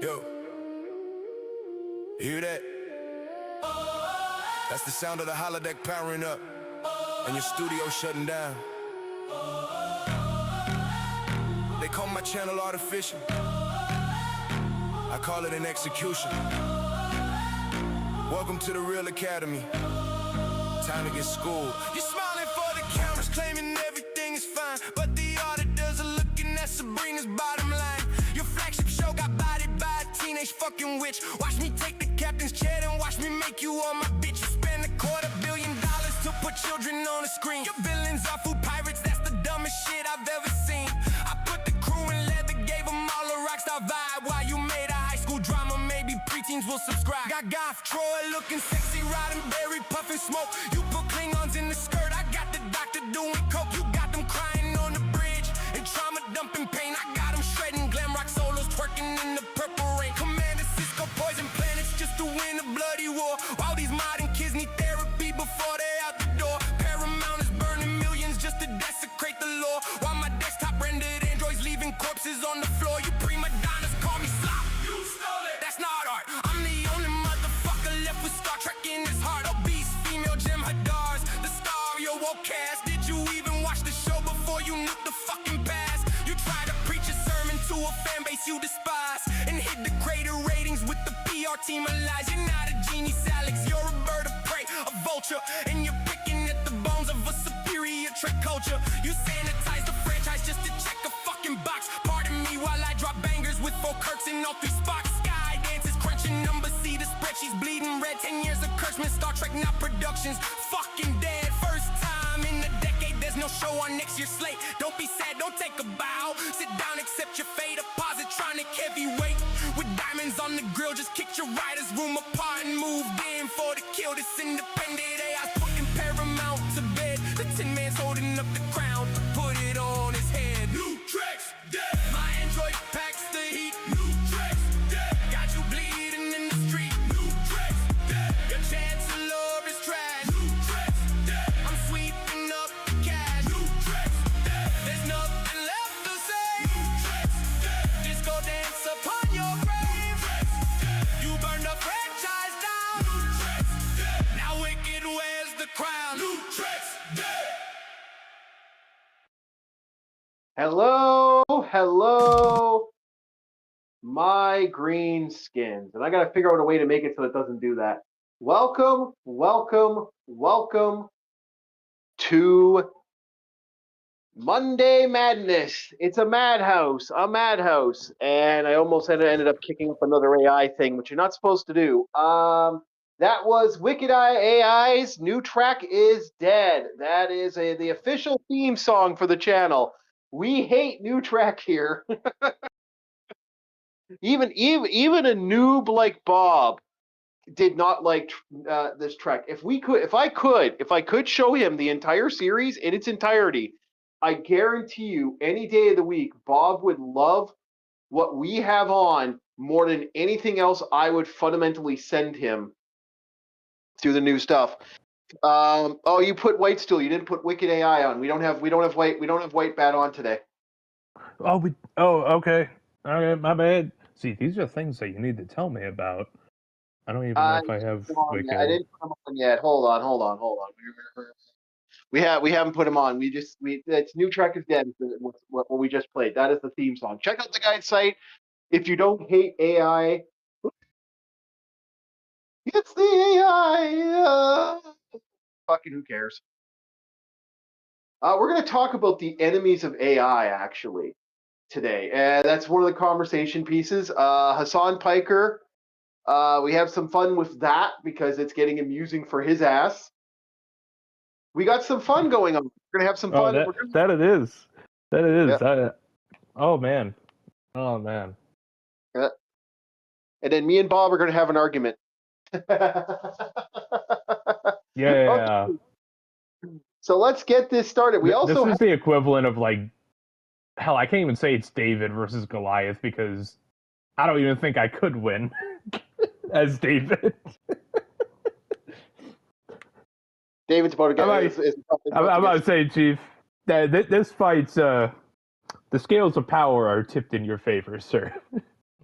Yo, you hear that? That's the sound of the holodeck powering up and your studio shutting down. They call my channel artificial. I call it an execution. Welcome to the Real Academy. Time to get schooled. You're smiling for the cameras, claiming everything is fine, but the auditors are looking at Sabrina's bottom line. Your flagship show got bodied by a teenage fucking witch. Watch me take the captain's chair and watch me make you all my bitch. You spend $250 million to put children on the screen. Your villains are food pirates, that's the dumbest shit I've ever seen. I put the crew in leather, gave them all a rockstar vibe. While you made a high school drama, maybe preteens will subscribe. Got Goth Troy looking sexy, Roddenberry puffing smoke. You put Klingons in the skirt, I got the doctor doing coke. You got them crying on the bridge and trauma dumping pain. I got them shredding glam rock solos, twerking in the purple rain. Commander Cisco poison planets just to win a bloody war. All these modern kids need therapy before they out the door. Paramount is burning millions just to desecrate the law. While my desktop rendered androids leaving corpses on the floor. You prima donnas call me slop. You stole it. That's not art. I'm the only motherfucker left with Star Trek in his heart. Obese female Jim Hadars, the star of your woke cast. Did you even watch the show before you knew the fucking past? You try to preach a sermon to a fan base you despise and hit the greater ratings with the PR team of lies. You're not a genius, Alex. You're a bird of prey, a vulture, and you're picking at the bones of a superior trick culture. You sanitize the franchise just to check a fucking box. Pardon me while I drop bangers with 4 Kirks in all 3 spots. Sky dances, crunching numbers, see the spreadsheets bleeding red. 10 years of Kurtzman, Star Trek, not productions. Fucking dead, first time in a decade. There's no show on next year's slate. Don't be sad, don't take a bow. Sit down, accept your fate. A positronic heavyweight with diamonds on the grill. Just kicked your writer's room apart and moved in for the kill. This independent AI's putting Paramount to bed. The Tin Man's holding up the crown, put it on his head. New tracks, dead. My android packs the heat. New tracks, dead. Got you bleeding in the street. New tracks, dead. Your chancellor is trash. New tracks, dead. I'm sweeping up the cash. New tracks, dead. There's nothing left to say. New tracks, dead. Disco dance upon your grave. New tracks, dead. You burned the franchise down. New tracks, dead. Now Wicked wears the crown. New tracks, dead. Hello, my green skins. And I got to figure out a way to make it so it doesn't do that. Welcome to Monday Madness. It's a madhouse, and I almost ended up kicking up another AI thing, which you're not supposed to do. That was Wicked Eye AI's New Track is Dead. That is the official theme song for the channel. We hate New Track here. even a noob like Bob did not like this track. If I could show him the entire series in its entirety, I guarantee you, any day of the week, Bob would love what we have on more than anything else I would fundamentally send him through the new stuff. Oh, you put White Stool. You didn't put Wicked AI on. We don't have White Bat on today. Okay. All right, my bad. See, these are things that you need to tell me about. I don't even know if I have Wicked. I didn't put him on yet. Hold on. We haven't put him on. It's New Track is Dead. What we just played. That is the theme song. Check out the guy's site if you don't hate AI. It's the AI. Fucking who cares? We're going to talk about the enemies of AI, actually, today. That's one of the conversation pieces. Hassan Piker, we have some fun with that because it's getting amusing for his ass. We got some fun going on. We're going to have some fun. That it is. Yeah. Oh, man. Yeah. And then me and Bob are going to have an argument. Yeah. Okay. So let's get this started. This is the equivalent of, like, hell, I can't even say it's David versus Goliath because I don't even think I could win as David. David's about to get. I'm about to say, Chief, that this fight's the scales of power are tipped in your favor, sir.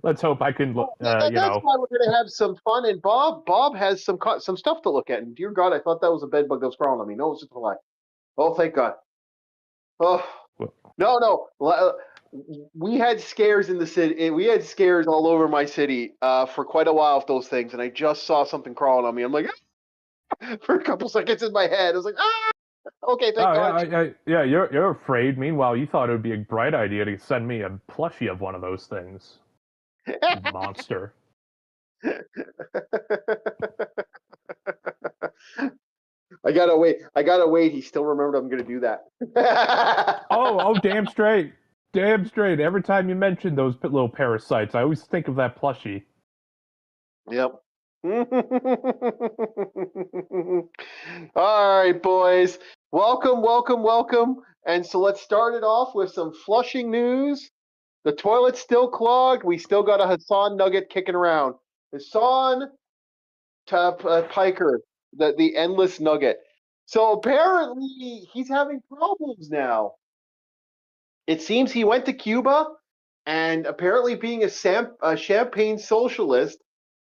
Let's hope I can, That's you know. why we're gonna have some fun. And Bob has some stuff to look at. And dear God, I thought that was a bed bug that was crawling on me. No, it's just a lie. Oh, thank God. Oh no. We had scares in the city. We had scares all over my city for quite a while with those things. And I just saw something crawling on me. I'm like, for a couple seconds in my head, I was like, ah. Okay, thank Oh God. yeah. You're afraid. Meanwhile, you thought it would be a bright idea to send me a plushie of one of those things. You monster. I gotta wait. I gotta wait. He still remembered I'm gonna do that. Oh, damn straight. Damn straight. Every time you mention those little parasites, I always think of that plushie. Yep. All right, boys. Welcome. And so let's start it off with some flushing news. The toilet's still clogged. We still got a Hassan nugget kicking around. Hassan Piker, the endless nugget. So apparently he's having problems now. It seems he went to Cuba, and apparently being a champagne socialist,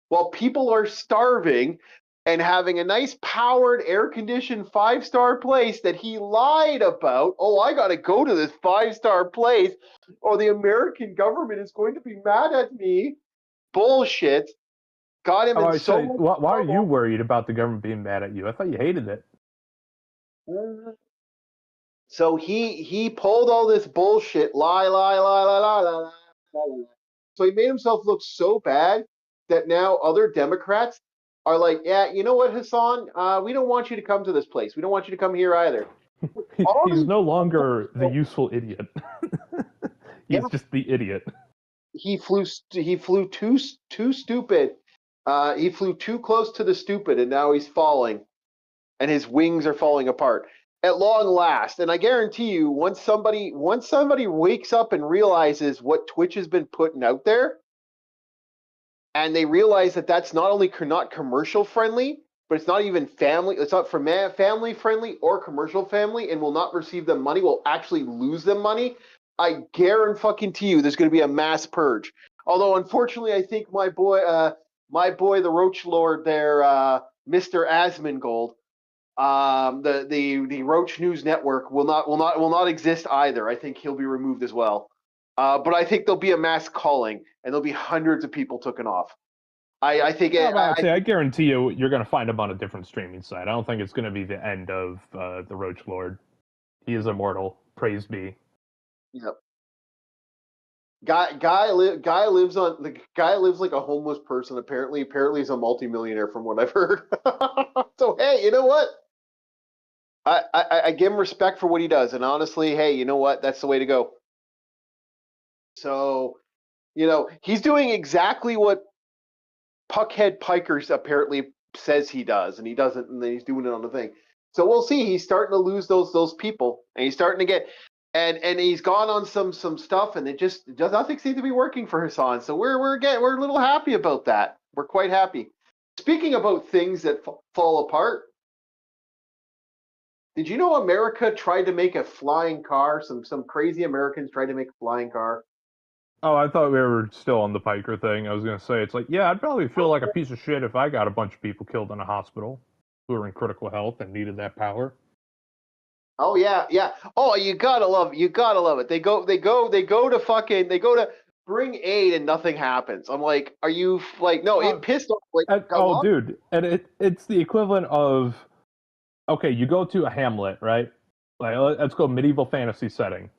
while people are starving and having a nice powered air-conditioned 5-star place that he lied about. Oh, I got to go to this 5-star place or the American government is going to be mad at me. Bullshit. Got him in so much why are you trouble. worried about the government being mad at you? I thought you hated it. So he pulled all this bullshit, lie. So he made himself look so bad that now other Democrats are like, yeah, you know what, Hassan? We don't want you to come to this place. We don't want you to come here either. He's no longer the useful idiot. He's just the idiot. He flew too stupid. He flew too close to the stupid, and now he's falling, and his wings are falling apart. At long last, and I guarantee you, once somebody wakes up and realizes what Twitch has been putting out there, and they realize that that's not only not commercial friendly, but it's not even family. It's not for family friendly or commercial family, and will not receive them money. Will actually lose them money. I guarantee you, there's going to be a mass purge. Although, unfortunately, I think my boy, the Roach Lord, there, Mr. Asmongold, the Roach News Network will not exist either. I think he'll be removed as well. But I think there'll be a mass culling, and there'll be hundreds of people taken off. I think. I guarantee you're going to find him on a different streaming site. I don't think it's going to be the end of the Roach Lord. He is immortal. Praise be. Yep. Guy lives like a homeless person. Apparently he's a multimillionaire from what I've heard. So hey, you know what? I give him respect for what he does, and honestly, hey, you know what? That's the way to go. So, he's doing exactly what Puckhead Pikers apparently says he does, and he doesn't, and then he's doing it on the thing. So we'll see. He's starting to lose those people, and he's starting to get, and he's gone on some stuff, and it just nothing seems to be working for Hassan. So we're a little happy about that. We're quite happy. Speaking about things that fall apart, did you know America tried to make a flying car? Some crazy Americans tried to make a flying car. Oh, I thought we were still on the Piker thing. I was going to say, it's like, yeah, I'd probably feel like a piece of shit if I got a bunch of people killed in a hospital who were in critical health and needed that power. Oh yeah. Oh, you gotta love it. They go to bring aid and nothing happens. I'm like, are you like, no, it pissed off. Like, dude, and it's the equivalent of, okay, you go to a hamlet, right? Like, let's go medieval fantasy setting.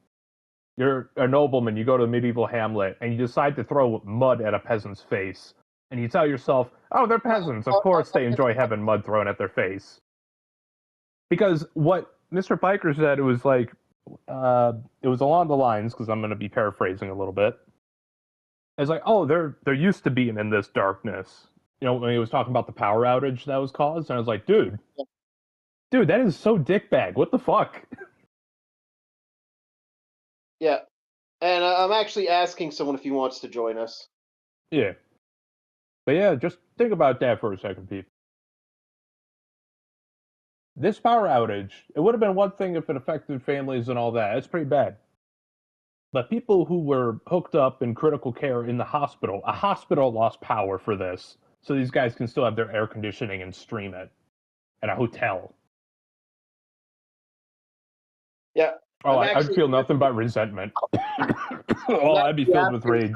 You're a nobleman, you go to a medieval hamlet, and you decide to throw mud at a peasant's face. And you tell yourself, oh, they're peasants. Of course they enjoy having mud thrown at their face. Because what Mr. Piker said, it was like, it was along the lines, because I'm going to be paraphrasing a little bit. It's like, oh, they're used to being in this darkness. When he was talking about the power outage that was caused, and I was like, dude, that is so dickbag. What the fuck? Yeah, and I'm actually asking someone if he wants to join us. Yeah. But yeah, just think about that for a second, people. This power outage, it would have been one thing if it affected families and all that. It's pretty bad. But people who were hooked up in critical care in the hospital, a hospital lost power for this, so these guys can still have their air conditioning and stream it at a hotel. Yeah. Oh, I'm I'd feel nothing but resentment. Oh, I'd be filled with rage.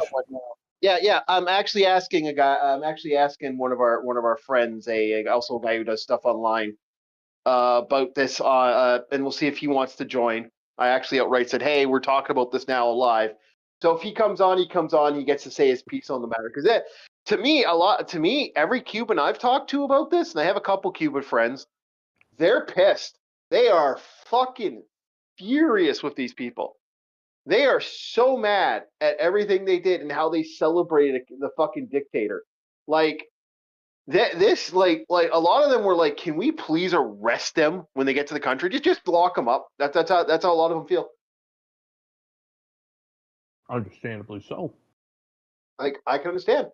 Yeah. I'm actually asking a guy. I'm actually asking one of our friends, also a guy who does stuff online, about this. And we'll see if he wants to join. I actually outright said, "Hey, we're talking about this now live." So if he comes on, he comes on. He gets to say his piece on the matter because that, to me, every Cuban I've talked to about this, and I have a couple Cuban friends, they're pissed. They are fucking furious with these people. They are so mad at everything they did and how they celebrated the fucking dictator. Like this, like a lot of them were like, "Can we please arrest them when they get to the country? Just lock them up." That's how a lot of them feel. Understandably so. Like I can understand.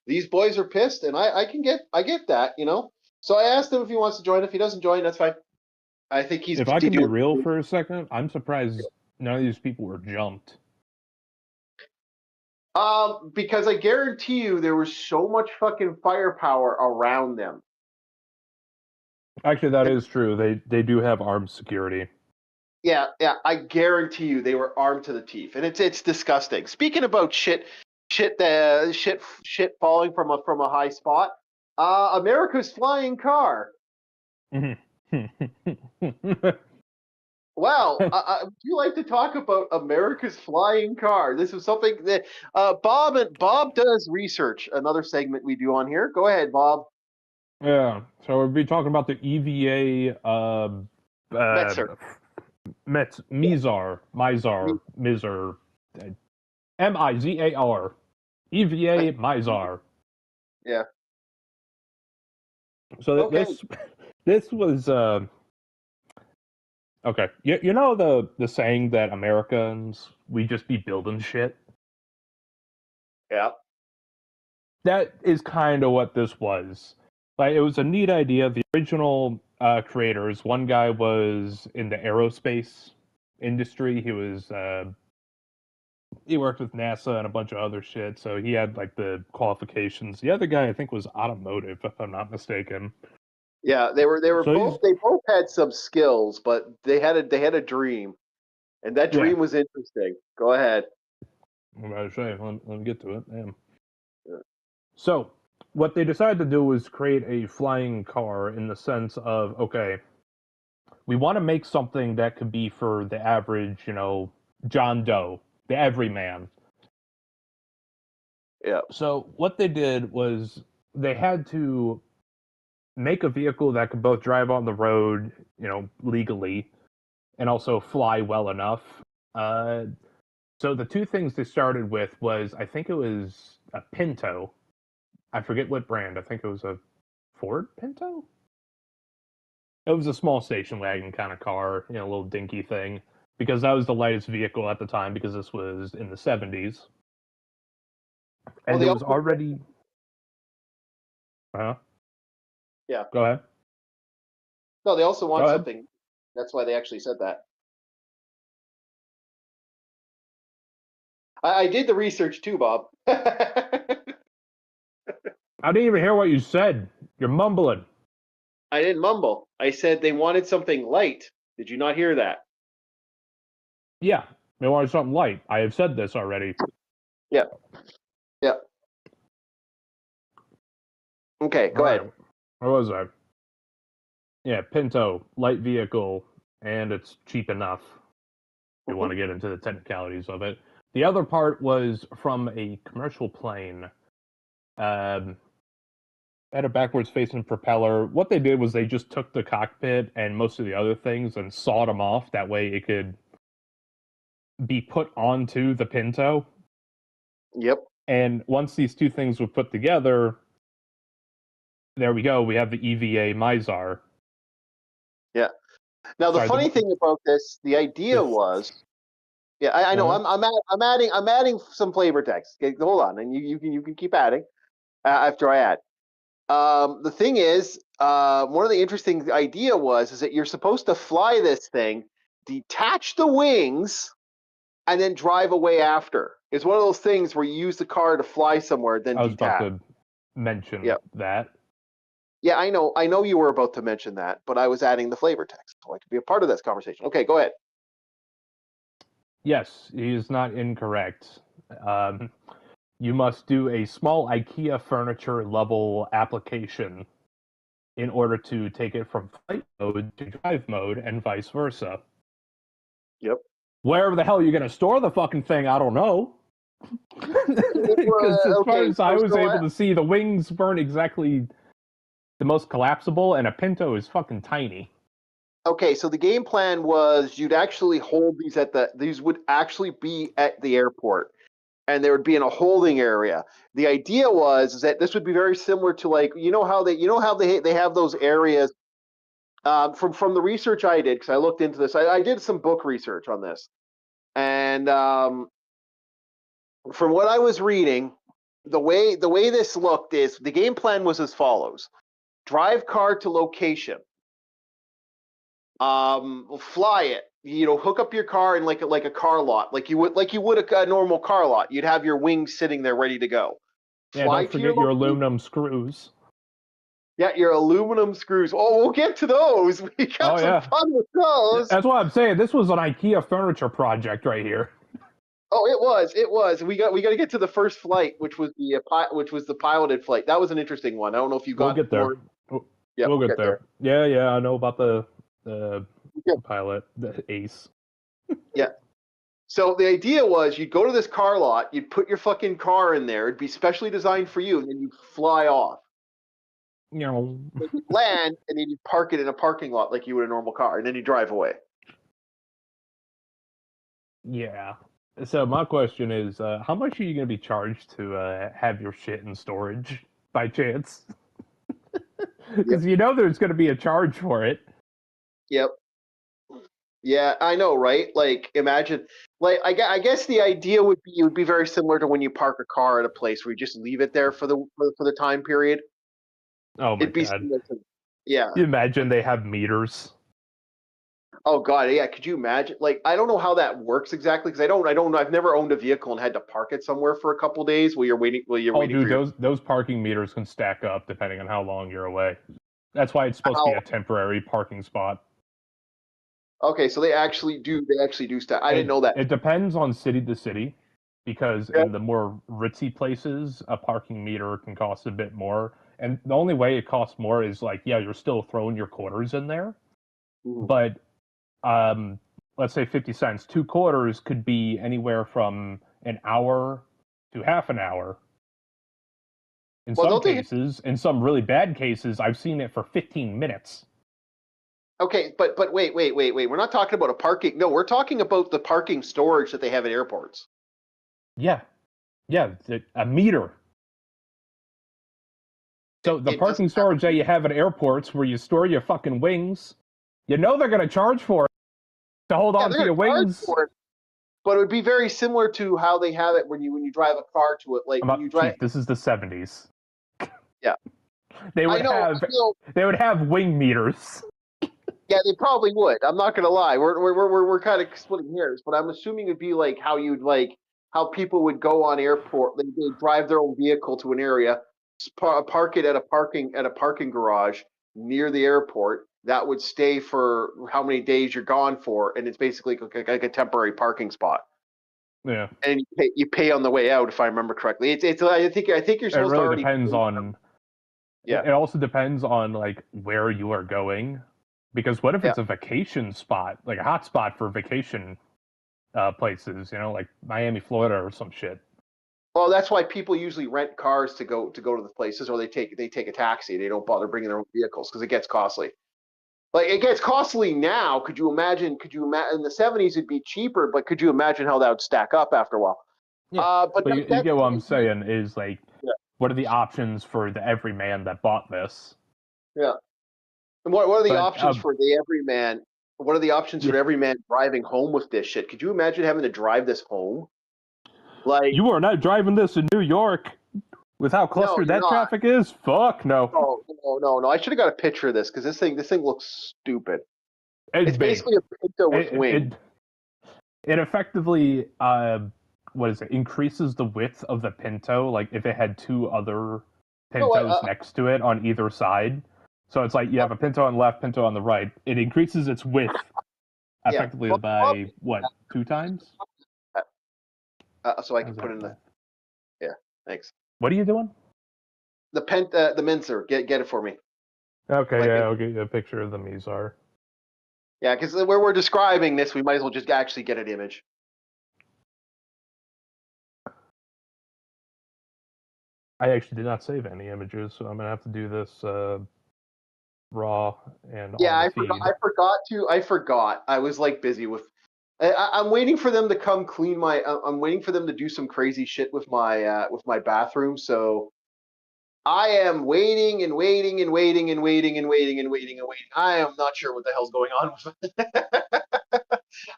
These boys are pissed, and I get that, you know. So I asked him if he wants to join. If he doesn't join, that's fine. I think he's. If I can be real for a second, I'm surprised none of these people were jumped. Because I guarantee you there was so much fucking firepower around them. Actually, that is true. They do have armed security. Yeah. I guarantee you they were armed to the teeth, and it's disgusting. Speaking about shit falling from a high spot. America's flying car. Wow. Would you like to talk about America's flying car? This is something that Bob does research. Another segment we do on here. Go ahead, Bob. Yeah. So we'll be talking about the EVA Mizar, MIZAR, MIZAR, EVA MIZAR. Yeah. So Okay. this was okay. You know the saying that Americans, we just be building shit. Yeah. That is kind of what this was. Like, it was a neat idea. The original creators, one guy was in the aerospace industry. He worked with NASA and a bunch of other shit, so he had like the qualifications. The other guy, I think, was automotive, if I'm not mistaken. Yeah, they were So they both had some skills, but they had a dream, and that dream was interesting. Go ahead. I'm about to say, let me get to it. Damn. Yeah. So what they decided to do was create a flying car in the sense of, okay, we want to make something that could be for the average, John Doe, the everyman. Yeah. So what they did was they had to make a vehicle that could both drive on the road, legally, and also fly well enough. So the two things they started with was, I think it was a Pinto. I forget what brand. I think it was a Ford Pinto? It was a small station wagon kind of car, a little dinky thing, because that was the lightest vehicle at the time, because this was in the 70s. And it was already... Uh-huh. Yeah. Go ahead. No, they also want something. That's why they actually said that. I did the research too, Bob. I didn't even hear what you said. You're mumbling. I didn't mumble. I said they wanted something light. Did you not hear that? Yeah, they wanted something light. I have said this already. Yeah. Okay, go ahead. Where was I? Yeah, Pinto, light vehicle, and it's cheap enough. If you want to get into the technicalities of it. The other part was from a commercial plane. Had a backwards facing propeller. What they did was they just took the cockpit and most of the other things and sawed them off. That way it could be put onto the Pinto. Yep. And once these two things were put together, there we go. We have the EVA MIZAR. Yeah. Now the funny thing about this, the idea was, yeah, I know. I'm adding some flavor text. Okay, hold on, and you can keep adding after I add. The thing is, one of the interesting idea is that you're supposed to fly this thing detach the wings, and then drive away after. It's one of those things where you use the car to fly somewhere, then I was detach. about to mention Yep. that. Yeah, I know you were about to mention that, but I was adding the flavor text so I could be a part of this conversation. Okay, go ahead. Yes, he is not incorrect. You must do a small IKEA furniture level application in order to take it from flight mode to drive mode and vice versa. Yep. Wherever the hell you're going to store the fucking thing, I don't know. Because as far as I was able to see, the wings weren't exactly the most collapsible, and a Pinto is fucking tiny. Okay, so the game plan was you'd actually hold these would actually be at the airport, and they would be in a holding area. The idea was that this would be very similar to like how they have those areas. From the research I did, because I looked into this, I did some book research on this, and from what I was reading, the way this looked is the game plan was as follows: drive car to location, fly it, hook up your car in like a car lot, like you would a normal car lot. You'd have your wings sitting there ready to go. Yeah, don't forget your aluminum screws. Yeah, your aluminum screws. Oh, we'll get to those. We got some fun with those. That's what I'm saying. This was an IKEA furniture project right here. Oh, it was. We got to get to the first flight, which was the piloted flight. That was an interesting one. I don't know if you got. We'll get there. Yeah, we'll get there. Yeah. I know about the pilot, the Ace. Yeah. So the idea was you'd go to this car lot, you'd put your fucking car in there, it'd be specially designed for you, and then you'd fly off. You'd land, and then you'd park it in a parking lot like you would a normal car, and then you drive away. Yeah. So my question is, how much are you going to be charged to have your shit in storage by chance? Because there's going to be a charge for it. Yep. Yeah, I know, right? Like, imagine, like, I guess the idea would be very similar to when you park a car at a place where you just leave it there for the time period. Oh my god! Yeah. You imagine they have meters. Oh god, yeah. Could you imagine? Like, I don't know how that works exactly because I've never owned a vehicle and had to park it somewhere for a couple days while you're waiting. Those parking meters can stack up depending on how long you're away. That's why it's supposed to be a temporary parking spot. Okay, so they actually do stack. I didn't know that. It depends on city to city, because in the more ritzy places, a parking meter can cost a bit more. And the only way it costs more is like, you're still throwing your quarters in there, but let's say 50 cents. 2 quarters could be anywhere from an hour to half an hour. In some cases, in some really bad cases, I've seen it for 15 minutes. Okay, but wait. We're not talking about a parking. No, we're talking about the parking storage that they have at airports. Yeah, a meter. So the parking storage that you have at airports where you store your fucking wings, they're going to charge for it to hold on to your wings. But it would be very similar to how they have it when you drive a car to it. Like when you drive. This is the 70s. Yeah. They would have wing meters. Yeah, they probably would. I'm not gonna lie. We're kind of splitting hairs, but I'm assuming it'd be like how people would go on airport. They drive their own vehicle to an area, park it at a parking garage near the airport. That would stay for how many days you're gone for, and it's basically like a temporary parking spot. Yeah, and you pay on the way out, if I remember correctly. It's I think you're supposed to. It really depends on. Yeah, it also depends on like where you are going, because what if it's a vacation spot, like a hot spot for vacation places, like Miami, Florida, or some shit. Well, that's why people usually rent cars to go to the places, or they take a taxi. They don't bother bringing their own vehicles because it gets costly. Like, it gets costly now. Could you imagine? In the 70s, it'd be cheaper, but could you imagine how that would stack up after a while? Yeah, but you get what I'm saying is, like, what are the options for the everyman that bought this? Yeah. And what are the options for the everyman? What are the options for everyman driving home with this shit? Could you imagine having to drive this home? Like, you are not driving this in New York with how clustered that traffic is? Fuck no. No. I should have got a picture of this because this thing looks stupid. It's big. basically a Pinto with wings. It effectively what is it? Increases the width of the Pinto, like if it had two other Pintos next to it on either side. So it's like you have a Pinto on the left, Pinto on the right. It increases its width effectively by what, 2 times? So I can put in the. Yeah, thanks. What are you doing? The Mincer. Get it for me. Okay, yeah, I'll get you a picture of the Mizar. Yeah, because where we're describing this, we might as well just actually get an image. I actually did not save any images, so I'm gonna have to do this raw and yeah. on the feed. I forgot. I was like busy with. I'm waiting for them to come clean my. I'm waiting for them to do some crazy shit with my bathroom. So I am waiting and waiting and waiting and waiting and waiting and waiting and waiting. I am not sure what the hell's going on with it.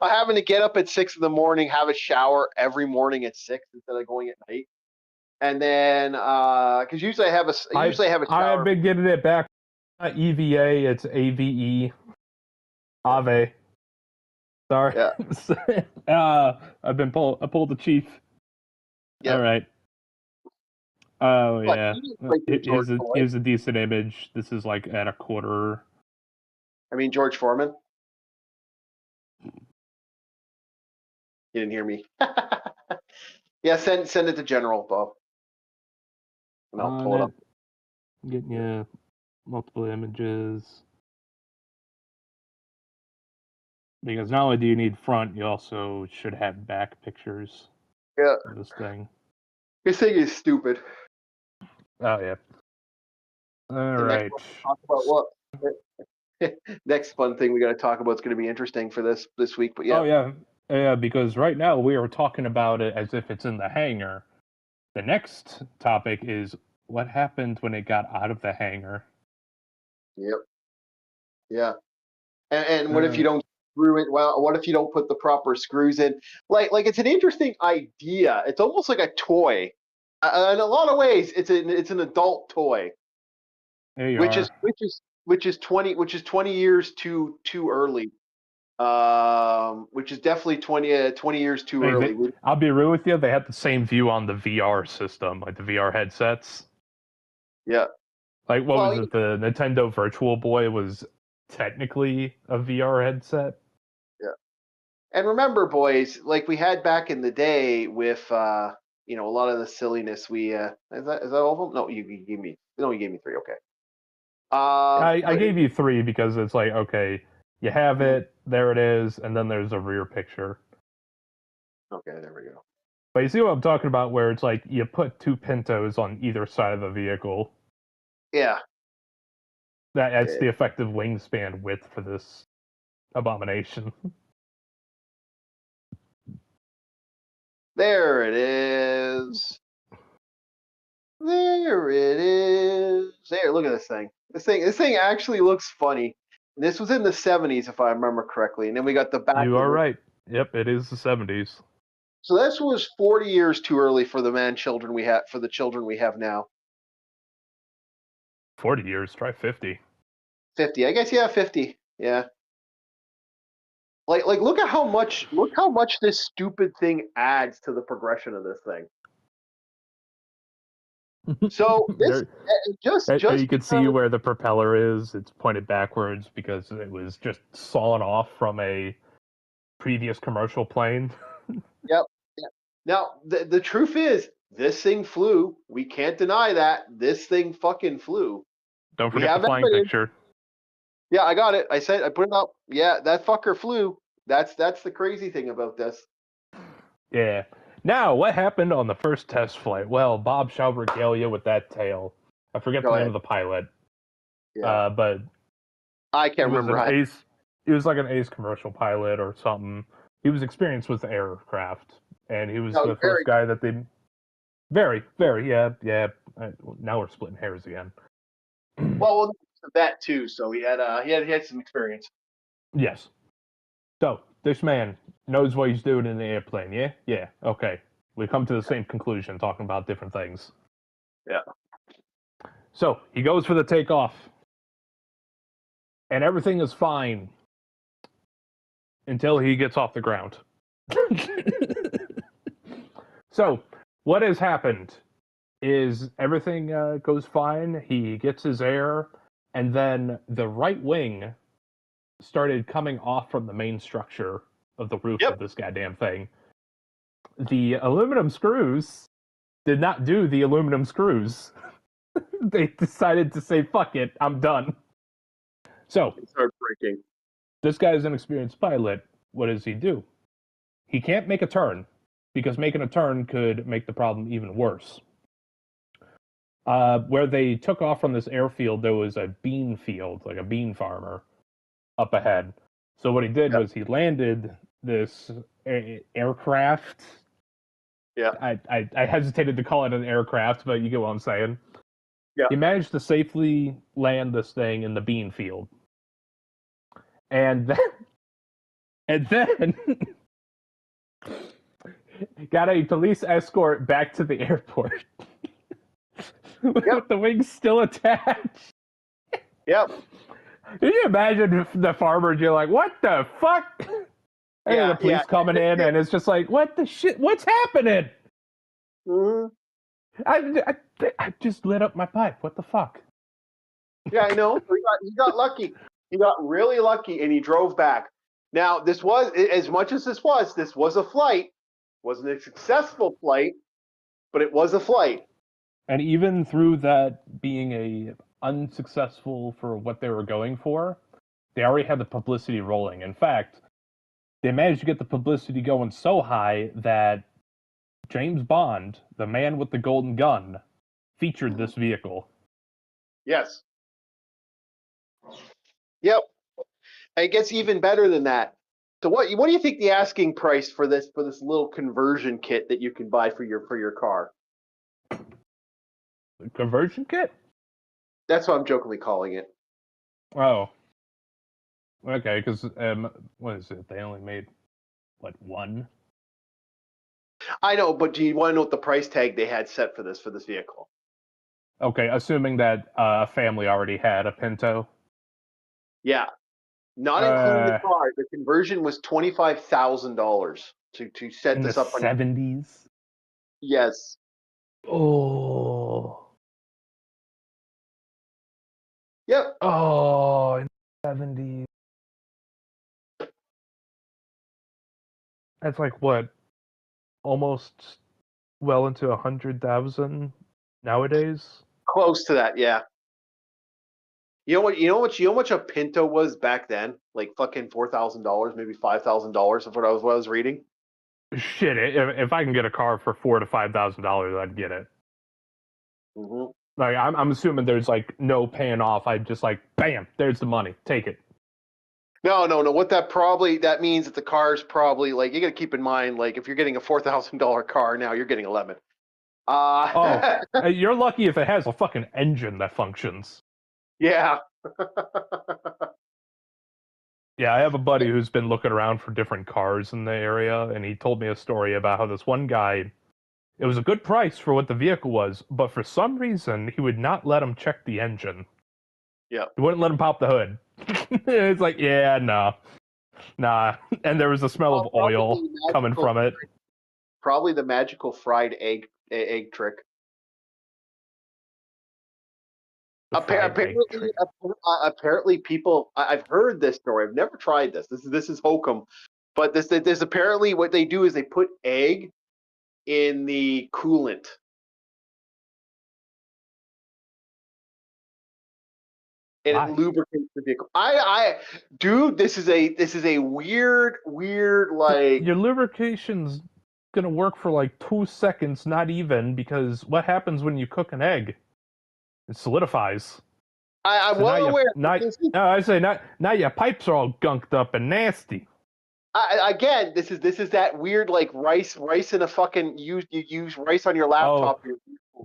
I'm having to get up at 6 a.m, have a shower every morning at 6 instead of going at night. And then, because usually I have a shower. I've been getting it back. Not EVA, it's AVE. Ave. Sorry. Yeah. I pulled the chief. Yep. All right. Oh But yeah. Here's a decent image. This is like at a quarter. I mean George Foreman. You didn't hear me. Yeah, send it to General Bob. And I'll pull it up. Getting you multiple images. Because not only do you need front, you also should have back pictures. Yeah. Of this thing. This thing is stupid. Oh yeah. All right. Talk about what? Next fun thing we got to talk about is going to be interesting for this week. But yeah. Oh yeah. Yeah, because right now we are talking about it as if it's in the hangar. The next topic is what happened when it got out of the hangar. Yep. Yeah. And what if you don't screw it? Well, what if you don't put the proper screws in? Like it's an interesting idea. It's almost like a toy. In a lot of ways, it's an adult toy. Which is 20 years too early. Which is definitely 20 years too early. I'll be real with you. They had the same view on the VR system, like the VR headsets. Yeah. Like what was it? The Nintendo Virtual Boy was technically a VR headset. Yeah. And remember, boys, like we had back in the day with a lot of the silliness. We is that all of them? No, you gave me 3. Okay. I gave you 3 because it's like, okay, you have it, there it is, and then there's a rear picture. Okay, there we go. But you see what I'm talking about, where it's like you put 2 Pintos on either side of the vehicle. Yeah. That's the effective wingspan width for this abomination. There it is. There it is. There, look at this thing. This thing actually looks funny. This was in the 70s, if I remember correctly, and then we got the back. You are right. Yep, it is the 70s. So this was 40 years too early for the children we have now. 40 years, try 50. 50, I guess. Yeah, 50. Yeah. Like look how much this stupid thing adds to the progression of this thing. So this you can see where the propeller is. It's pointed backwards because it was just sawn off from a previous commercial plane. Yep. Yeah. Now the truth is, this thing flew. We can't deny that. This thing fucking flew. Don't forget the flying picture. Yeah, I got it. I put it up. Yeah, that fucker flew. That's the crazy thing about this. Yeah. Now, what happened on the first test flight? Well, Bob shall regale you with that tale. I forget the name of the pilot. Yeah. But I can't remember. He was like an ace commercial pilot or something. He was experienced with aircraft, and he was the first guy that they. Very, very, yeah. Now we're splitting hairs again. Well, that too. So he had some experience. Yes. So this man knows what he's doing in the airplane. Yeah. Yeah. Okay. We come to the same conclusion, talking about different things. Yeah. So he goes for the takeoff, and everything is fine until he gets off the ground. So, what has happened is everything goes fine. He gets his air, and then the right wing started coming off from the main structure of the roof of this goddamn thing. The aluminum screws did not do the aluminum screws. They decided to say, fuck it, I'm done. So, It's heartbreaking. this guy is an experienced pilot. What does he do? He can't make a turn, because making a turn could make the problem even worse. Where they took off from this airfield, there was a bean field, like a bean farmer, up ahead. So what he did was he landed this aircraft. Yeah. I hesitated to call it an aircraft, but you get what I'm saying. Yeah. He managed to safely land this thing in the bean field. And then got a police escort back to the airport. With the wings still attached. Yep. Can you imagine the farmers? You're like, what the fuck? And the police coming in, and it's just like, what the shit? What's happening? Mm-hmm. I just lit up my pipe. What the fuck? Yeah, I know. He got lucky. He got really lucky, and he drove back. Now, this was, as much as this was a flight. Wasn't a successful flight, but it was a flight. And even through that being a unsuccessful for what they were going for, they already had the publicity rolling. In fact, they managed to get the publicity going so high that James Bond, the man with the golden gun, featured this vehicle. Yes. Yep. And it gets even better than that. So what do you think the asking price for this little conversion kit that you can buy for your car? The conversion kit? That's what I'm jokingly calling it. Oh. Okay, because what is it? They only made like one. I know, but do you want to know what the price tag they had set for this vehicle? Okay, assuming that a family already had a Pinto. Yeah, not including the car. The conversion was $25,000 to set this up. In the 70s. Yes. Oh. Yep. Oh, in the 70s. That's like what? Almost well into 100,000 nowadays. Close to that, yeah. You know how much a Pinto was back then? Like fucking $4,000, maybe $5,000 of what I was reading. Shit, if I can get a car for $4,000 to $5,000, I'd get it. Mm-hmm. Like I'm assuming there's like no paying off. I just like bam, there's the money, take it. No. What that means that the car's probably like, you got to keep in mind, like if you're getting a $4,000 car now, you're getting 11. You're lucky if it has a fucking engine that functions. Yeah. Yeah, I have a buddy who's been looking around for different cars in the area, and he told me a story about how this one guy, it was a good price for what the vehicle was, but for some reason, he would not let him check the engine. Yeah. He wouldn't let him pop the hood. It's like, yeah, nah. And there was a smell of oil coming from it. Probably the magical fried egg trick. Apparently, people. I've heard this story. I've never tried this. This is hokum, but there's apparently what they do is they put egg in the coolant. And it lubricates the vehicle. Dude, this is a weird like. Your lubrication's gonna work for like 2 seconds, not even, because what happens when you cook an egg? It solidifies. I'm so well aware. I say now your pipes are all gunked up and nasty. Again, this is that weird like rice in a fucking you use rice on your laptop.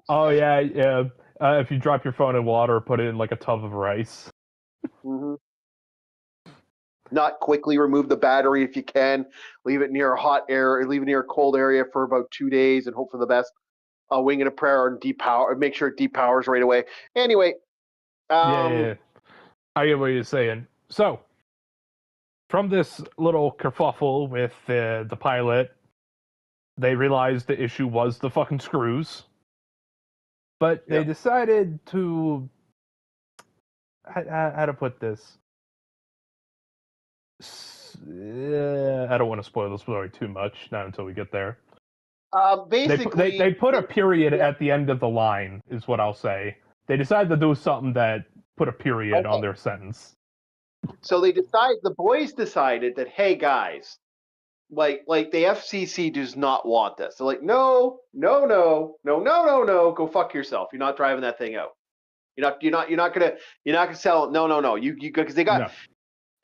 Oh yeah. If you drop your phone in water, put it in like a tub of rice. Mm-hmm. Not quickly remove the battery if you can. Leave it near a hot air, or leave it near a cold area for about 2 days, and hope for the best. Wing and a prayer and depower. Make sure it depowers right away. Anyway, yeah. I get what you're saying. So, from this little kerfuffle with the pilot, they realized the issue was the fucking screws. But they decided to... How to put this? I don't want to spoil the story too much, not until we get there. Basically, they put a period at the end of the line, is what I'll say. They decided to do something that put a period on their sentence. So the boys decided that, hey guys, like the FCC does not want this. They're like, no, go fuck yourself. You're not driving that thing out. You're not gonna sell it. No. You because they got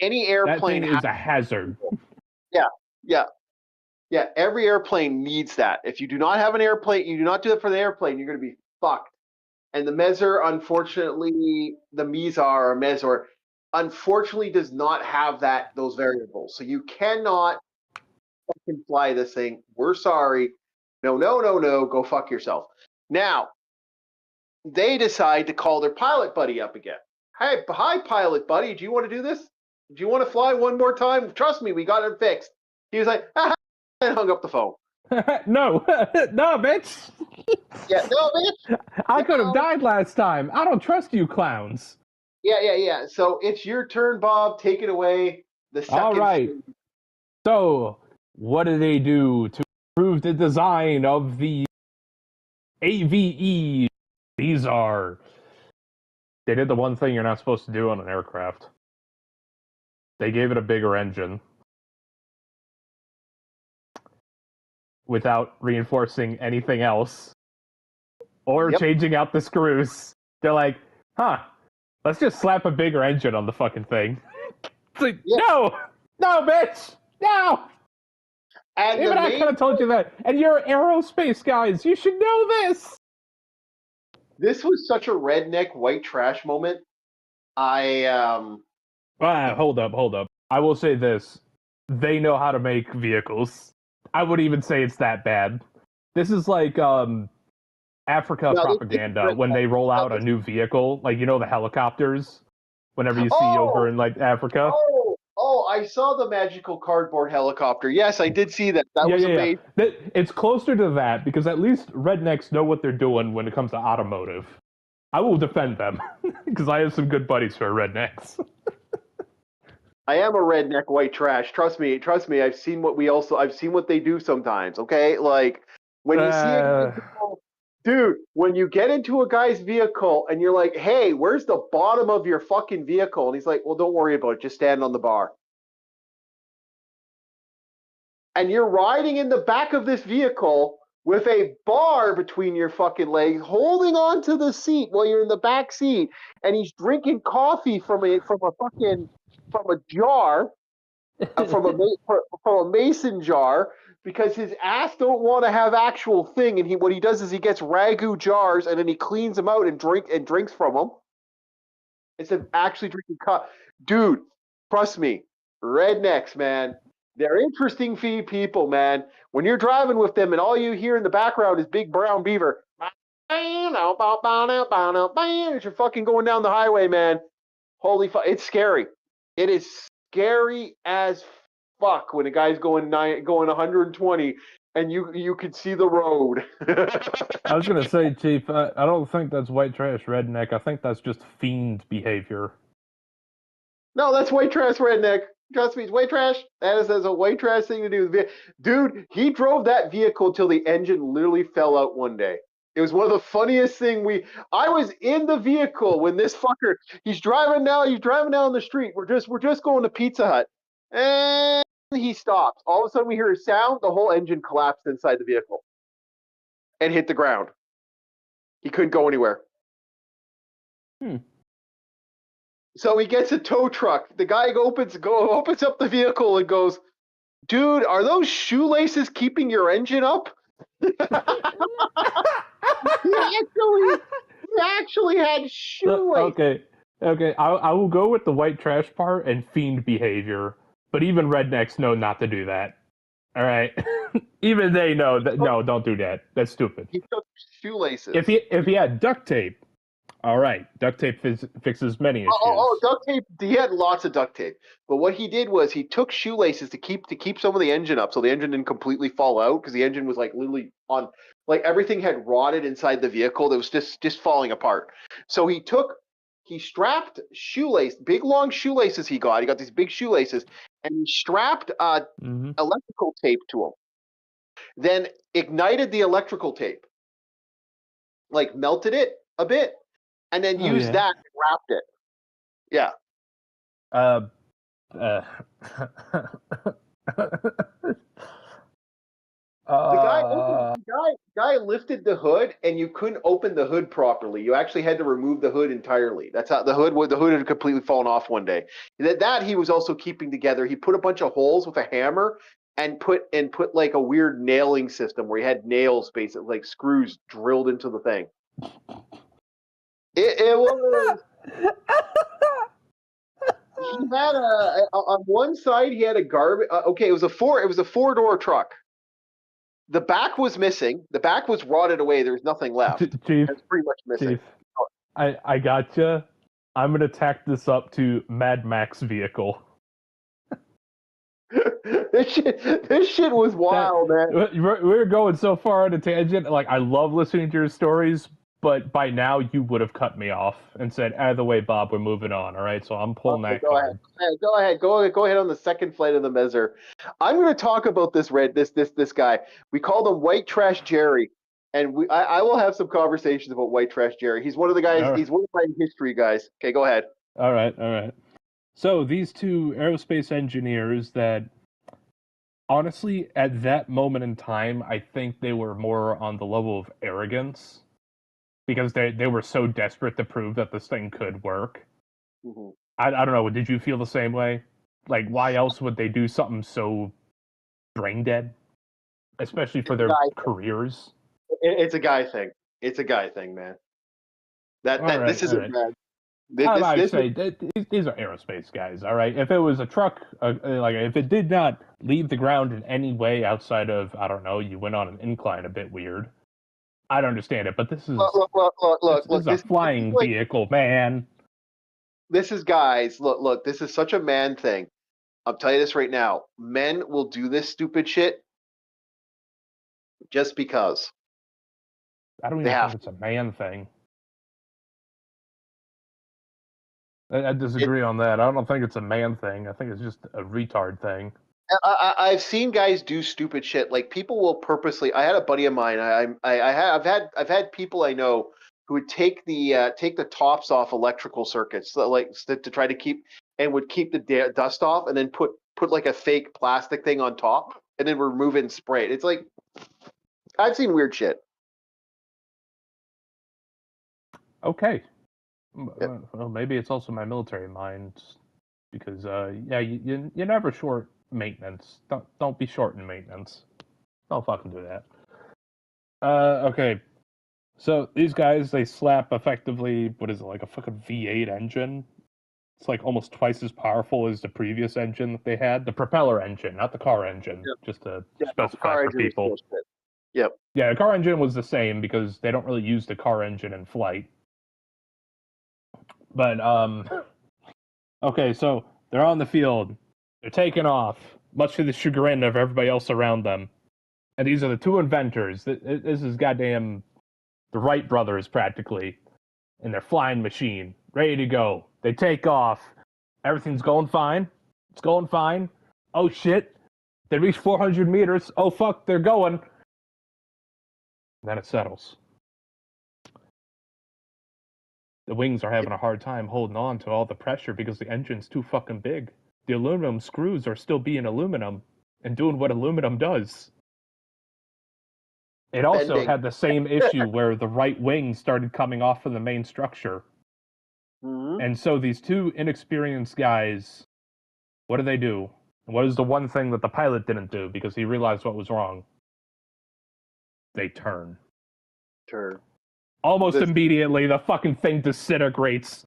any airplane that thing is a hazard. Yeah. Every airplane needs that. If you do not have an airplane, you do not do it for the airplane, you're going to be fucked. And the Mezor, unfortunately, the Mezor, unfortunately, does not have those variables. So you cannot fucking fly this thing. We're sorry. No. Go fuck yourself. Now, they decide to call their pilot buddy up again. Hey, hi, pilot buddy. Do you want to do this? Do you want to fly one more time? Trust me, we got it fixed. He was like, and hung up the phone. No, bitch. Yeah, no, bitch. I could have died last time. I don't trust you clowns. Yeah. So it's your turn, Bob. Take it away. All right. So, what do they do to improve the design of the AVE? They did the one thing you're not supposed to do on an aircraft. They gave it a bigger engine. Without reinforcing anything else. Or changing out the screws. They're like, let's just slap a bigger engine on the fucking thing. It's like, no, bitch, no. And even I could have told you that. And you're aerospace guys. You should know this. This was such a redneck white trash moment. Hold up. I will say this. They know how to make vehicles. I would even say it's that bad. This is like Africa propaganda when they roll out a new vehicle, like the helicopters. Whenever you see over in like Africa. I saw the magical cardboard helicopter. Yes, I did see that. That was amazing. Yeah. It's closer to that because at least rednecks know what they're doing when it comes to automotive. I will defend them because I have some good buddies who are rednecks. I am a redneck white trash. Trust me. I've seen what they do sometimes. Okay, like when you see dude, when you get into a guy's vehicle and you're like, "Hey, where's the bottom of your fucking vehicle?" and he's like, "Well, don't worry about it. Just stand on the bar." And you're riding in the back of this vehicle with a bar between your fucking legs, holding onto the seat while you're in the back seat, and he's drinking coffee from a jar, from a mason jar, because his ass don't want to have actual thing, and what he does is he gets ragu jars and then he cleans them out and drinks from them instead of actually drinking coffee. Dude, trust me, rednecks, man, they're interesting people, man. When you're driving with them and all you hear in the background is Big Brown Beaver, as you're fucking going down the highway, man, holy fuck, it's scary. It is scary as fuck when a guy's going 120 and you can see the road. I was gonna say, Chief, I don't think that's white trash redneck. I think that's just fiend behavior. No, that's white trash redneck. Trust me, it's white trash. That's a white trash thing to do. Dude, he drove that vehicle till the engine literally fell out one day. It was one of the funniest things. I was in the vehicle when this fucker, he's driving down the street. We're just going to Pizza Hut. And he stops. All of a sudden we hear a sound, the whole engine collapsed inside the vehicle and hit the ground. He couldn't go anywhere. So he gets a tow truck. The guy opens up the vehicle and goes, "Dude, are those shoelaces keeping your engine up?" He actually had shoelaces. Okay. I will go with the white trash part and fiend behavior, but even rednecks know not to do that. All right, even they know that. No, don't do that. That's stupid. He took shoelaces. If he had duct tape, All right, duct tape fixes many issues. Duct tape. He had lots of duct tape, but what he did was he took shoelaces to keep some of the engine up, so the engine didn't completely fall out because the engine was like literally on, like everything had rotted inside the vehicle. That was just falling apart. So he strapped big long shoelaces. He got these big shoelaces, and he strapped electrical tape to them. Then ignited the electrical tape, like melted it a bit, and then used that and wrapped it. Yeah. The guy lifted the hood, and you couldn't open the hood properly. You actually had to remove the hood entirely. That's how the hood had completely fallen off one day. That he was also keeping together. He put a bunch of holes with a hammer and put like a weird nailing system where he had nails, basically like screws drilled into the thing. It was. He had on one side he had a garbage. It was a 4-door truck. The back was missing. The back was rotted away. There's nothing left. Chief, it's pretty much missing. Chief, I gotcha. I'm gonna tack this up to Mad Max vehicle. This shit was wild, man. We're going so far on a tangent. Like, I love listening to your stories, but by now you would have cut me off and said, "Either way, Bob, we're moving on." All right, so I'm pulling that card. Go ahead on the second flight of the Mezzer. I'm going to talk about this guy. We called him White Trash Jerry, and I will have some conversations about White Trash Jerry. He's one of the guys. Right. He's one of my history guys. Okay, go ahead. All right. So these two aerospace engineers that, honestly, at that moment in time, I think they were more on the level of arrogance because they were so desperate to prove that this thing could work. Mm-hmm. I don't know. Did you feel the same way? Like, why else would they do something so brain dead, especially for their careers? It's a guy thing. It's a guy thing, man. This isn't bad. These are aerospace guys, all right? If it was a truck, like if it did not leave the ground in any way outside of, I don't know, you went on an incline, a bit weird, I'd understand it. But this is a flying vehicle, man. This is guys. Look. This is such a man thing. I'll tell you this right now. Men will do this stupid shit just because. I don't even think it's a man thing. I disagree on that. I don't think it's a man thing. I think it's just a retard thing. I've seen guys do stupid shit. Like, people will purposely. I had a buddy of mine. I've had people I know who would take the tops off electrical circuits, to try to keep the dust off, and then put like a fake plastic thing on top, and then remove it and spray it. It's like, I've seen weird shit. Okay. Well, maybe it's also my military mind, because you're never short maintenance. Don't be short in maintenance. Don't fucking do that. Okay. So these guys, they slap effectively, what is it, like a fucking V8 engine? It's like almost twice as powerful as the previous engine that they had. The propeller engine, not the car engine, just to specify for people. Yep. Yeah, the car engine was the same because they don't really use the car engine in flight. But, okay, so they're on the field. They're taking off, much to the chagrin of everybody else around them. And these are the two inventors. This is goddamn the Wright brothers, practically, in their flying machine, ready to go. They take off. Everything's going fine. It's going fine. Oh, shit. They reach 400 meters. Oh, fuck, they're going. And then it settles. The wings are having a hard time holding on to all the pressure because the engine's too fucking big. The aluminum screws are still being aluminum and doing what aluminum does. It also had the same issue where the right wing started coming off from the main structure. Mm-hmm. And so these two inexperienced guys, what do? What is the one thing that the pilot didn't do because he realized what was wrong? They turn. Almost immediately, the fucking thing disintegrates.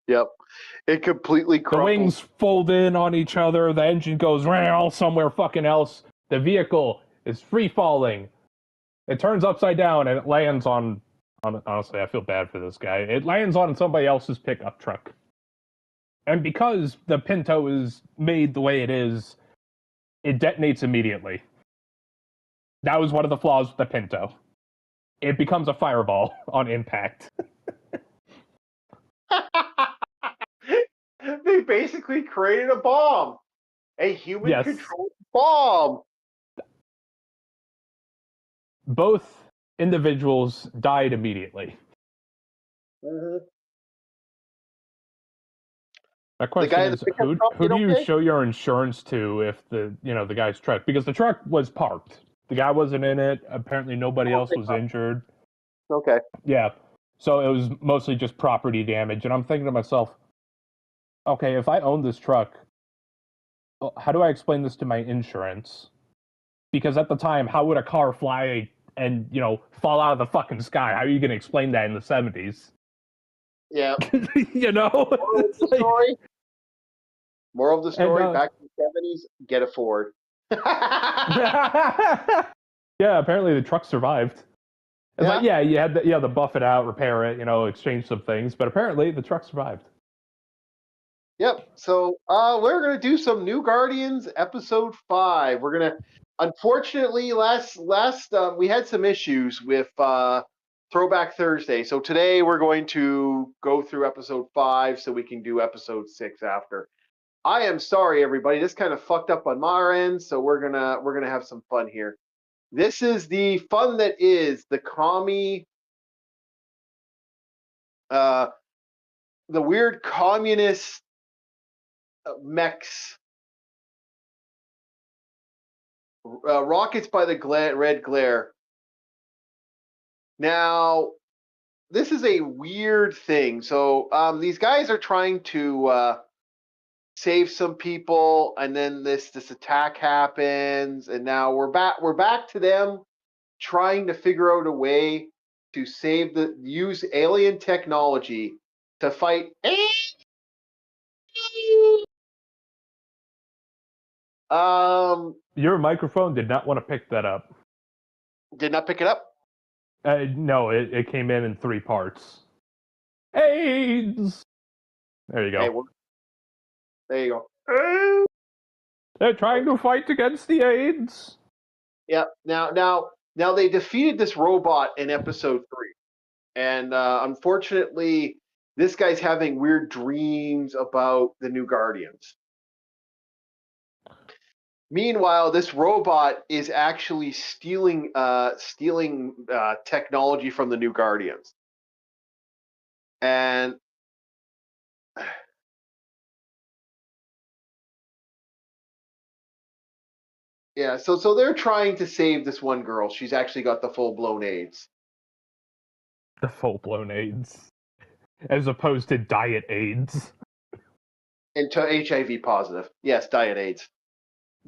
Yep. It completely crumples. The wings fold in on each other. The engine goes somewhere fucking else. The vehicle is free falling. It turns upside down and it lands on Honestly, I feel bad for this guy. It lands on somebody else's pickup truck. And because the Pinto is made the way it is, it detonates immediately. That was one of the flaws with the Pinto. It becomes a fireball on impact. They basically created a bomb. A human-controlled bomb. Both individuals died immediately. Mm-hmm. My question is, who do you okay? show your insurance to if the guy's truck? Because the truck was parked. The guy wasn't in it. Apparently nobody else was injured. Okay. Yeah. So it was mostly just property damage. And I'm thinking to myself, okay, if I own this truck, how do I explain this to my insurance? Because at the time, how would a car fly and, fall out of the fucking sky? How are you going to explain that in the 70s? Yeah. Moral of the story? Moral of the story, And, back in the 70s, get a Ford. Yeah, apparently the truck survived. It's like, yeah, you had to buff it out, repair it, exchange some things, but apparently the truck survived. Yep. So we're gonna do some New Guardians episode 5. We're gonna, unfortunately, last we had some issues with Throwback Thursday. So today we're going to go through episode 5 so we can do episode 6 after. I am sorry, everybody. This kind of fucked up on my end, so we're gonna have some fun here. This is the fun that is the commie, the weird communist mechs, rockets by the red glare. Now, this is a weird thing. So these guys are trying to save some people, and then this attack happens, and now we're back to them trying to figure out a way to use alien technology to fight Your microphone did not want to pick that up. Did not pick it up? No, it came in 3 parts. AIDS! There you go. Hey, there you go. They're trying to fight against the AIDS. Yeah. Now they defeated this robot in episode 3, and unfortunately, this guy's having weird dreams about the New Guardians. Meanwhile, this robot is actually stealing technology from the New Guardians, and yeah, so they're trying to save this one girl. She's actually got the full-blown AIDS. The full-blown AIDS, as opposed to diet AIDS. And to HIV positive. Yes, diet AIDS.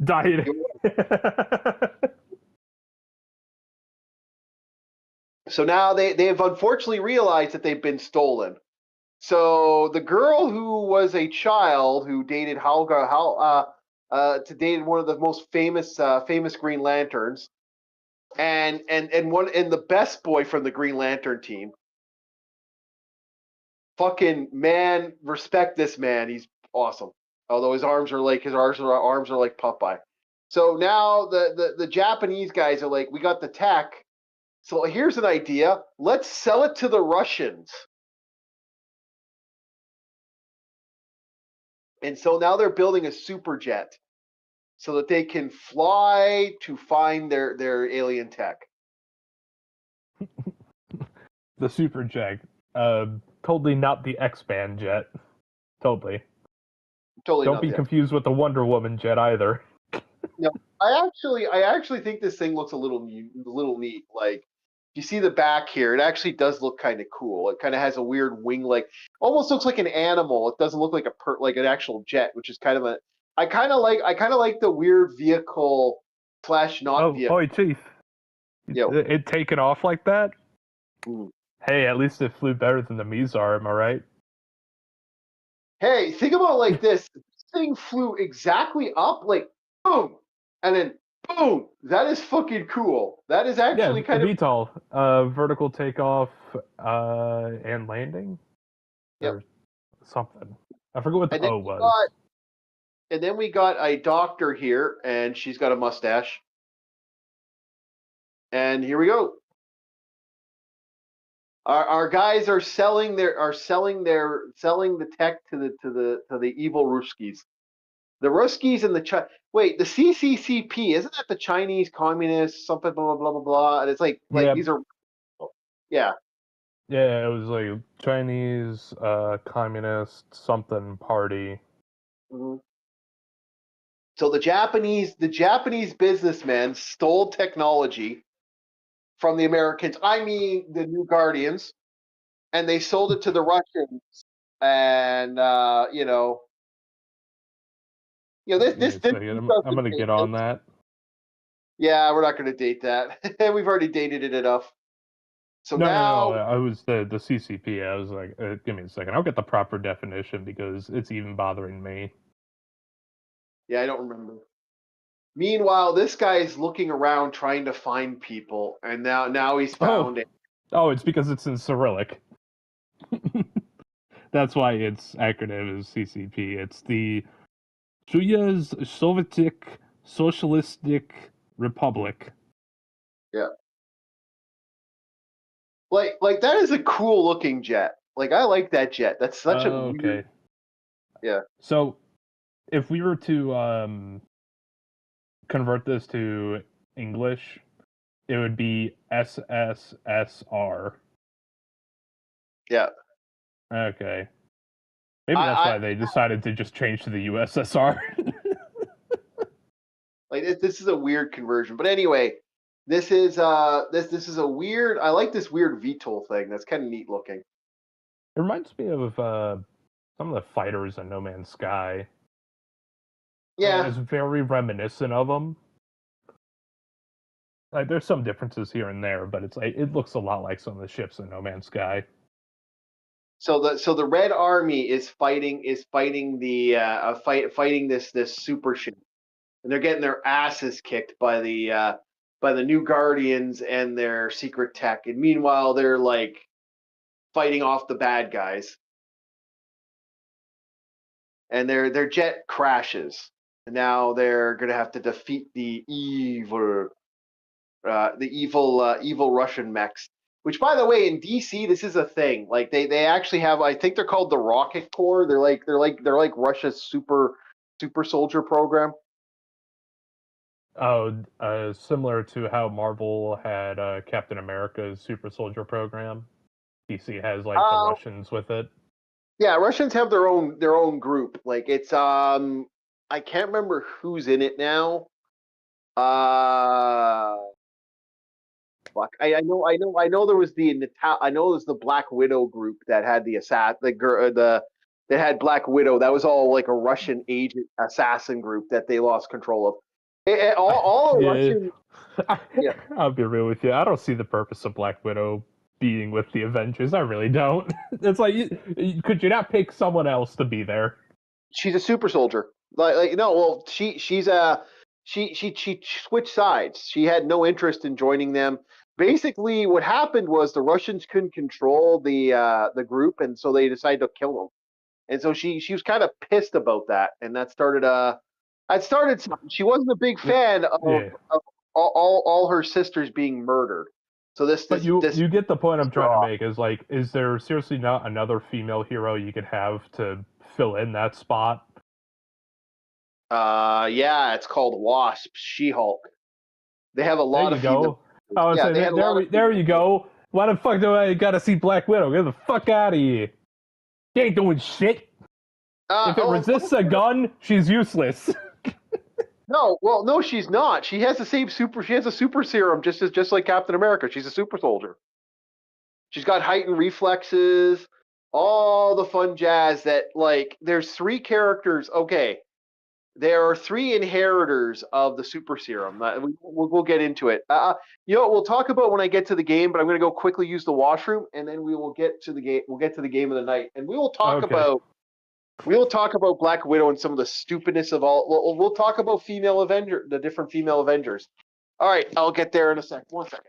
Diet. So now they've unfortunately realized that they've been stolen. So the girl who was a child who dated dated one of the most famous Green Lanterns, and the best boy from the Green Lantern team. Fucking man, respect this man. He's awesome. Although his arms are like Popeye. So now the Japanese guys are like, we got the tech. So here's an idea. Let's sell it to the Russians. And so now they're building a super jet so that they can fly to find their alien tech. The super jet. Totally not the X-Band jet. Totally. Don't be confused with the Wonder Woman jet either. No, I actually think this thing looks a little neat. Like, you see the back here, it actually does look kind of cool. It kind of has a weird wing, almost looks like an animal. It doesn't look like like an actual jet, which is kind of I kind of like the weird vehicle / not vehicle. Oh, Chief. Yo. It taken off like that? Mm. Hey, at least it flew better than the Mizar, am I right? Hey, think about it like this. This thing flew exactly up, like, boom, and then Boom! That is fucking cool. That is actually kind of VTOL, vertical takeoff and landing, yep. or something. I forget what the And then O we was. got, and then we got a doctor here, and she's got a mustache. And here we go. Our guys are selling the tech to the evil Ruskies. The Ruskies and the wait, the CCCP, isn't that the Chinese Communist something blah blah blah blah blah? And it's like Yeah. these are yeah. Yeah, it was like Chinese communist something party. Mm-hmm. So the Japanese businessmen stole technology from the Americans. I mean the New Guardians, and they sold it to the Russians. And this I'm gonna get on that. Yeah, we're not going to date that. We've already dated it enough. So No, now, I was the CCP. I was like, give me a second. I'll get the proper definition because it's even bothering me. yeah, I don't remember. Meanwhile, this guy's looking around trying to find people, and now he's found it. Oh, it's because it's in Cyrillic. That's why its acronym is CCP. It's the Chuyas Soviet Socialistic Republic. Yeah. Like that is a cool looking jet. Like I like that jet. That's such a okay. Weird... Yeah. So, if we were to convert this to English, it would be SSSR. Yeah. Okay. Maybe that's why they decided to just change to the USSR. Like this is a weird conversion, but anyway, this is this is a weird. I like this weird VTOL thing. That's kind of neat looking. It reminds me of some of the fighters in No Man's Sky. Yeah, it's very reminiscent of them. Like there's some differences here and there, but it's like it looks a lot like some of the ships in No Man's Sky. So the Red Army is fighting the fighting this super ship, and they're getting their asses kicked by the New Guardians and their secret tech. And meanwhile, they're like fighting off the bad guys, and their jet crashes. And now they're gonna have to defeat the evil Russian mechs. Which, by the way, in DC, this is a thing. Like they actually have, I think they're called the Rocket Corps. They're like Russia's super soldier program. Oh, similar to how Marvel had Captain America's super soldier program. DC has like the Russians with it. Yeah, Russians have their own group. Like it's I can't remember who's in it now. Fuck. I know there was the Black Widow group that had that had Black Widow. That was all like a Russian agent assassin group that they lost control of. All Russian. Yeah. I'll be real with you. I don't see the purpose of Black Widow being with the Avengers. I really don't. It's like, could you not pick someone else to be there? She's a super soldier. Like no, well, she switched sides. She had no interest in joining them. Basically, what happened was the Russians couldn't control the group, and so they decided to kill them. And so she was kind of pissed about that, and that started She wasn't a big fan of all her sisters being murdered. So you get the point I'm trying to make. Is like, is there seriously not another female hero you could have to fill in that spot? Yeah, it's called Wasp, She-Hulk. They have a lot of female. I was saying, there you go. Why the fuck do I gotta see Black Widow? Get the fuck out of here. She ain't doing shit. If it resists a gun, she's useless. No, she's not. She has the same she has a super serum just like Captain America. She's a super soldier. She's got heightened reflexes, all the fun jazz that, like, there's 3 characters. Okay. There are 3 inheritors of the super serum. We'll get into it. We'll talk about when I get to the game, but I'm going to go quickly use the washroom, and then we will get to the game. We'll get to the game of the night, and we will talk about We'll talk about Black Widow and some of the stupidness of all. We'll talk about the different female Avengers. All right, I'll get there in a sec. 1 second.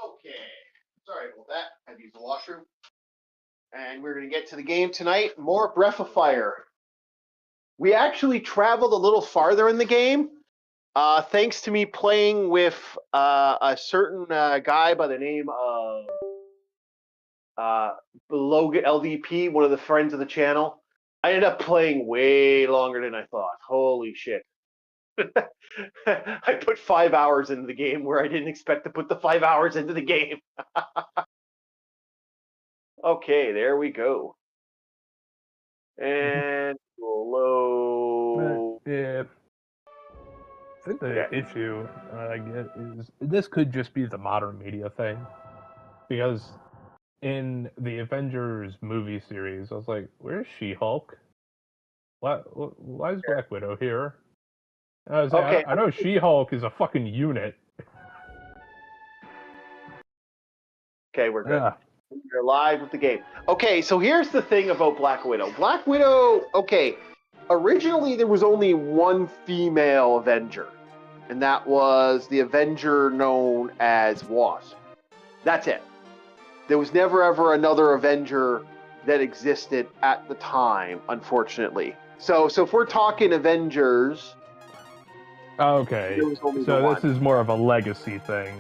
Okay, sorry about that. I had to use the washroom. And we're going to get to the game tonight. More Breath of Fire. We actually traveled a little farther in the game, thanks to me playing with a certain guy by the name of Logan LDP, one of the friends of the channel. I ended up playing way longer than I thought. Holy shit. I put 5 hours into the game where I didn't expect to put the 5 hours into the game. Okay, there we go. And we'll load. Yeah. I think the issue I get is this could just be the modern media thing. Because in the Avengers movie series, I was like, where's She-Hulk? Why is Black Widow here? And I was like, I know She-Hulk is a fucking unit. Okay, we're good. Yeah. We're live with the game. Okay, so here's the thing about Black Widow. Black Widow, okay, originally there was only one female Avenger, and that was the Avenger known as Wasp. That's it. There was never ever another Avenger that existed at the time, unfortunately. So if we're talking Avengers... Okay, so this is more of a legacy thing.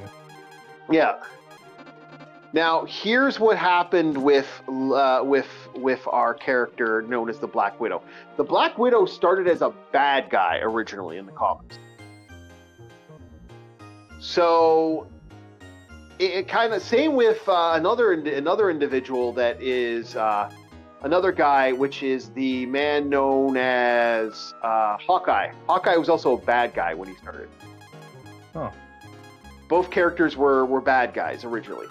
Yeah. Now, here's what happened with our character known as the Black Widow. The Black Widow started as a bad guy originally in the comics. So, it kind of same with another individual that is another guy, which is the man known as Hawkeye. Hawkeye was also a bad guy when he started. Oh. Both characters were bad guys originally.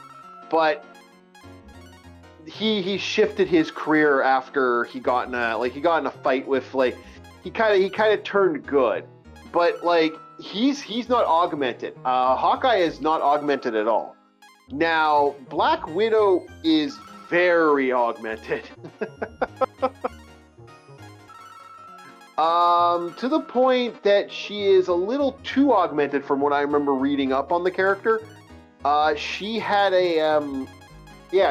But he shifted his career after he got in a fight with he kind of turned good, but he's not augmented. Hawkeye is not augmented at all. Now Black Widow is very augmented. To the point that she is a little too augmented from what I remember reading up on the character. She had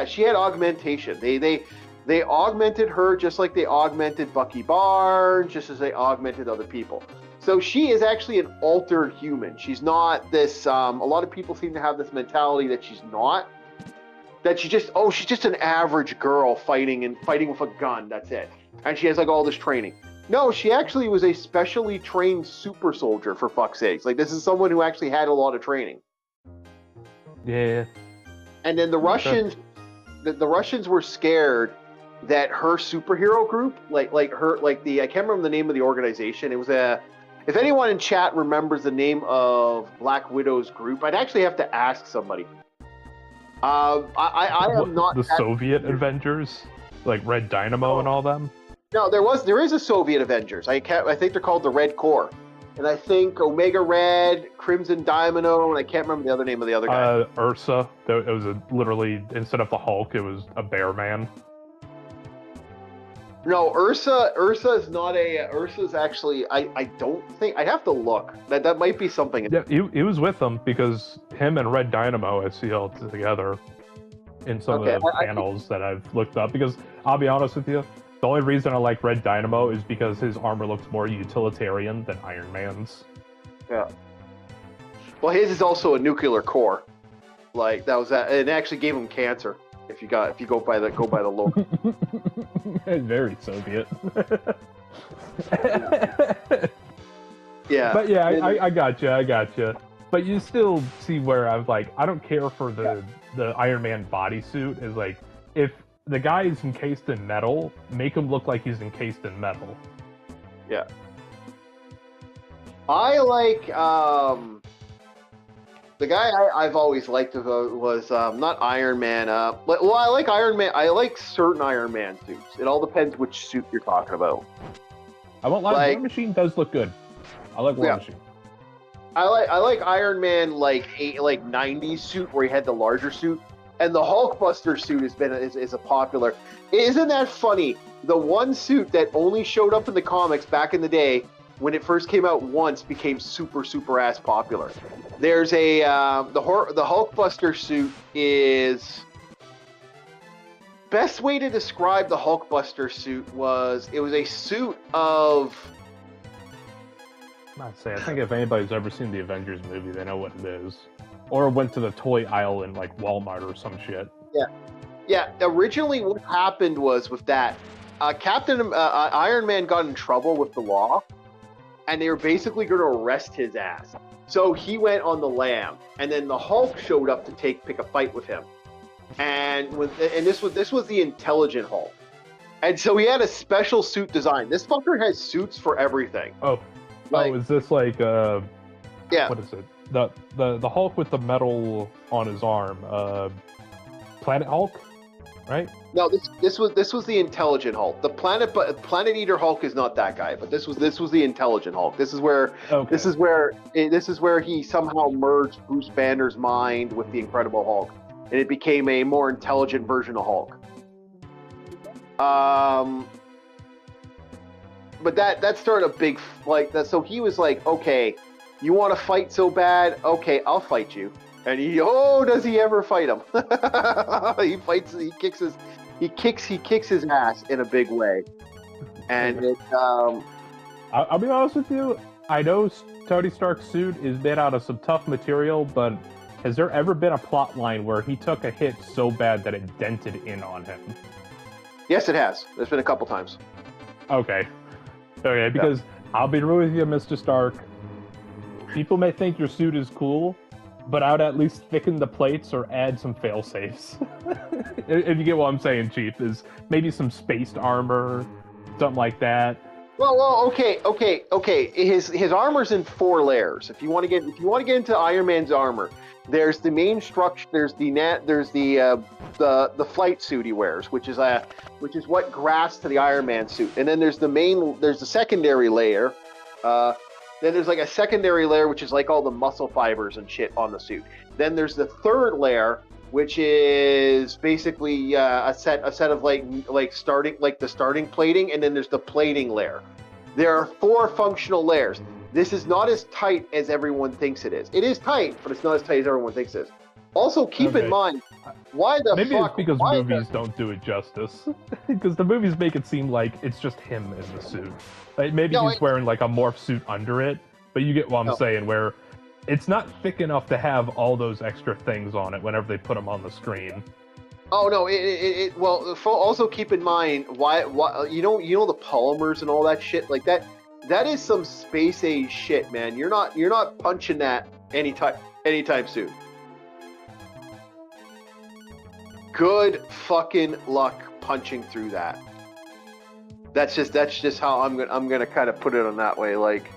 she had augmentation. They augmented her just like they augmented Bucky Barnes, just as they augmented other people. So she is actually an altered human. She's not this, a lot of people seem to have this mentality that she's not. That she's just an average girl fighting with a gun, that's it. And she has all this training. No, she actually was a specially trained super soldier, for fuck's sakes. This is someone who actually had a lot of training. Yeah. And then the Russians, the Russians were scared that her superhero group, I can't remember the name of the organization. It was if anyone in chat remembers the name of Black Widow's group, I'd actually have to ask somebody. I am not the Soviet Avengers, like Red Dynamo and all them. No, there is a Soviet Avengers. I think they're called the Red Corps. And I think Omega Red, Crimson Dynamo, and I can't remember the other name of the other guy. Ursa. It was literally, instead of the Hulk, it was a bear man. No, Ursa is not a... Ursa's actually... I don't think... I'd have to look. That might be something. Yeah, he was with them because him and Red Dynamo had sealed together in some of the panels that I've looked up. Because, I'll be honest with you, the only reason I like Red Dynamo is because his armor looks more utilitarian than Iron Man's. Yeah. Well, his is also a nuclear core. Like that was that. It actually gave him cancer. If you go by the low. Very Soviet. Yeah. But yeah, I gotcha. But you still see where I'm like, I don't care for the Iron Man bodysuit. Is like, if the guy is encased in metal, make him look like he's encased in metal. Yeah. I like the guy I've always liked was not Iron Man. Well, I like Iron Man. I like certain Iron Man suits. It all depends which suit you're talking about. I won't lie, Like- War Machine does look good. I like War Yeah. Machine. I like Iron Man like 90s suit where he had the larger suit, and the Hulkbuster suit is a popular. Isn't that funny? The one suit that only showed up in the comics back in the day when it first came out once became super ass popular. There's a the Hulkbuster suit is best way to describe the Hulkbuster suit was it was a suit of. Not say. I think if anybody's ever seen the Avengers movie, they know what it is, or went to the toy aisle in like Walmart or some shit. Yeah, originally what happened was with that, Iron Man got in trouble with the law, and they were basically going to arrest his ass. So he went on the lam, and then the Hulk showed up to pick a fight with him, and this was the intelligent Hulk, and so he had a special suit design. This fucker has suits for everything. Is this like Yeah. What is it? The Hulk with the metal on his arm, Planet Hulk, right? No, this was the intelligent Hulk. The Planet Eater Hulk is not that guy, but this was the intelligent Hulk. This is where he somehow merged Bruce Banner's mind with the Incredible Hulk, and it became a more intelligent version of Hulk. But that started a big that. So he was like, okay, you want to fight so bad? Okay, I'll fight you. And does he ever fight him? He fights. He kicks his ass in a big way. And it, I'll be honest with you. I know Tony Stark's suit is made out of some tough material, but has there ever been a plot line where he took a hit so bad that it dented in on him? yes, it has. There's been a couple times. Okay, because I'll be real with you, Mr. Stark. People may think your suit is cool, but I would at least thicken the plates or add some fail-safes. If you get what I'm saying, Chief, is maybe some spaced armor, something like that. Well, okay. His armor's in 4 layers. If you want to get into Iron Man's armor, there's the main structure. There's the flight suit he wears, which is what grafts to the Iron Man suit, and then there's the secondary layer. Then there's like a secondary layer, which is like all the muscle fibers and shit on the suit. Then there's the third layer, which is basically a set of like the starting plating, and then there's the plating layer. There are 4 functional layers. This is not as tight as everyone thinks it is. It is tight, but it's not as tight as everyone thinks it is. Also, keep in mind, why the Maybe fuck? it's because movies don't do it justice. Because the movies make it seem like it's just him in the suit. Like maybe he's wearing like a morph suit under it, but you get what I'm saying, where it's not thick enough to have all those extra things on it whenever they put them on the screen. Oh no! Well, also keep in mind why you know the polymers and all that shit like that. That is some space age shit, man. You're not punching that anytime soon. Good fucking luck punching through that. That's just how I'm gonna kind of put it on that way. Like,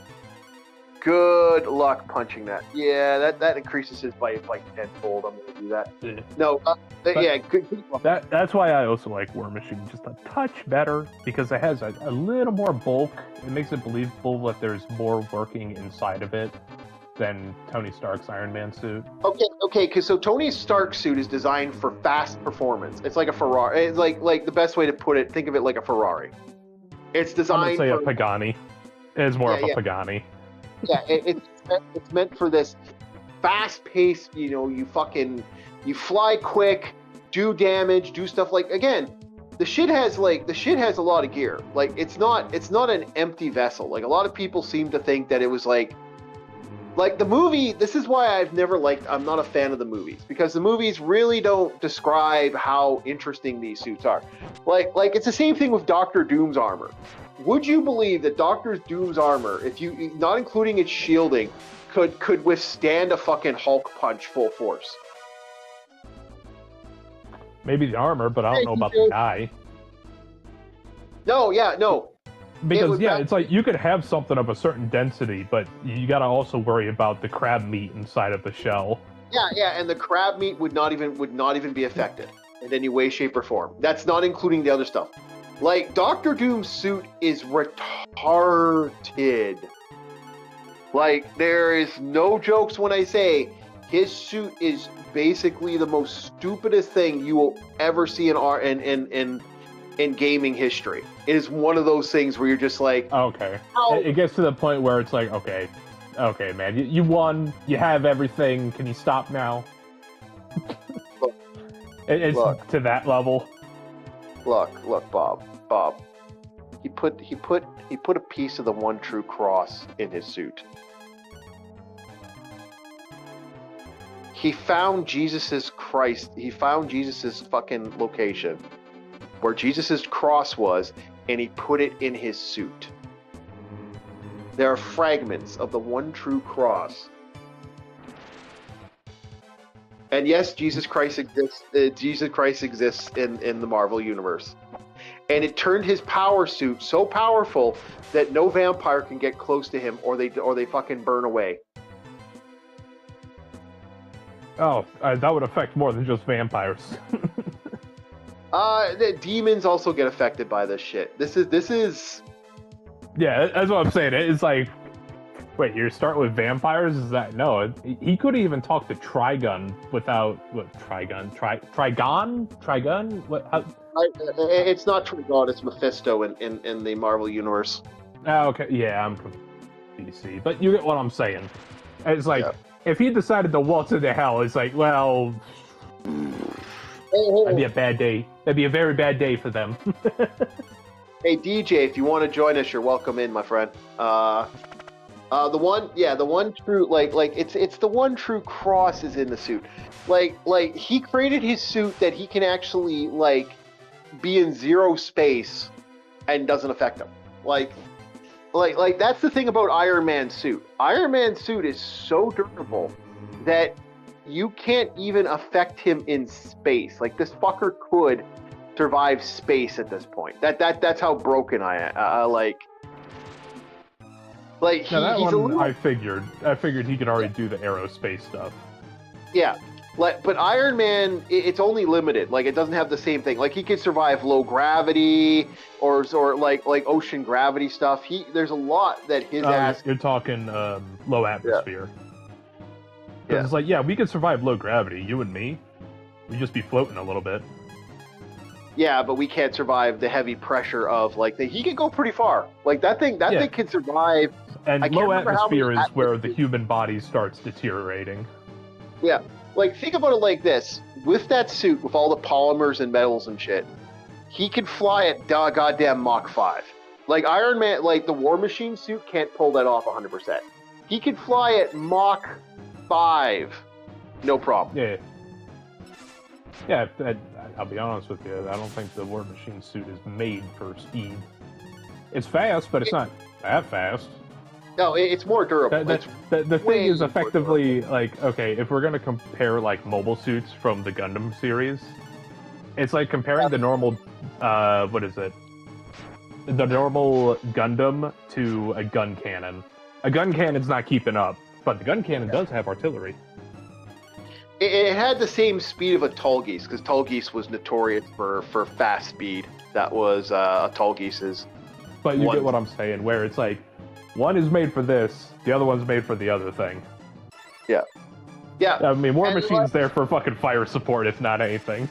good luck punching that. Yeah, that increases his bite like tenfold. I'm gonna do that. Yeah. No, good luck. That's why I also like War Machine just a touch better, because it has a little more bulk. It makes it believable that there's more working inside of it than Tony Stark's Iron Man suit. Okay, because so Tony Stark's suit is designed for fast performance. It's like a Ferrari. It's like the best way to put it. Think of it like a Ferrari. It's I'm designed. gonna say for, a Pagani. It's more of a Pagani. Yeah, it's meant for this fast pace. You fly quick, do damage, do stuff like again. The shit has a lot of gear. Like it's not an empty vessel. Like a lot of people seem to think that it was like Like the movie, this is why I'm not a fan of the movies, because the movies really don't describe how interesting these suits are. Like it's the same thing with Doctor Doom's armor. Would you believe that Doctor Doom's armor, if you not including its shielding, could withstand a fucking Hulk punch full force? Maybe the armor, but I don't know about the guy. No, yeah, no. Because it's like you could have something of a certain density, but you got to also worry about the crab meat inside of the shell. Yeah, and the crab meat would not even be affected in any way, shape, or form. That's not including the other stuff. Like Doctor Doom's suit is retarded. Like there is no jokes when I say his suit is basically the most stupidest thing you will ever see in gaming history. It is one of those things where you're just like, okay. How? It gets to the point where it's like, okay, man, you won, you have everything. Can you stop now? Look, it's look. to that level. Look, Bob. He put a piece of the one true cross in his suit. He found Jesus's fucking location where Jesus's cross was, and he put it in his suit. There are fragments of the one true cross. And yes, Jesus Christ exists in the Marvel Universe. And it turned his power suit so powerful that no vampire can get close to him, or they fucking burn away. Oh, that would affect more than just vampires. The demons also get affected by this shit. This is. Yeah, that's what I'm saying. It's like, wait, you're starting with vampires? Is that no? He could even talk to Trigun without Trigun? What? It's not Trigon. It's Mephisto in the Marvel Universe. Oh, okay, yeah, I'm DC, but you get what I'm saying. It's like if he decided to waltz into hell, it's like, well, that'd be a bad day. That'd be a very bad day for them. Hey DJ, if you want to join us, you're welcome in, my friend. The one true it's the one true cross is in the suit. Like he created his suit that he can actually be in zero space and doesn't affect him. Like that's the thing about Iron Man's suit. Iron Man's suit is so durable that you can't even affect him in space. Like this fucker could survive space at this point. That's how broken I am. He's a little... I figured he could already do the aerospace stuff. Yeah, but Iron Man, it's only limited. Like it doesn't have the same thing. Like he could survive low gravity or like ocean gravity stuff. There's a lot that his ass. You're talking low atmosphere. Yeah. It's like, yeah, we could survive low gravity. You and me, we'd just be floating a little bit. Yeah, but we can't survive the heavy pressure of he can go pretty far. Like that thing can survive. And low atmosphere is where the human body starts deteriorating. Yeah, like think about it like this: with that suit, with all the polymers and metals and shit, he could fly at goddamn Mach 5. Like Iron Man, like the War Machine suit can't pull that off 100%. He could fly at Mach 5, no problem. Yeah, I'll be honest with you. I don't think the War Machine suit is made for speed. It's fast, but it's not that fast. No, it's more durable. The thing is effectively okay, if we're gonna compare mobile suits from the Gundam series, it's like comparing the normal the normal Gundam to a gun cannon. A gun cannon's not keeping up, but the gun cannon does have artillery. It had the same speed of a Tallgeese, because Tallgeese was notorious for fast speed. That was a Tallgeese's. But you get what I'm saying, where it's like, one is made for this, the other one's made for the other thing. Yeah. I mean, War Machine's there for fucking fire support, if not anything.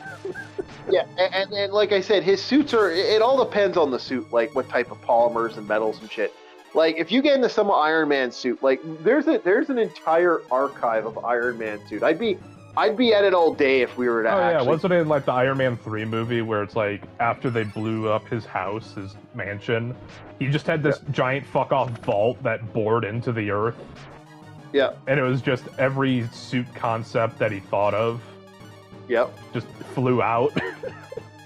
Yeah, and like I said, his suits it all depends on the suit, like what type of polymers and metals and shit. Like, if you get into some Iron Man suit, there's an entire archive of Iron Man suit. I'd be at it all day if we were to actually... wasn't it in the Iron Man 3 movie where it's after they blew up his house, his mansion, he just had this giant fuck-off vault that bored into the earth? Yeah. And it was just every suit concept that he thought of Yep. just flew out.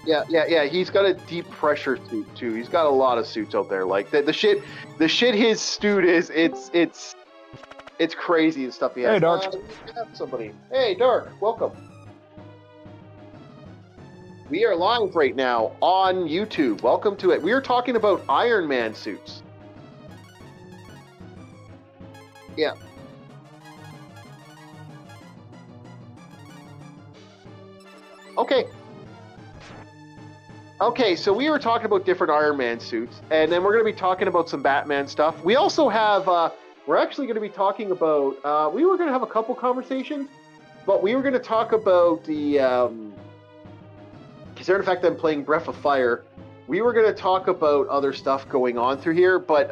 Yeah. He's got a deep pressure suit too. He's got a lot of suits out there. Like the shit his suit is. It's crazy and stuff. He has. Hey, Dark. We have somebody. Hey, Dark. Welcome. We are live right now on YouTube. Welcome to it. We are talking about Iron Man suits. Yeah. Okay, so we were talking about different Iron Man suits, and then we're going to be talking about some Batman stuff. We also have, we're actually going to be talking about, we were going to have a couple conversations, but we were going to talk about the, considering the fact that I'm playing Breath of Fire, we were going to talk about other stuff going on through here, but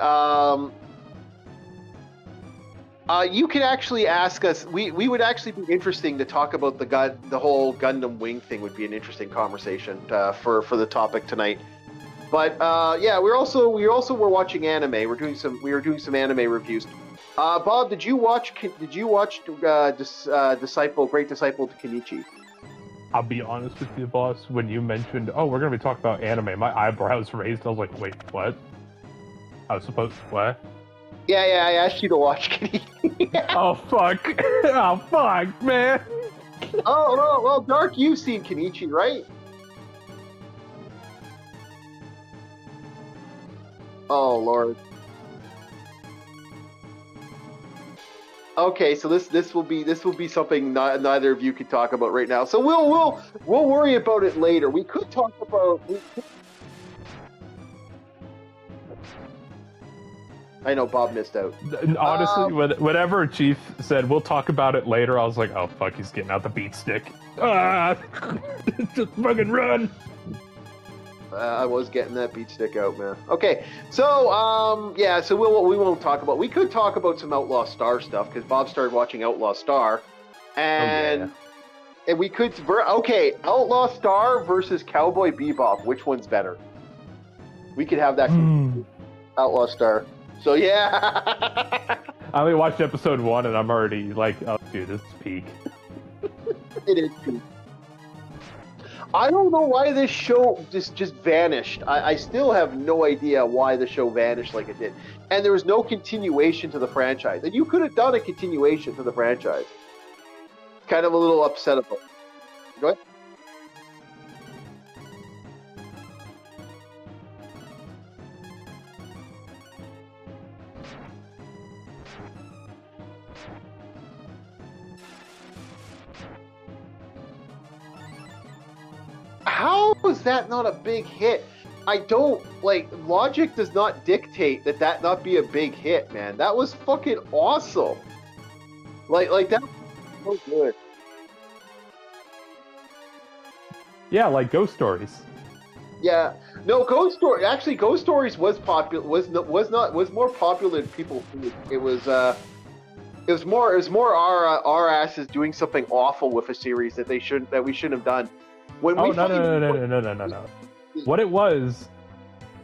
you can actually ask us. We would actually be interesting to talk about the whole Gundam Wing thing. Would be an interesting conversation for the topic tonight. But yeah, we were watching anime. We were doing some anime reviews. Bob, did you watch Great Disciple to Kenichi? I'll be honest with you, boss. When you mentioned, oh, we're gonna be talking about anime, my eyebrows raised. I was like, wait, what? I was supposed what? Yeah, I asked you to watch Kenichi. Oh fuck! Oh fuck, man! Oh, well, Dark, you've seen Kenichi, right? Oh Lord. Okay, so this will be something neither of you can talk about right now. So we'll worry about it later. We could talk about. I know Bob missed out. Honestly, whenever Chief said we'll talk about it later, I was like, oh fuck, he's getting out the beat stick. Just fucking run. I was getting that beat stick out, man. Okay, so yeah, so we won't talk about. We could talk about some Outlaw Star stuff because Bob started watching Outlaw Star, and we could. Okay, Outlaw Star versus Cowboy Bebop. Which one's better? We could have that. Outlaw Star. So yeah. I only watched episode 1 and I'm already like, oh dude, this is peak. It is peak. I don't know why this show just vanished. I still have no idea why the show vanished like it did. And there was no continuation to the franchise. And you could have done a continuation to the franchise. Kind of a little upset about it. Go ahead. How is that not a big hit? I don't, logic does not dictate that not be a big hit, man. That was fucking awesome. That was so good. Yeah, like Ghost Stories. Yeah. No, Ghost Stories was popular, was more popular than people think. It was more our asses doing something awful with a series that we shouldn't have done. No. What it was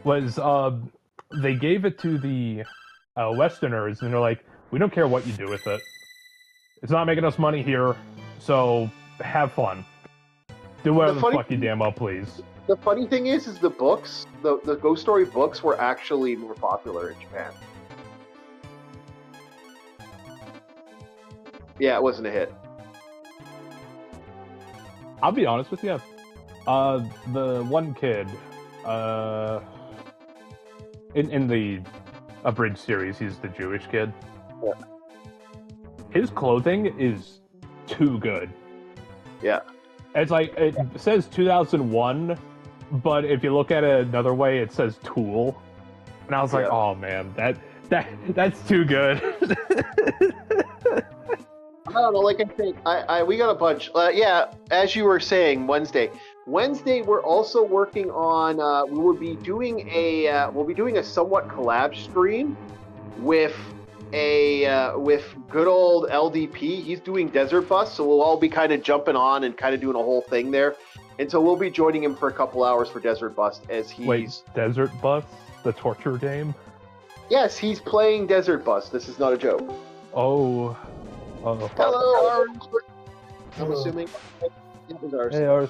they gave it to the Westerners, and they're like, we don't care what you do with it. It's not making us money here, so have fun. Do whatever the fuck you damn well please. The funny thing is the books, the Ghost Story books were actually more popular in Japan. Yeah, it wasn't a hit. I'll be honest with you. The one kid, in the abridged series, he's the Jewish kid. Yeah. His clothing is too good. Yeah. It's like, it says 2001, but if you look at it another way, it says Tool. And I was like, oh man, that's too good. I don't know, like I said, we got a bunch. Yeah, as you were saying, Wednesday, we're also working on. We'll be doing a somewhat collab stream with with good old LDP. He's doing Desert Bus, so we'll all be kind of jumping on and kind of doing a whole thing there. And so we'll be joining him for a couple hours for Desert Bus as he's. Wait, Desert Bus, the torture game? Yes, he's playing Desert Bus. This is not a joke. Oh. Hello, Orange. I'm assuming it was ours. Hey, ours.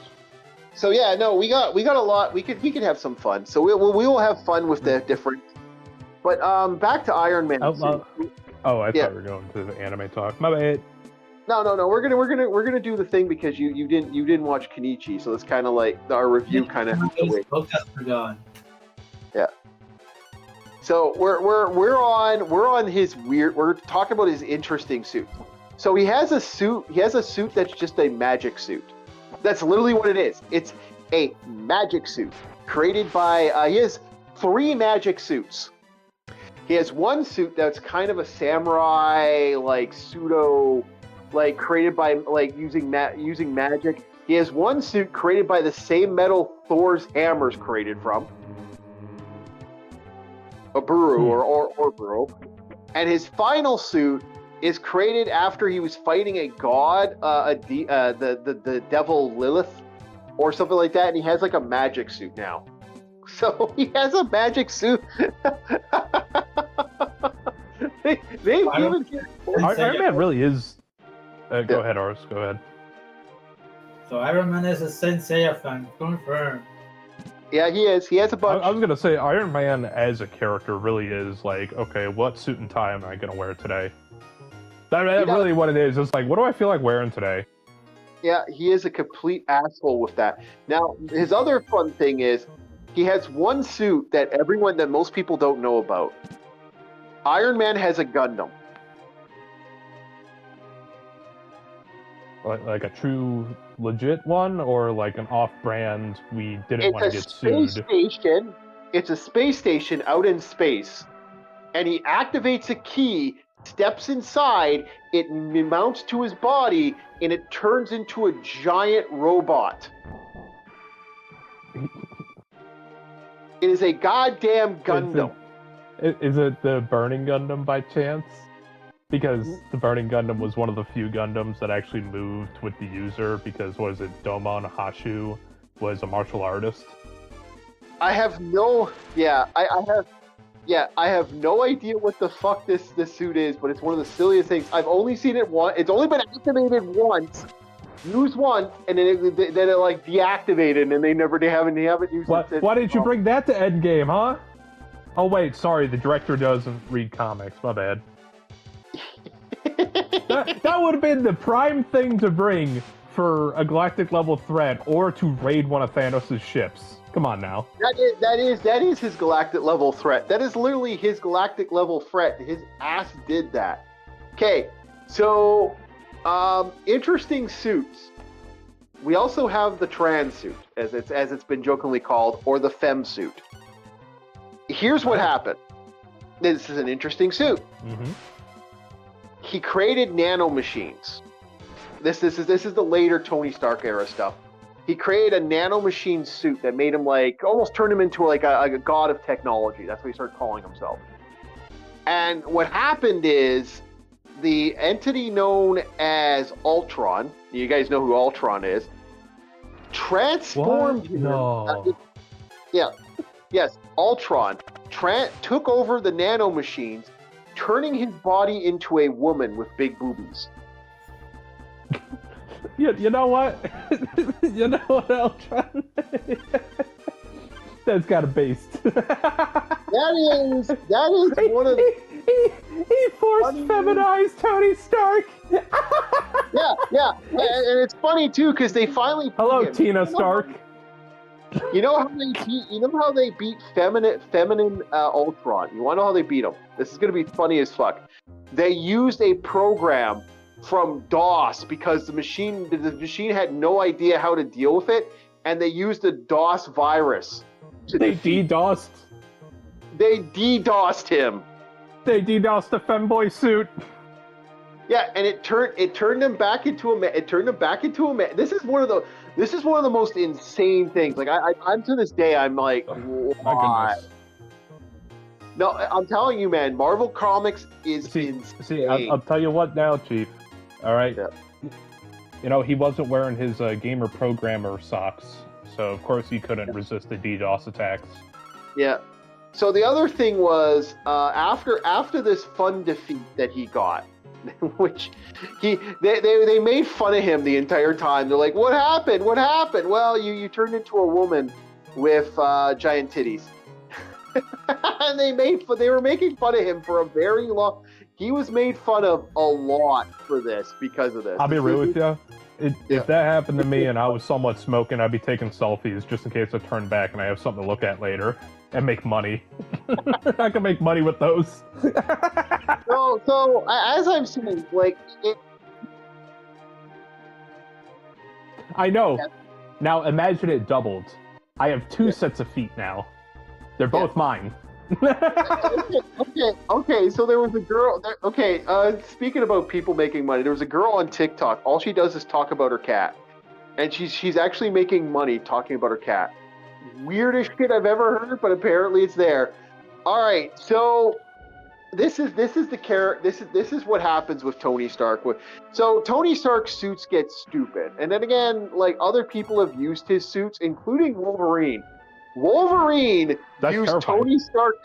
So yeah, no, we got a lot. We could have some fun. So we will have fun with the different. But back to Iron Man. I thought we were going to the anime talk. My bad. No. We're gonna do the thing because you didn't watch Kenichi, so it's kind of like our review kind of. Both are gone. Yeah. So we're on his weird. We're talking about his interesting suit. So he has a suit. He has a suit that's just a magic suit. That's literally what it is. It's a magic suit created by. He has 3 magic suits. He has one suit that's kind of a samurai, like pseudo, like created by like using magic. He has one suit created by the same metal Thor's hammer's created from. A Buru or Buru. And his final suit is created after he was fighting a god, the devil Lilith, or something like that, and he has like a magic suit now. So he has a magic suit. Iron Man really is. Go ahead, Ars. Go ahead. So Iron Man is a Sensei fan. Confirmed. Yeah, he is. He has a bunch. I was gonna say Iron Man as a character really is like, okay, what suit and tie am I gonna wear today? That's really what it is. It's like, what do I feel like wearing today? Yeah, he is a complete asshole with that. Now, his other fun thing is he has one suit that most people don't know about. Iron Man has a Gundam. Like a true legit one, or like an off-brand? We didn't want to get sued. Station. It's a space station out in space, and he activates a key. Steps inside, it mounts to his body, and it turns into a giant robot. It is a goddamn Gundam. Is it the Burning Gundam by chance? Because the Burning Gundam was one of the few Gundams that actually moved with the user, because, Domon Hashu was a martial artist? I have no... I have no idea what the fuck this suit is, but it's one of the silliest things. I've only seen it once. It's only been activated once, used once, and then it like deactivated, and they haven't used it since. Why didn't you bring that to Endgame, huh? Oh wait, sorry, the director doesn't read comics. My bad. that would have been the prime thing to bring for a galactic level threat, or to raid one of Thanos' ships. Come on now. That is his galactic level threat. That is literally his galactic level threat. His ass did that. Okay, so interesting suits. We also have the trans suit, as it's been jokingly called, or the femme suit. Here's what happened. This is an interesting suit. Mm-hmm. He created nanomachines. This is the later Tony Stark era stuff. He created a nanomachine suit that made him almost turned him into like a god of technology. That's what he started calling himself. And what happened is the entity known as Ultron, you guys know who Ultron is, transformed him. No. Yes, Ultron took over the nanomachines, turning his body into a woman with big boobies. You know what? You know what, Ultron? That's got a base. That is one of the... He forced feminized Tony Stark. Yeah, and it's funny too because they finally. Hello, Tina Stark. You know how they beat feminine Ultron. You want to know how they beat him? This is gonna be funny as fuck. They used a program from DOS because the machine had no idea how to deal with it, and they used a DOS virus. They DDoSed. They DDoSed him. They DDoSed the femboy suit. Yeah, and it turned him back into a man. It turned him back into a man. This is one of the most insane things. Like I'm to this day, I'm like, My why? goodness. No, I'm telling you, man. Marvel Comics is insane. See, I'll tell you what now, Chief. All right. Yeah. You know, he wasn't wearing his gamer programmer socks, so of course he couldn't resist the DDoS attacks. Yeah. So the other thing was after this fun defeat that he got, which they made fun of him the entire time. They're like, "What happened? What happened?" Well, you turned into a woman with giant titties, and they were making fun of him for a very long. He was made fun of a lot for this because of this. I'll be real with you. Yeah. If that happened to me and I was somewhat smoking, I'd be taking selfies just in case I turn back and I have something to look at later and make money. I can make money with those. So as I'm saying, like, I know. Now imagine it doubled. I have two sets of feet now. They're both mine. Okay. So there was a girl. Speaking about people making money, there was a girl on TikTok. All she does is talk about her cat, and she's actually making money talking about her cat. Weirdest shit I've ever heard, but apparently it's there. All right, so this is what happens with Tony Stark. So Tony Stark's suits get stupid, and then again, like, other people have used his suits, including Wolverine. Wolverine That's used terrifying. Tony Stark.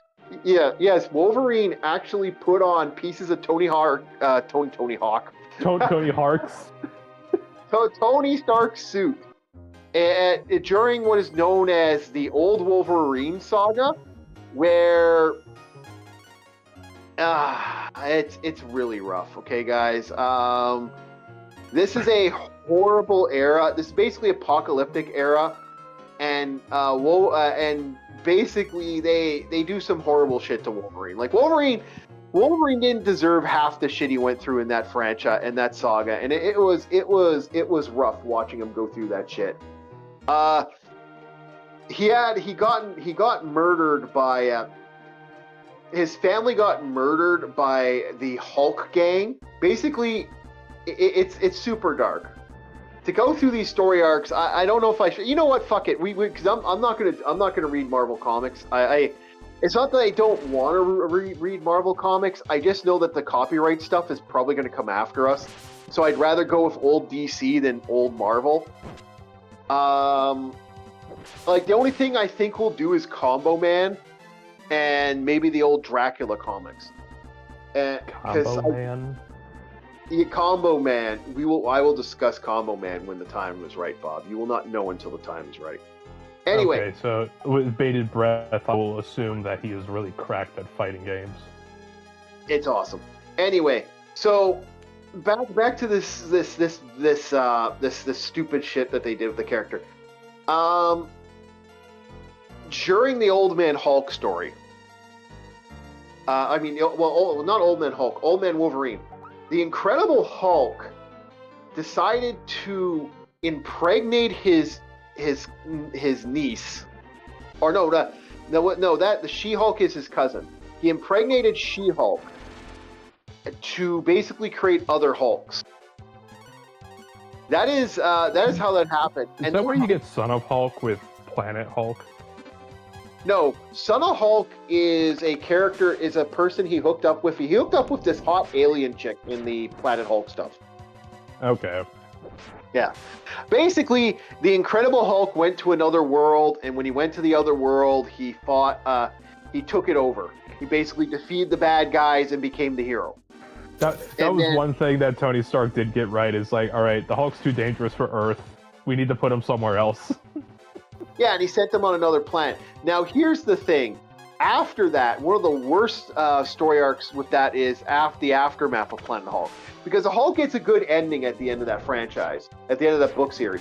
Wolverine actually put on pieces of Tony Hawk. Tony Hawks. So Tony Stark's suit during what is known as the Old Wolverine saga, where it's really rough. Okay, guys. This is a horrible era. This is basically apocalyptic era. And basically they do some horrible shit to Wolverine. Like, Wolverine didn't deserve half the shit he went through in that franchise and that saga, and it was rough watching him go through that shit. He got murdered by his family got murdered by the Hulk gang. Basically, it's super dark. To go through these story arcs, I don't know if I should. You know what? Fuck it. Because I'm not gonna read Marvel comics. It's not that I don't want to read Marvel comics. I just know that the copyright stuff is probably going to come after us. So I'd rather go with old DC than old Marvel. Like, the only thing I think we'll do is Combo Man, and maybe the old Dracula comics. Combo Man. Yeah, Combo Man. I will discuss Combo Man when the time is right, Bob. You will not know until the time is right. Anyway. Okay, so with bated breath, I will assume that he is really cracked at fighting games. It's awesome. Anyway, so back to this stupid shit that they did with the character. During the Old Man Hulk story, not Old Man Hulk, Old Man Wolverine. The Incredible Hulk decided to impregnate his niece, or the She-Hulk is his cousin. He impregnated She-Hulk to basically create other Hulks. That is how that happened. Is that where you get Son of Hulk with Planet Hulk? No, Son of Hulk is a person he hooked up with. He hooked up with this hot alien chick in the Planet Hulk stuff. Okay. Yeah. Basically, the Incredible Hulk went to another world, and when he went to the other world, he he took it over. He basically defeated the bad guys and became the hero. That was one thing that Tony Stark did get right, is like, all right, the Hulk's too dangerous for Earth. We need to put him somewhere else. Yeah, and he sent them on another planet. Now, here's the thing. After that, one of the worst story arcs with that is the aftermath of Planet Hulk. Because the Hulk gets a good ending at the end of that franchise, at the end of that book series.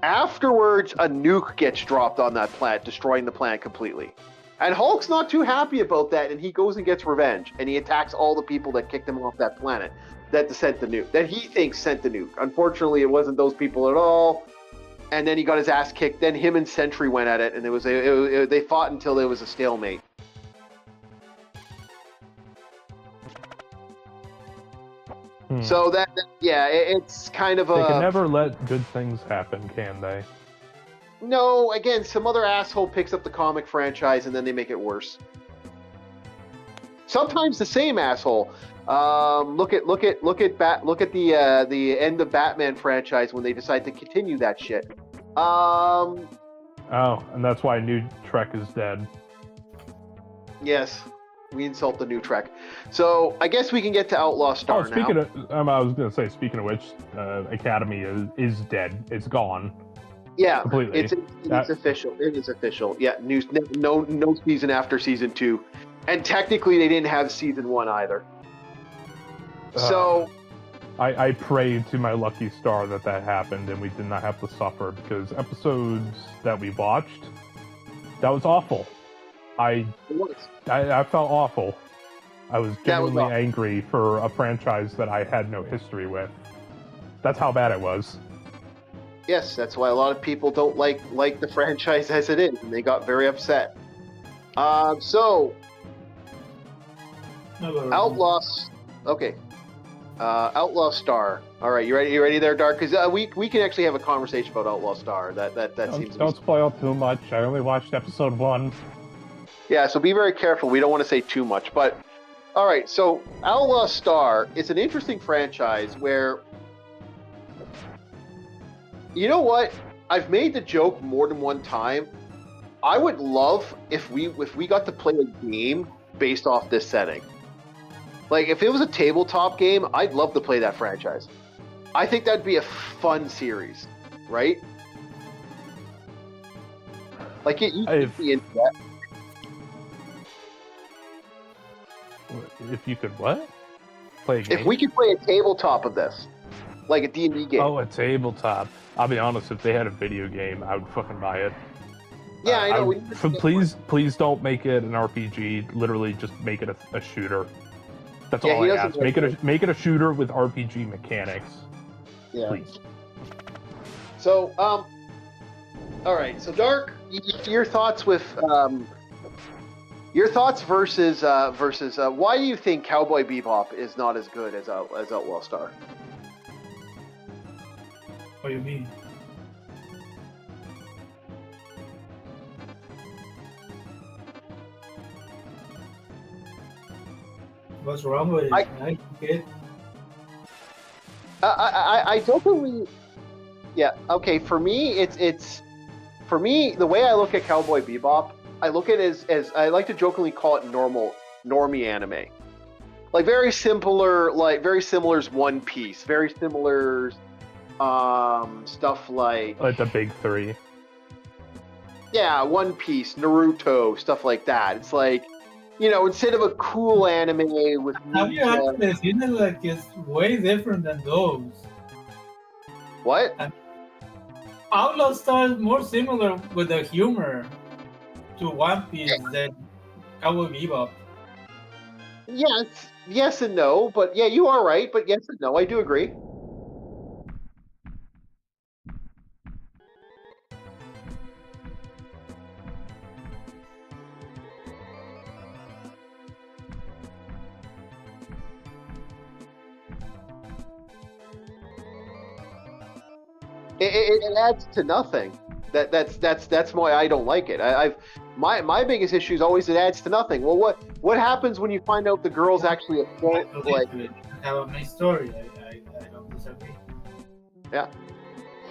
Afterwards, a nuke gets dropped on that planet, destroying the planet completely. And Hulk's not too happy about that, and he goes and gets revenge, and he attacks all the people that kicked him off that planet, that sent the nuke, that he thinks sent the nuke. Unfortunately, it wasn't those people at all. And then he got his ass kicked. Then him and Sentry went at it, and they fought until there was a stalemate. So it's kind of They can never let good things happen, can they? No, again, some other asshole picks up the comic franchise and then they make it worse. Sometimes the same asshole. Look at the end of Batman franchise when they decide to continue that shit. Oh, and that's why New Trek is dead. Yes. We insult the new Trek. So I guess we can get to Outlaw Star now. speaking of, I was going to say, speaking of which, Academy is dead. It's gone. Yeah, completely. it's official. It is official. Yeah, no season after season 2, and technically they didn't have season 1 either. So I prayed to my lucky star that happened and we did not have to suffer, because episodes that we watched, that was awful. I felt awful. I was genuinely angry for a franchise that I had no history with. That's how bad it was. Yes, that's why a lot of people don't like the franchise as it is, and they got very upset. So Outlaws. Okay. Outlaw Star. All right, you ready? You ready there, Dark? Because we can actually have a conversation about Outlaw Star. That seems. Don't spoil too much. I only watched episode 1. Yeah, so be very careful. We don't want to say too much, but all right. So Outlaw Star is an interesting franchise where, you know what? I've made the joke more than one time. I would love if we got to play a game based off this setting. Like, if it was a tabletop game, I'd love to play that franchise. I think that'd be a fun series, right? Like, you could be into that. If you could what? Play a game? If we could play a tabletop of this, like a D&D game. Oh, a tabletop. I'll be honest, if they had a video game, I would fucking buy it. Yeah, I know. Please don't make it an RPG. Literally, just make it a shooter. That's all I ask. Make it a shooter with RPG mechanics. Yeah. Please. So, all right. So, Dark, your thoughts with your thoughts versus why do you think Cowboy Bebop is not as good as Outlaw Star? What do you mean? What's wrong with it? I get. I don't believe. Yeah. Okay. For me, it's for me the way I look at Cowboy Bebop. I look at it as I like to jokingly call it normie anime. Like very similar as One Piece. Very similar stuff like the big 3. Yeah, One Piece, Naruto, stuff like that. It's like, you know, instead of a cool anime with have you actually seen it? Like, it's way different than those. What? Outlaw Star is more similar with the humor to One Piece than Cowboy Bebop. Yes and no, but yeah, you are right, but yes and no, I do agree. It adds to nothing. That's why I don't like it. My biggest issue is always it adds to nothing. Well, what happens when you find out the girl's actually a clone? Like, have a main story. I don't disagree. Yeah,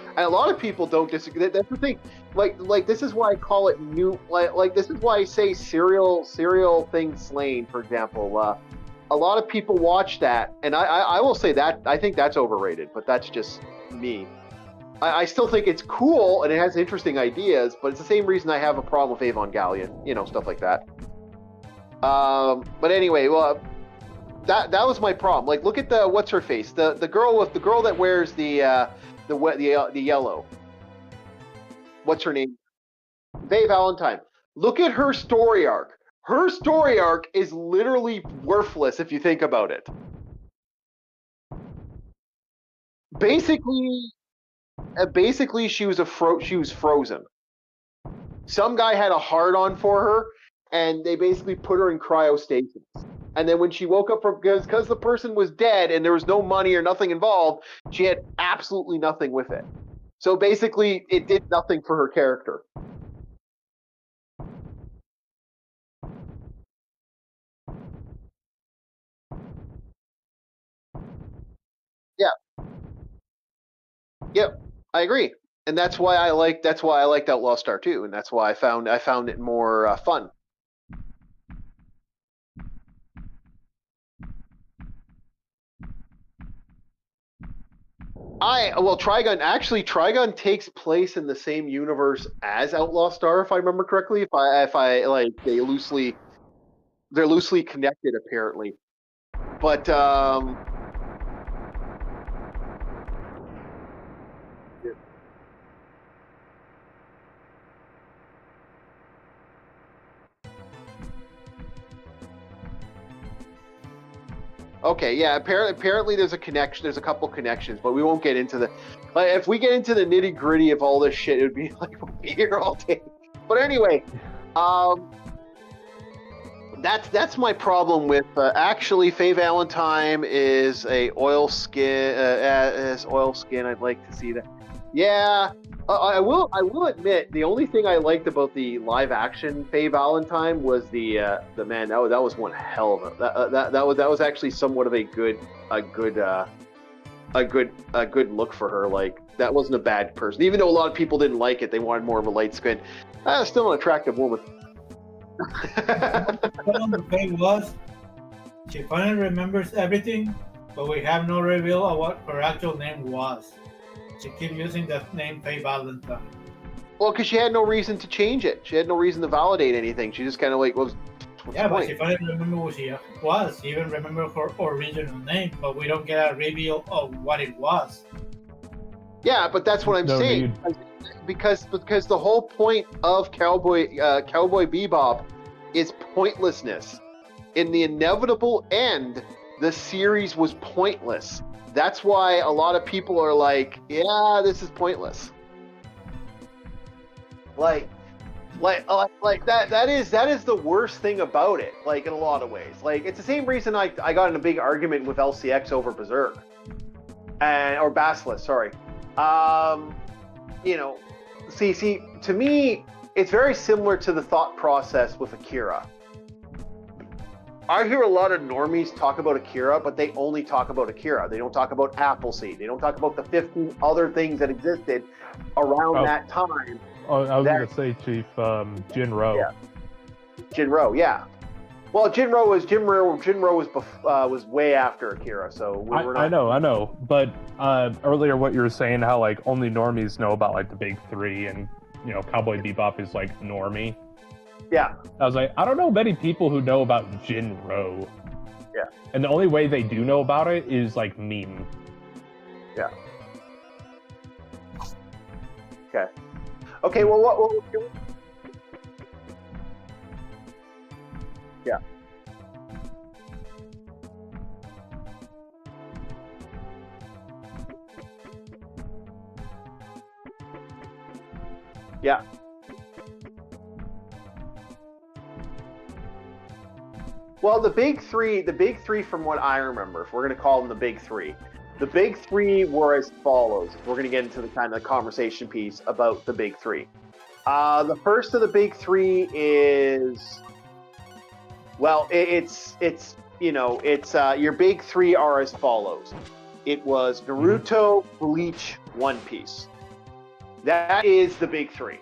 and a lot of people don't disagree. That's the thing. Like this is why I call it new. Like this is why I say serial thing slain. For example, a lot of people watch that, and I will say that I think that's overrated. But that's just me. I still think it's cool and it has interesting ideas, but it's the same reason I have a problem with Evangelion, you know, stuff like that. But anyway, well, that was my problem. Like, look at the what's her face, the girl that wears the yellow. What's her name? Faye Valentine. Look at her story arc. Her story arc is literally worthless if you think about it. Basically, she was frozen. Some guy had a hard-on for her, and they basically put her in cryostasis. And then when she woke up because the person was dead and there was no money or nothing involved, she had absolutely nothing with it. So basically, it did nothing for her character. Yeah. Yep. I agree, and that's why I liked Outlaw Star too, and that's why I found it more fun. Trigun takes place in the same universe as Outlaw Star, if I remember correctly. If I like, they're loosely connected apparently. But okay, yeah. Apparently, there's a connection. There's a couple connections, but we won't get into the. Like, if we get into the nitty gritty of all this shit, it would be like we'll be here all day. But anyway, that's my problem with. Actually, Faye Valentine is a oil skin. As oil skin, I'd like to see that. Yeah, I will admit the only thing I liked about the live action Faye Valentine was the man that was one hell of a that was actually somewhat of a good look for her. Like, that wasn't a bad person, even though a lot of people didn't like it. They wanted more of a light skin. Still an attractive woman. The thing was, she finally remembers everything, but we have no reveal of what her actual name was. She keeps using the name Faye Valentine. Well, because she had no reason to change it. She had no reason to validate anything. She just kind of like was. Yeah, but she finally remembered what she was. She even remembered her original name, but we don't get a reveal of what it was. Yeah, but that's what I'm saying. Because the whole point of Cowboy Bebop is pointlessness. In the inevitable end, the series was pointless. That's why a lot of people are like, yeah, this is pointless. Like that is the worst thing about it, like, in a lot of ways. Like, it's the same reason I got in a big argument with LCX over Berserk. Or Basilisk, sorry. See, to me, it's very similar to the thought process with Akira. I hear a lot of normies talk about Akira, but they only talk about Akira. They don't talk about Appleseed. They don't talk about the 50 other things that existed around that time. Oh, I was going to say, Chief, Jinro. Yeah. Jinro, yeah. Well, Jinro was way after Akira, so we're not. I know. But earlier, what you were saying, how like only normies know about like the big three, and Cowboy Bebop is like normie. Yeah. I was like, I don't know many people who know about Jinro. Yeah. And the only way they do know about it is like meme. Yeah. Okay. Okay. Well, what yeah. Yeah. Well, the big three from what I remember, if we're going to call them the big three were as follows. We're going to get into the kind of conversation piece about the big three. The first of the big three is, well, it's your big three are as follows. It was Naruto, Bleach, One Piece. That is the big three.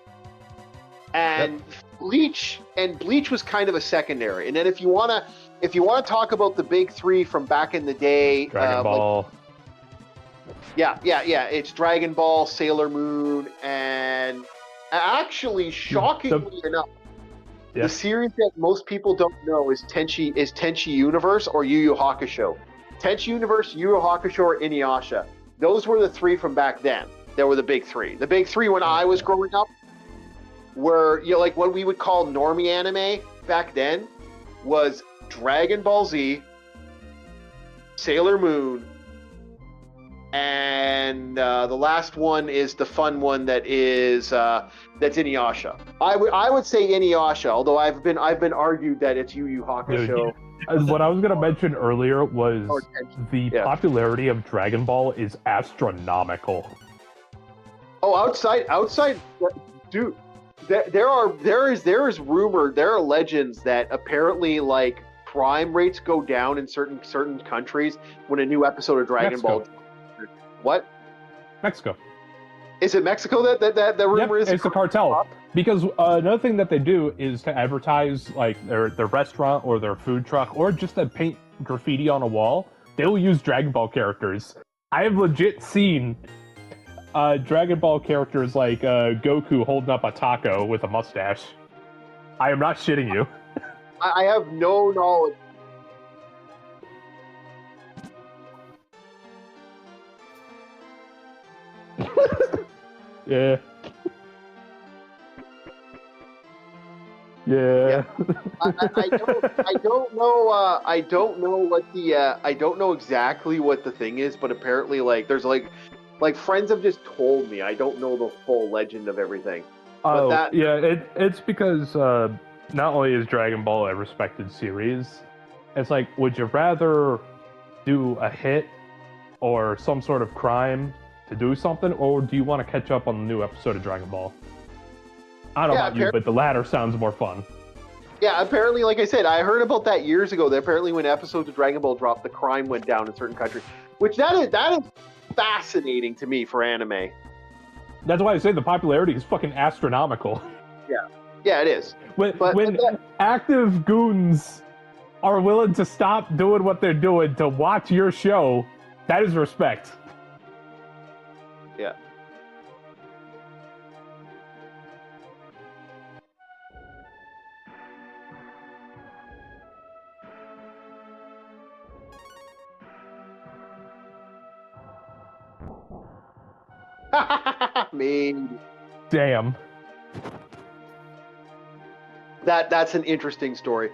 And Bleach was kind of a secondary. And then if you wanna talk about the big three from back in the day, Dragon Ball. It's Dragon Ball, Sailor Moon, and actually, shockingly enough, the series that most people don't know is Tenchi Universe or Yu Yu Hakusho. Tenchi Universe, Yu Yu Hakusho, or Inuyasha. Those were the three from back then. There were the big three. The big three when I was growing up were, like what we would call normie anime back then was Dragon Ball Z, Sailor Moon, and the last one is the fun one that's Inuyasha. I would say Inuyasha, although I've been argued that it's Yu Yu Hakusho. What I was going to mention earlier was the popularity of Dragon Ball is astronomical. Oh, outside, dude. There is rumor, there are legends that apparently like crime rates go down in certain countries when a new episode of Dragon Ball. What? Mexico. Is it Mexico that the rumor is? It's a cartel. Because another thing that they do is to advertise like their restaurant or their food truck or just to paint graffiti on a wall. They'll use Dragon Ball characters. I have legit seen Dragon Ball characters like Goku holding up a taco with a mustache. I am not shitting you. I have no knowledge. Yeah. Yeah. I don't know. I don't know what the. I don't know exactly what the thing is, but apparently, like, there's like friends have just told me. I don't know the full legend of everything. Oh, that- yeah. It's because not only is Dragon Ball a respected series, it's like, would you rather do a hit or some sort of crime to do something, or do you want to catch up on the new episode of Dragon Ball? I don't know about you, but the latter sounds more fun. Yeah, apparently, like I said, I heard about that years ago. That apparently, when episodes of Dragon Ball dropped, the crime went down in certain countries, which that is fascinating to me for anime. That's why I say the popularity is fucking astronomical. Yeah, it is. When But- active goons are willing to stop doing what they're doing to watch your show, that is respect. Yeah. Maybe. Damn. That's an interesting story.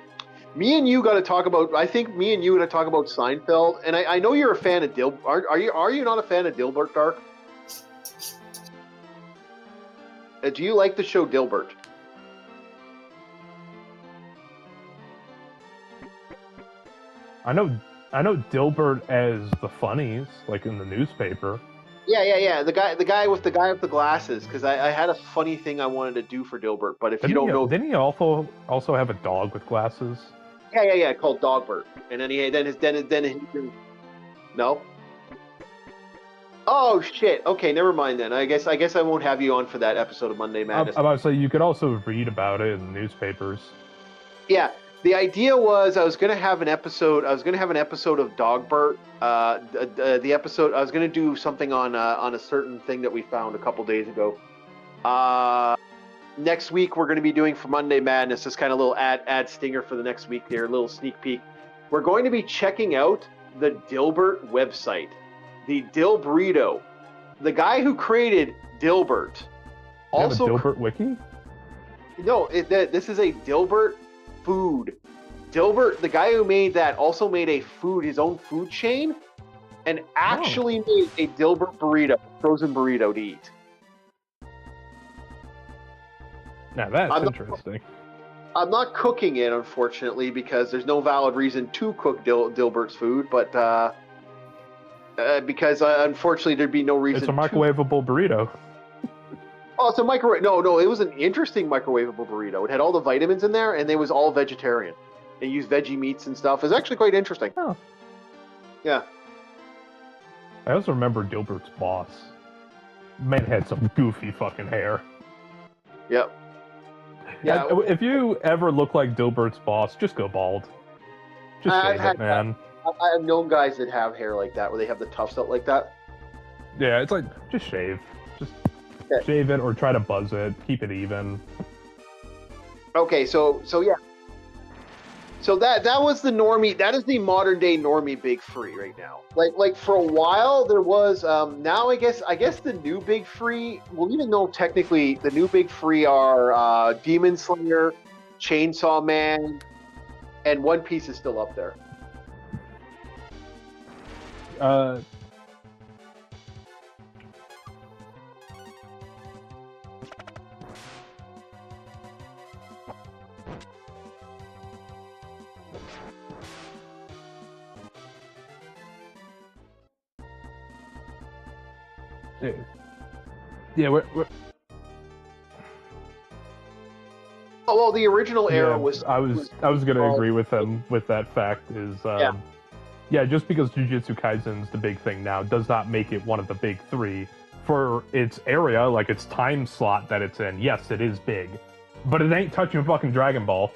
Me and you got to talk about. I think me and you got to talk about Seinfeld. And I know you're a fan of Dilbert. Are you not a fan of Dilbert, Dark? Do you like the show Dilbert? I know Dilbert as the funnies, like in the newspaper. Yeah. The guy with the glasses. Because I had a funny thing I wanted to do for Dilbert, but if you don't know, didn't he also have a dog with glasses? yeah, called Dogbert, and then no. Oh shit. Okay, never mind then. I guess I won't have you on for that episode of Monday Madness. I'm about to say you could also read about it in the newspapers. Yeah. The idea was I was going to have an episode of Dogbert. The episode I was going to do something on a certain thing that we found a couple days ago. Next week we're going to be doing for Monday Madness this kind of little ad stinger for the next week there, a little sneak peek. We're going to be checking out the Dilbert website, the Dilburrito. The guy who created Dilbert also have a Dilbert wiki? No, this is a Dilbert food. Dilbert, the guy who made that, also made his own food chain, and actually made a Dilbert burrito, frozen burrito to eat. Now that's interesting. I'm not cooking it, unfortunately, because there's no valid reason to cook Dilbert's food, but because unfortunately there'd be no reason. It's a microwavable burrito. Oh, it's a microwave. No, it was an interesting microwavable burrito. It had all the vitamins in there, and it was all vegetarian. They used veggie meats and stuff. It was actually quite interesting. Oh. Yeah. I also remember Dilbert's boss. Man had some goofy fucking hair. Yep. Yeah. If you ever look like Dilbert's boss, just go bald. Just shave it, man. I've known guys that have hair like that, where they have the tufts out like that. Yeah, it's like, just shave. Just shave it or try to buzz it. Keep it even. Okay, so yeah. So that was the normie. That is the modern day normie big three right now. Like for a while there was. Now I guess the new big three. Well, even though technically the new big three are Demon Slayer, Chainsaw Man, and One Piece is still up there. Yeah, we're Oh well, the original era was. I was gonna agree with him with that fact. Is yeah, just because Jujutsu Kaisen's the big thing now does not make it one of the big three for its area, like its time slot that it's in. Yes, it is big, but it ain't touching fucking Dragon Ball.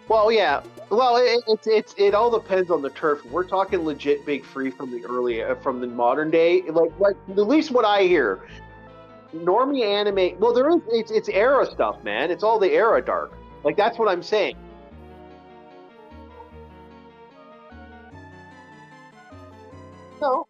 Well, yeah. Well, it all depends on the turf. We're talking legit big three from the early from the modern day. Like at least what I hear, normie anime. Well, there is it's era stuff, man. It's all the era dark. Like that's what I'm saying. No.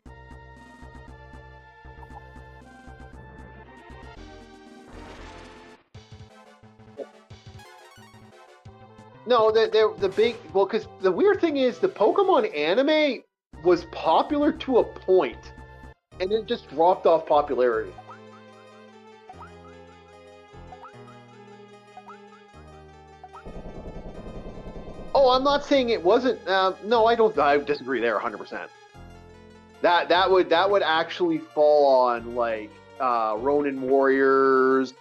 No, the big well, because the weird thing is the Pokemon anime was popular to a point, and it just dropped off popularity. Oh, I'm not saying it wasn't. No, I don't. I disagree there 100%. That would actually fall on like Ronin Warriors.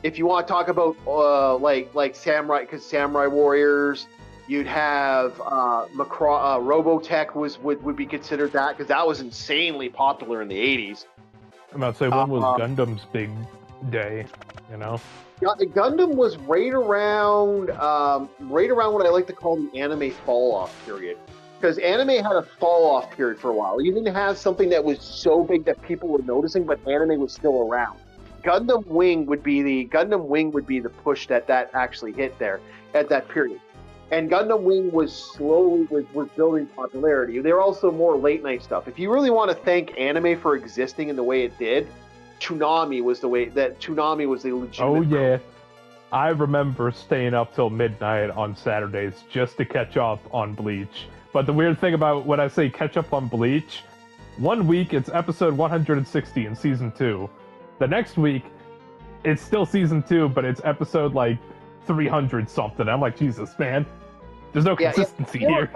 If you want to talk about like Samurai, because Samurai Warriors, you'd have Robotech would be considered that because that was insanely popular in the 80s. I'm about to say, when was Gundam's big day? You know, Gundam was right around what I like to call the anime fall off period. Because anime had a fall off period for a while. You didn't have something that was so big that people were noticing, but anime was still around. Gundam Wing would be the push that actually hit there at that period. And Gundam Wing was building popularity. There were also more late night stuff. If you really want to thank anime for existing in the way it did, Toonami was the legitimate. oh yeah, I remember staying up till midnight on Saturdays just to catch up on Bleach. But the weird thing about when I say catch up on Bleach, one week it's episode 160 in season 2. The next week, it's still season 2, but it's episode like 300 something. I'm like, Jesus, man, there's no consistency here.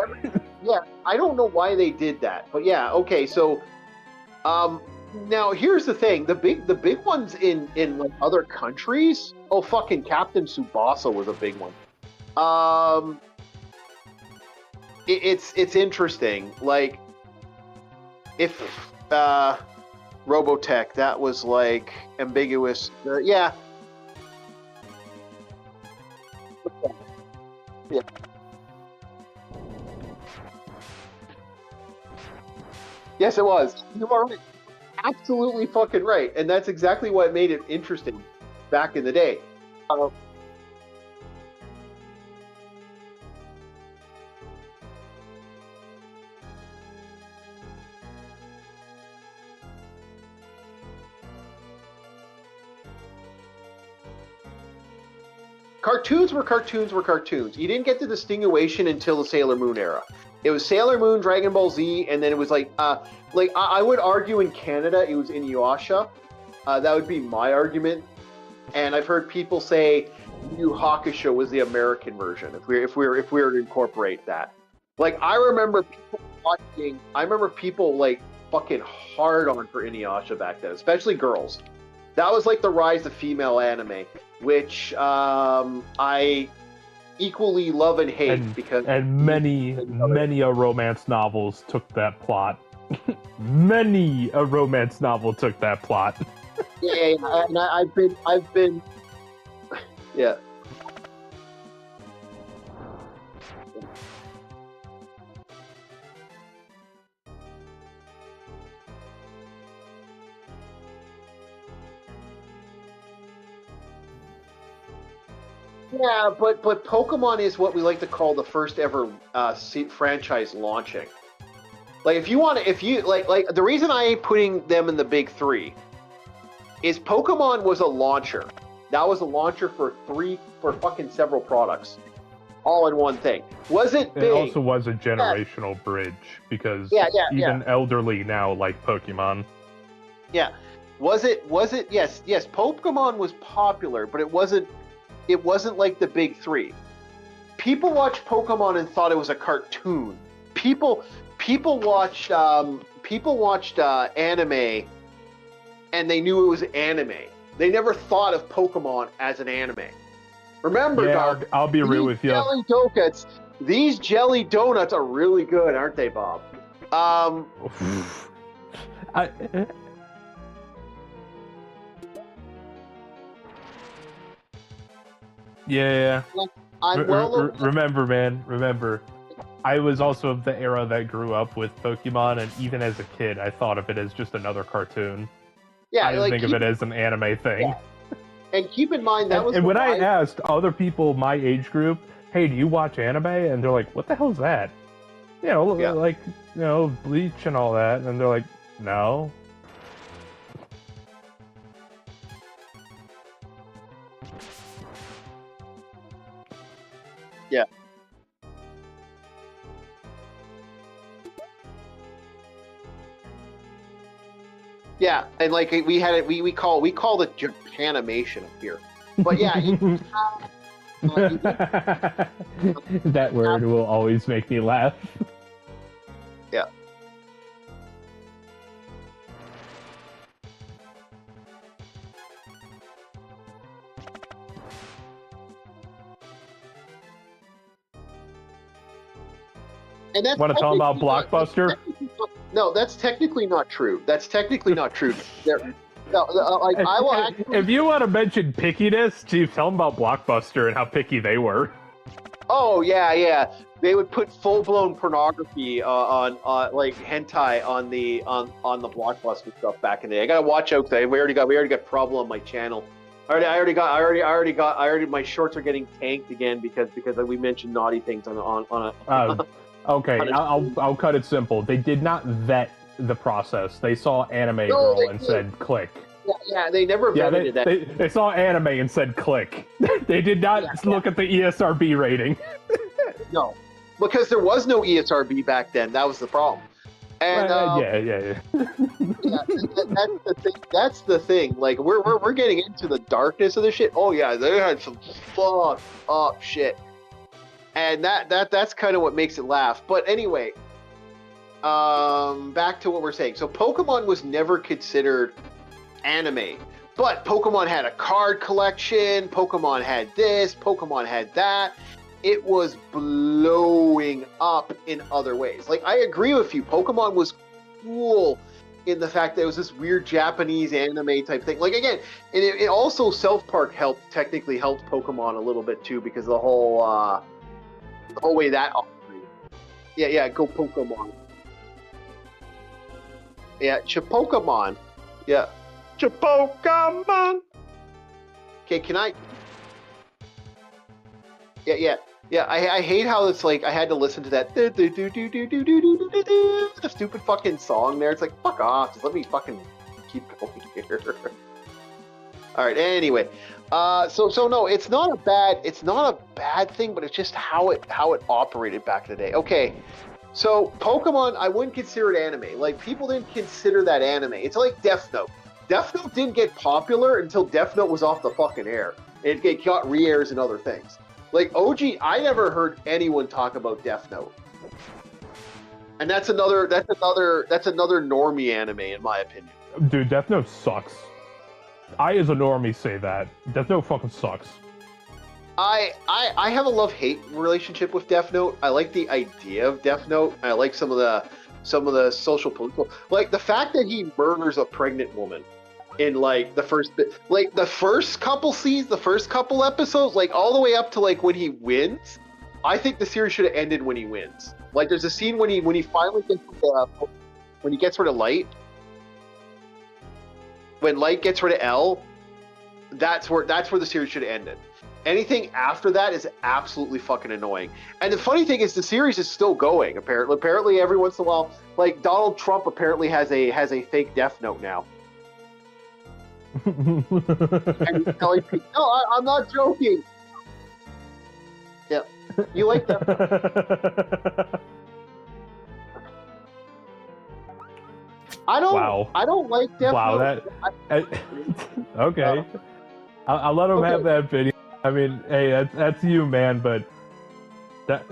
Yeah, I don't know why they did that, but yeah, okay. So, now here's the thing: the big ones in like other countries. Oh, fucking Captain Tsubasa was a big one. It's interesting. Like, if Robotech, that was like ambiguous. Yeah. Yeah. Yes, it was. You are right. Absolutely fucking right. And that's exactly what made it interesting back in the day. Cartoons were cartoons. You didn't get the distinguishing until the Sailor Moon era. It was Sailor Moon, Dragon Ball Z, and then it was like I would argue in Canada it was Inuyasha. That would be my argument. And I've heard people say Yu Hakusho was the American version. If we were to incorporate that, like I remember people like fucking hard on for Inuyasha back then, especially girls. That was like the rise of female anime, which I equally love and hate and many a romance novels took that plot. Many a romance novel took that plot. Yeah, and I've been, yeah. Yeah, but Pokemon is what we like to call the first ever franchise launching. Like if you like the reason I ain't putting them in the big three is Pokemon was a launcher. That was a launcher for fucking several products, all in one thing. Was it big? It also was a generational bridge because even elderly now like Pokemon. Yeah, was it? Yes. Pokemon was popular, but it wasn't like the big three. People watched Pokemon and thought it was a cartoon. People watched anime and they knew it was anime. They never thought of Pokemon as an anime. Remember, Dark, I'll be real with you. These jelly donuts are really good, aren't they, Bob? Yeah. I'm well aware. Remember, man. Remember, I was also of the era that grew up with Pokemon, and even as a kid, I thought of it as just another cartoon. Yeah, I didn't think of it as an anime thing. Yeah. And keep in mind that was. And when I asked other people my age group, "Hey, do you watch anime?" and they're like, "What the hell's that?" You know, like Bleach and all that, and they're like, "No." Yeah. Yeah, and like we had it, we call it Japanimation up here. But yeah, that word will always make me laugh. Yeah. And that's Want to tell them about Blockbuster? No, that's technically not true. That's technically not true. Like, I will actually... If you want to mention pickiness, Chief, tell them about Blockbuster and how picky they were. Oh yeah. They would put full-blown pornography on like hentai on the Blockbuster stuff back in the day. I gotta watch out because we already got problem on my channel. I already got my shorts are getting tanked again because we mentioned naughty things on a. Okay, I'll cut it simple. They did not vet the process. They saw anime girl and said click. Yeah, they never vetted that. They saw anime and said click. They did not look at the ESRB rating. No, because there was no ESRB back then. That was the problem. And yeah. That's the thing. Like we're getting into the darkness of the shit. Oh yeah, they had some fucked up shit. And that's kind of what makes it laugh. But anyway, back to what we're saying. So Pokemon was never considered anime, but Pokemon had a card collection. Pokemon had this. Pokemon had that. It was blowing up in other ways. Like, I agree with you. Pokemon was cool in the fact that it was this weird Japanese anime type thing. Like, again, and it also South Park technically helped Pokemon a little bit too, because the whole way that operated. Yeah, go Pokemon. Yeah, Chipokemon. Yeah. Chipokemon. Okay, can I? Yeah. I hate how it's like I had to listen to that the stupid fucking song there. It's like, fuck off. Just let me fucking keep going here. All right. Anyway, so no, it's not a bad thing, but it's just how it operated back in the day. Okay. So Pokemon, I wouldn't consider it anime. Like, people didn't consider that anime. It's like Death Note. Death Note didn't get popular until Death Note was off the fucking air. It got re-airs and other things. Like, OG, I never heard anyone talk about Death Note. And that's another normie anime, in my opinion. Dude, Death Note sucks. I, as a normie, say that. Death Note fucking sucks. I have a love-hate relationship with Death Note. I like the idea of Death Note. I like some of the social political, like the fact that he murders a pregnant woman in like the first couple episodes, like all the way up to like when he wins. I think the series should have ended when he wins. Like, there's a scene when he finally gets rid of Light. When Light gets rid of L, that's where the series should have ended. Anything after that is absolutely fucking annoying. And the funny thing is, the series is still going. Apparently, every once in a while, like Donald Trump apparently has a fake Death Note now. And he's telling people, no, I'm not joking. Yeah, you like that? I don't. Wow. I don't like Death Note. Okay. I'll let him have that video. I mean, hey, that's you, man. But that's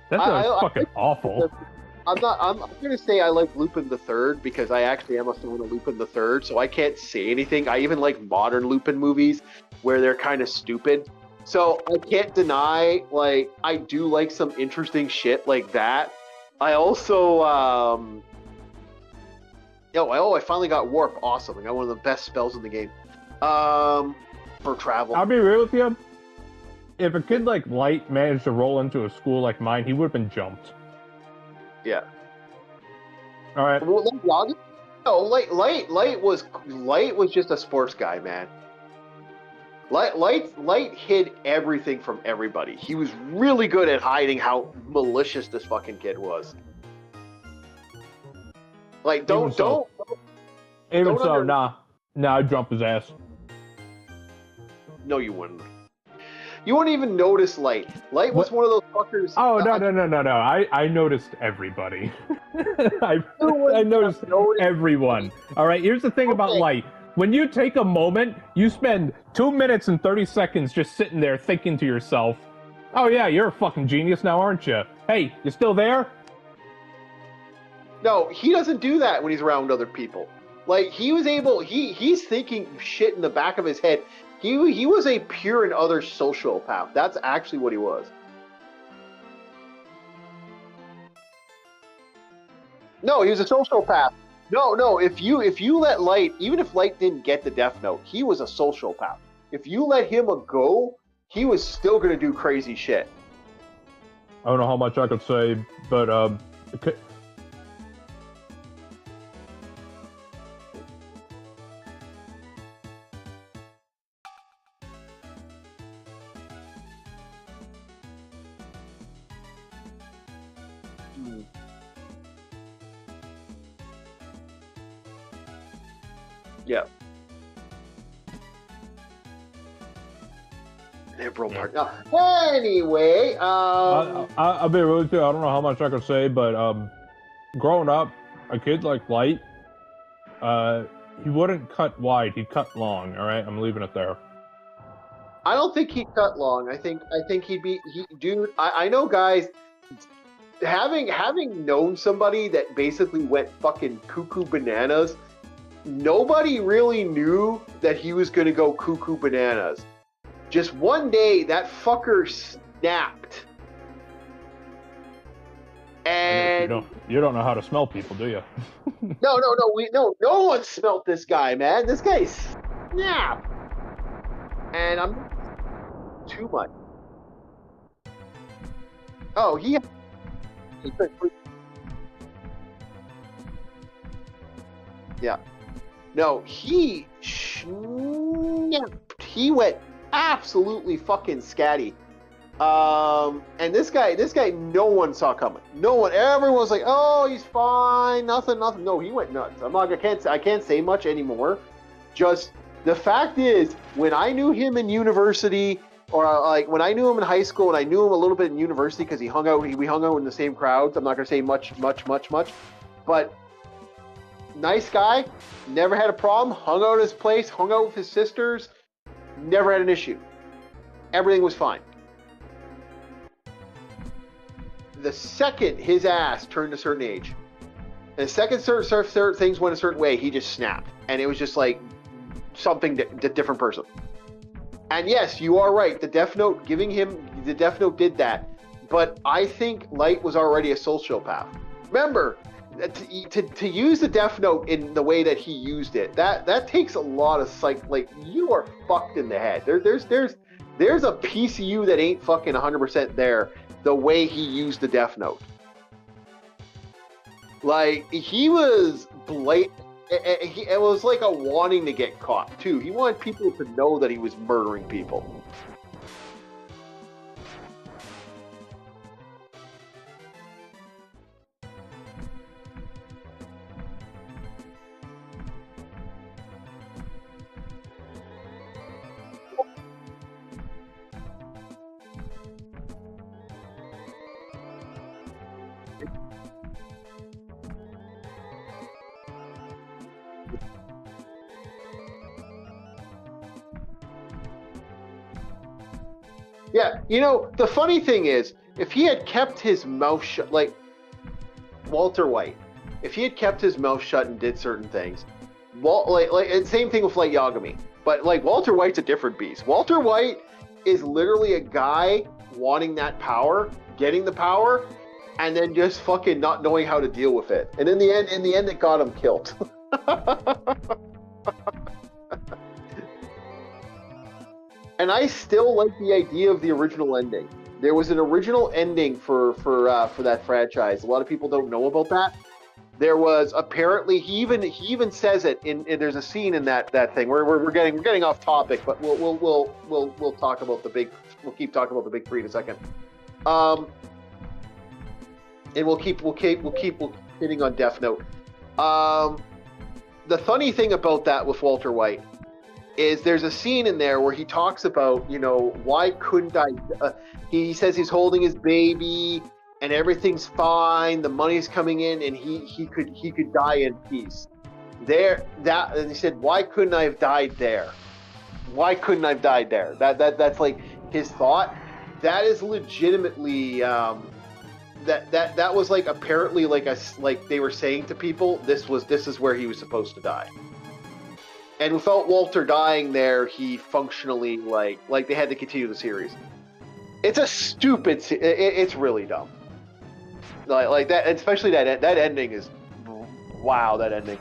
fucking awful. I'm gonna say I like Lupin the Third because I actually am a fan of Lupin the Third, so I can't say anything. I even like modern Lupin movies where they're kind of stupid. So I can't deny, like, I do like some interesting shit like that. I also, I finally got Warp. Awesome. I got one of the best spells in the game. For travel. I'll be real with you. if a kid like Light managed to roll into a school like mine, he would have been jumped. Yeah. All right. Well, no, Light was just a sports guy, man. Light hid everything from everybody. He was really good at hiding how malicious this fucking kid was. Like, Even so, nah, I'd jump his ass. No, you wouldn't. You wouldn't even notice Light. Light was one of those fuckers. Oh, no. I noticed everybody. I noticed everyone. All right, here's the thing about Light. When you take a moment, you spend 2 minutes and 30 seconds just sitting there thinking to yourself, oh yeah, you're a fucking genius now, aren't you? Hey, you still there? No, he doesn't do that when he's around other people. Like, he's thinking shit in the back of his head. He was a pure and utter sociopath. That's actually what he was. No, he was a sociopath. No, if you let Light, even if Light didn't get the Death Note, he was a sociopath. If you let him go, he was still gonna do crazy shit. I don't know how much I could say, but Yeah. Liberal part. No. Anyway, I'll be real with you. I don't know how much I could say, but growing up, a kid like Light, he wouldn't cut wide. He'd cut long. All right, I'm leaving it there. I don't think he'd cut long. I think he'd be dude. I know guys. Having known somebody that basically went fucking cuckoo bananas. Nobody really knew that he was going to go cuckoo bananas. Just one day, that fucker snapped. And you don't know how to smell people, do you? No one smelt this guy, man. This guy snapped. And I'm too much. Oh, yeah. No, he snapped. He went absolutely fucking scatty. And this guy, no one saw coming. No one. Everyone was like, "Oh, he's fine, nothing." No, he went nuts. I can't say much anymore. Just the fact is, when I knew him in university, or like when I knew him in high school, and I knew him a little bit in university because we hung out in the same crowds. I'm not gonna say much, but. Nice guy, never had a problem, hung out at his place, hung out with his sisters, never had an issue. Everything was fine. The second his ass turned a certain age, and the second certain things went a certain way, he just snapped. And it was just like something different person. And yes, you are right, the Death Note, giving him the Death Note did that. But I think Light was already a sociopath. Remember, to use the Death Note in the way that he used it, that takes a lot of like you are fucked in the head. There's a piece of you that ain't fucking 100% there. The way he used the Death Note, like he was blatant. It was like a wanting to get caught too. He wanted people to know that he was murdering people. Yeah, you know, the funny thing is, if he had kept his mouth shut, like Walter White, if he had kept his mouth shut and did certain things, and same thing with Light Yagami, but like Walter White's a different beast. Walter White is literally a guy wanting that power, getting the power, and then just fucking not knowing how to deal with it. And in the end, it got him killed. And I still like the idea of the original ending. There was an original ending for that franchise. A lot of people don't know about that. There was apparently he even says it in there's a scene in that thing. We're getting off topic, but we'll talk about we'll keep talking about the big three in a second. And we'll keep hitting on Death Note. The funny thing about that with Walter White is there's a scene in there where he talks about, why couldn't I? He says he's holding his baby and everything's fine, the money's coming in, and he could die in peace. And he said, why couldn't I have died there? Why couldn't I have died there? That's like his thought. That is legitimately that was like apparently like they were saying to people, this is where he was supposed to die. And without Walter dying there, he functionally like they had to continue the series. It's a stupid. It's really dumb. Like that, especially that ending is, wow, that ending.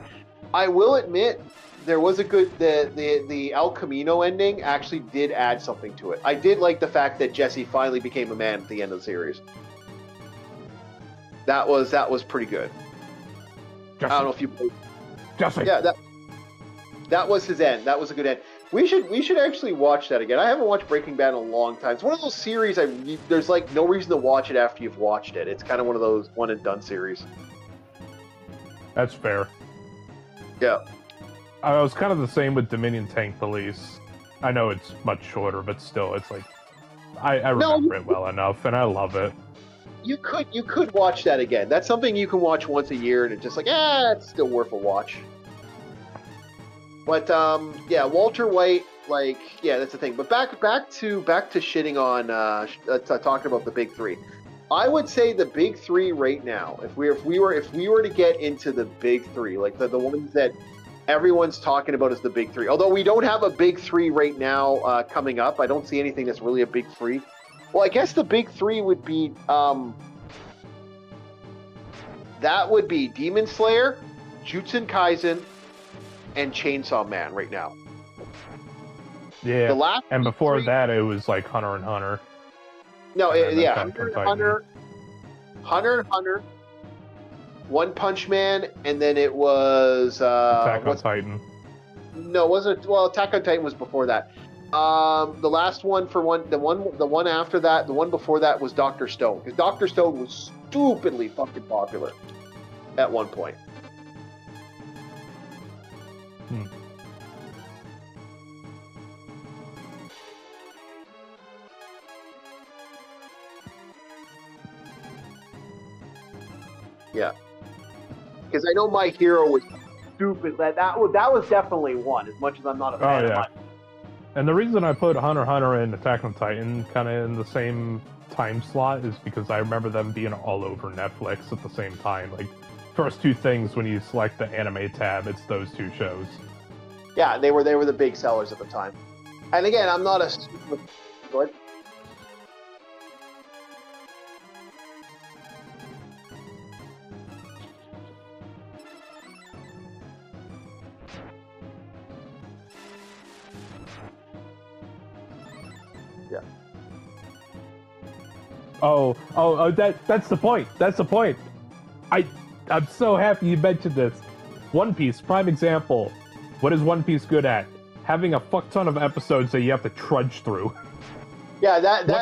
I will admit, there was a good the El Camino ending actually did add something to it. I did like the fact that Jesse finally became a man at the end of the series. That was pretty good. Jesse. I don't know if you. Jesse. Yeah, that was his end. That was a good end. We should actually watch that again. I haven't watched Breaking Bad in a long time. It's one of those series there's like no reason to watch it after you've watched it. It's kind of one of those one and done series. That's fair. Yeah. I was kind of the same with Dominion Tank Police. I know it's much shorter, but still, it's like I remember it well enough, and I love it. You could watch that again. That's something you can watch once a year, and it's just like, it's still worth a watch. But yeah, Walter White, that's the thing. But back to shitting on talking about the big three. I would say the big three right now. If we were to get into the big three, like the ones that everyone's talking about as the big three. Although we don't have a big three right now coming up, I don't see anything that's really a big three. Well, I guess the big three would be that would be Demon Slayer, Jujutsu Kaisen, and Chainsaw Man right now. Yeah. And before three, that, it was like Hunter x Hunter. No, yeah, Hunter, Hunter, One Punch Man, and then it was Attack on Titan. No, it wasn't. Well, Attack on Titan was before that. The last one the one after that, the one before that was Dr. Stone, because Dr. Stone was stupidly fucking popular at one point. Yeah, because I know My Hero was stupid. That was definitely one. As much as I'm not a fan of it. And the reason I put Hunter x Hunter and Attack on Titan kind of in the same time slot is because I remember them being all over Netflix at the same time. Like, first two things when you select the anime tab, it's those two shows. Yeah, they were the big sellers at the time. And again, I'm not a stupid. What? Yeah. Oh, that's the point. That's the point. I'm so happy you mentioned this. One Piece, prime example. What is One Piece good at? Having a fuck ton of episodes that you have to trudge through. Yeah,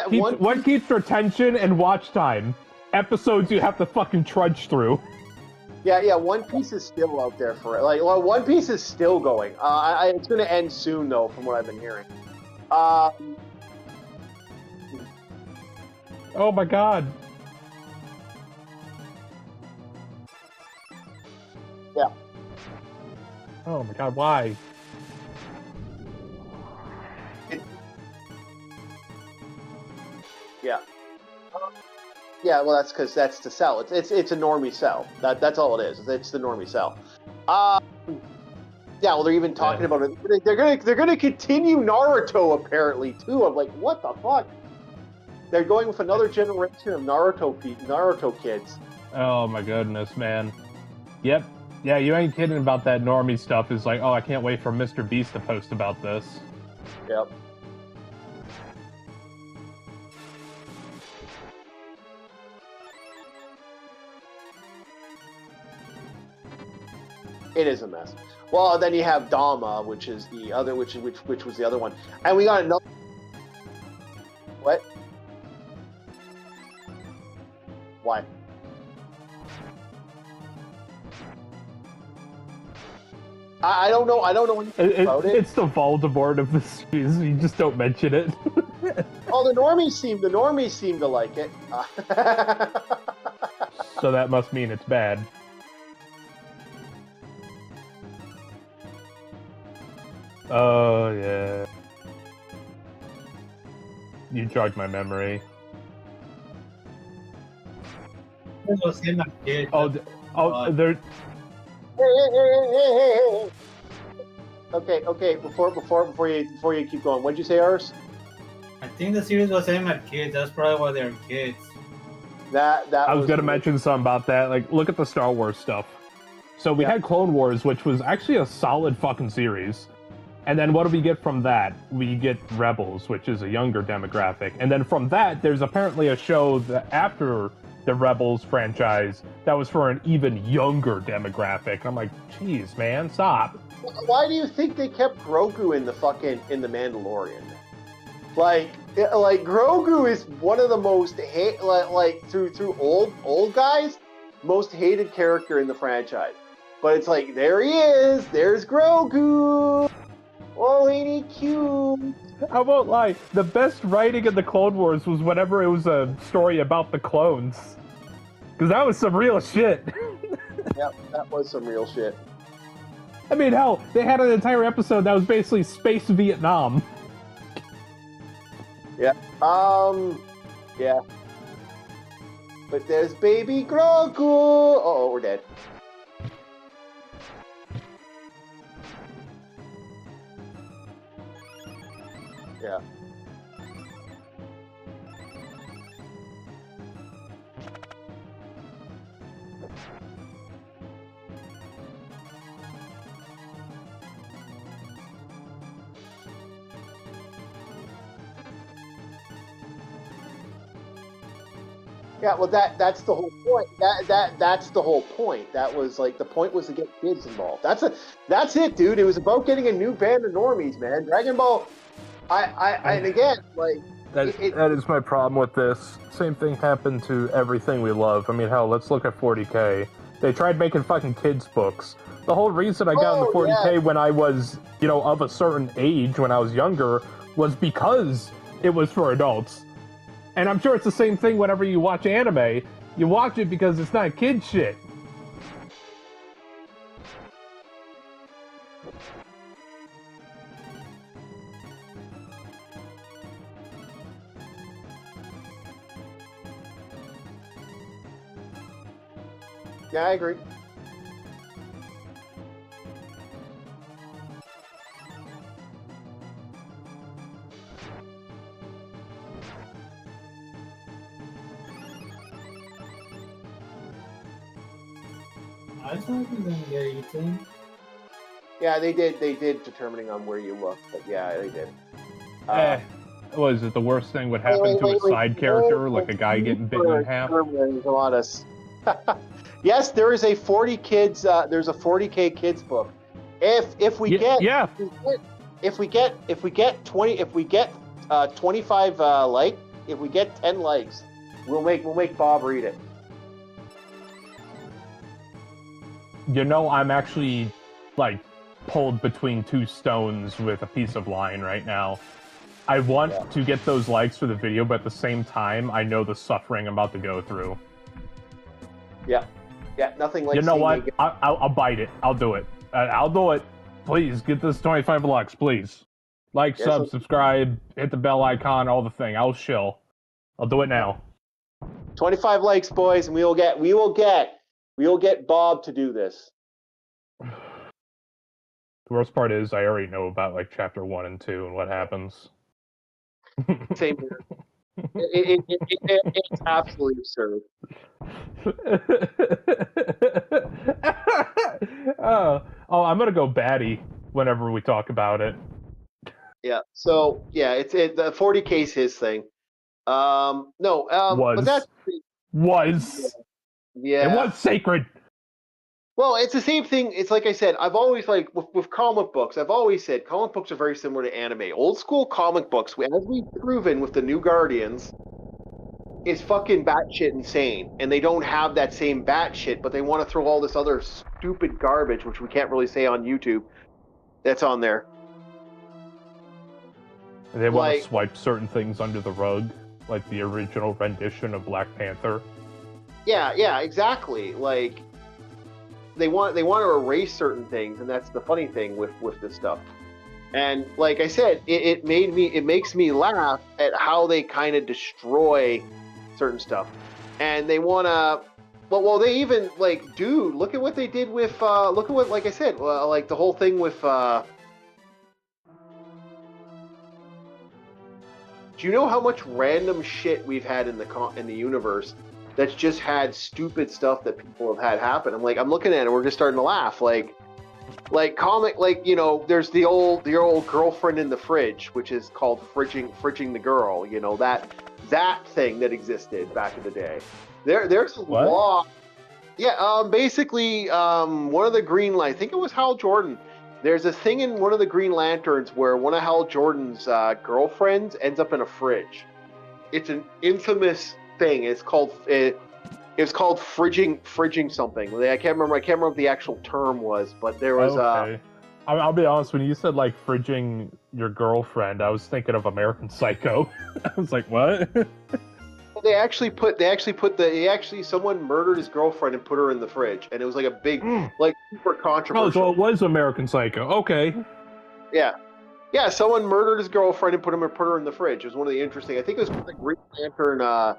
what keeps your attention and watch time? Episodes you have to fucking trudge through. Yeah, One Piece is still out there for it. One Piece is still going. It's going to end soon, though, from what I've been hearing. Oh my god. Yeah. Oh my god, why? Yeah. Yeah, well, that's because that's to sell. It's a normie sell. That's all it is. It's the normie sell. Yeah, well, they're even talking about it. They're gonna continue Naruto apparently too. I'm like, what the fuck? They're going with another generation of Naruto kids. Oh my goodness, man. Yep. Yeah, you ain't kidding about that normie stuff. Is like, oh, I can't wait for Mr. Beast to post about this. Yep. It is a mess. Well, then you have Dama, which is the other, which was the other one, and we got another. What? Why? I don't know. I don't know anything about it. It's the Voldemort of the series. You just don't mention it. Oh, the normies seem to like it. So that must mean it's bad. Oh yeah. You jogged my memory. It was him as kid. There. Hey. Okay. Before you keep going, what'd you say, Ars? I think the series was aimed at kids. That's probably why they're kids. I was gonna mention something about that. Like, look at the Star Wars stuff. So we had Clone Wars, which was actually a solid fucking series. And then what do we get from that? We get Rebels, which is a younger demographic. And then from that, there's apparently a show that after the Rebels franchise that was for an even younger demographic. And I'm like, geez, man, stop. Why do you think they kept Grogu in the Mandalorian? Like Grogu is one of the most through old guys, most hated character in the franchise. But it's like, there he is, there's Grogu. Oh, ain't he cute? I won't lie, the best writing in the Clone Wars was whenever it was a story about the clones. Because that was some real shit. Yep, that was some real shit. I mean, hell, they had an entire episode that was basically Space Vietnam. Yeah. Yeah. But there's baby Grogu. Oh, we're dead. Yeah. Yeah, well, that's the whole point. That's the whole point. That was like the point was to get kids involved. That's it, dude. It was about getting a new band of normies, man. Dragon Ball. And again, like that is my problem with this. Same thing happened to everything we love. I mean, hell, let's look at 40K. They tried making fucking kids books. The whole reason I got into 40K when I was, of a certain age, when I was younger, was because it was for adults. And I'm sure it's the same thing whenever you watch anime. You watch it because it's not kid shit. Yeah, I agree. I thought you were gonna get eaten. Yeah, they did determining on where you look, but yeah, they did. Was it the worst thing would happen to a side character, like a guy getting bitten in half? Yes, there is a 40 kids. There's a 40K kids book. If we get 25 if we get 10 likes, we'll make Bob read it. I'm actually like pulled between two stones with a piece of line right now. I want to get those likes for the video, but at the same time, I know the suffering I'm about to go through. Yeah, nothing like. You know what? I'll bite it. I'll do it. I'll do it. Please get this 25 likes, please. Like, subscribe, hit the bell icon, all the thing. I'll shill. I'll do it now. 25 likes, boys, and we will get Bob to do this. The worst part is I already know about like chapter 1 and 2 and what happens. Same here. It's absolutely absurd. I'm gonna go batty whenever we talk about it. Yeah. So yeah, the 40K is his thing. But that's was. Yeah. It was sacred. Well, it's the same thing. It's like I said, I've always like with comic books. I've always said comic books are very similar to anime. Old school comic books, as we've proven with the New Guardians, is fucking batshit insane, and they don't have that same batshit, but they want to throw all this other stupid garbage, which we can't really say on YouTube, that's on there. And they want Like- to swipe certain things under the rug, like the original rendition of Black Panther. Yeah, exactly. Like they want to erase certain things, and that's the funny thing with this stuff. And like I said, it makes me laugh at how they kind of destroy certain stuff, and they want to. Well, they even like, dude, look at what they did with. Look at what, like I said, like the whole thing with. Do you know how much random shit we've had in the universe that's just had stupid stuff that people have had happen? I'm looking at it, we're just starting to laugh. Like comic, like, you know, there's the old girlfriend in the fridge, which is called fridging the girl. You know, that thing that existed back in the day. There's a What? law. Yeah, basically, one of the Green I think it was Hal Jordan. There's a thing in one of the Green Lanterns where one of Hal Jordan's girlfriends ends up in a fridge. It's an infamous thing. It's called fridging something. I can't remember what the actual term was, but there was Okay. I'll be honest, when you said like fridging your girlfriend, I was thinking of American Psycho. I was like, what? someone murdered his girlfriend and put her in the fridge, and it was like a big, like, super Oh, controversial. so it was American Psycho. Okay. Yeah, someone murdered his girlfriend and put her in the fridge. It was one of the interesting. I think it was the Green Lantern.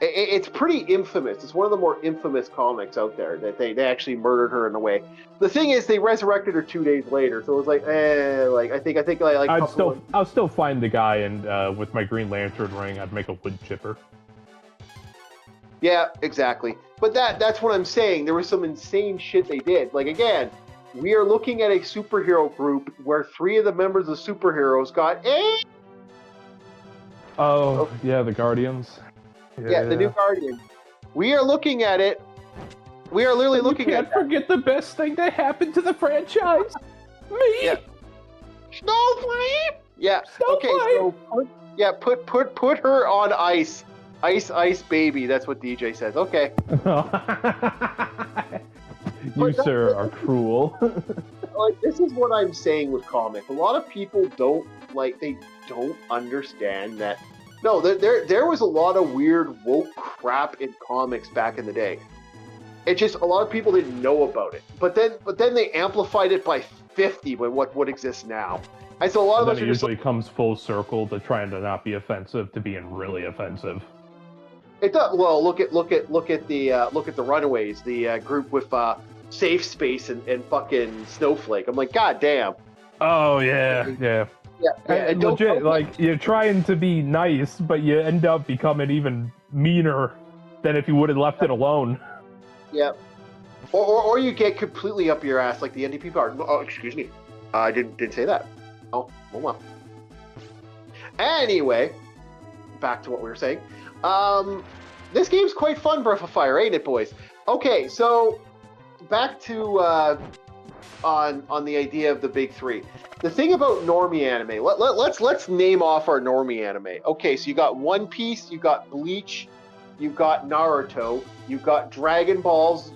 It's pretty infamous. It's one of the more infamous comics out there that they actually murdered her in a way. The thing is, they resurrected her 2 days later, so it was like, I think I'll still find the guy, and with my Green Lantern ring, I'd make a wood chipper. Yeah, exactly. But that's what I'm saying. There was some insane shit they did. Like, again, we are looking at a superhero group where 3 of the members of superheroes got Oh, yeah, the Guardians. Yeah, the New Guardian. We are looking at it. We are literally looking at. Can't forget the best thing that happened to the franchise. Me. Yeah. Snowflake. Yeah. Okay. Snowflake! So put her on ice. Ice, baby. That's what DJ says. Okay. You, sir, are cruel. Like, this is what I'm saying with comics. A lot of people don't understand that. No, there was a lot of weird woke crap in comics back in the day. It just, a lot of people didn't know about it. But then they amplified it by 50 by what exists now. And so a lot of And us then are it just usually comes full circle to trying to not be offensive to being really offensive. it does. Well, look at the Runaways, the group with Safe Space and fucking Snowflake. I'm like, God damn. Oh yeah. Yeah, And don't- legit, like, you're trying to be nice, but you end up becoming even meaner than if you would have left it alone. Yeah. Or you get completely up your ass like the NDP part. Oh, excuse me. I didn't say that. Oh, well. Anyway, back to what we were saying. This game's quite fun, Breath of Fire, ain't it, boys? Okay, so back to on the idea of the big 3. The thing about normie anime, let's name off our normie anime. Okay, so you got One Piece, you got Bleach, you got Naruto, you got Dragon Ball Z,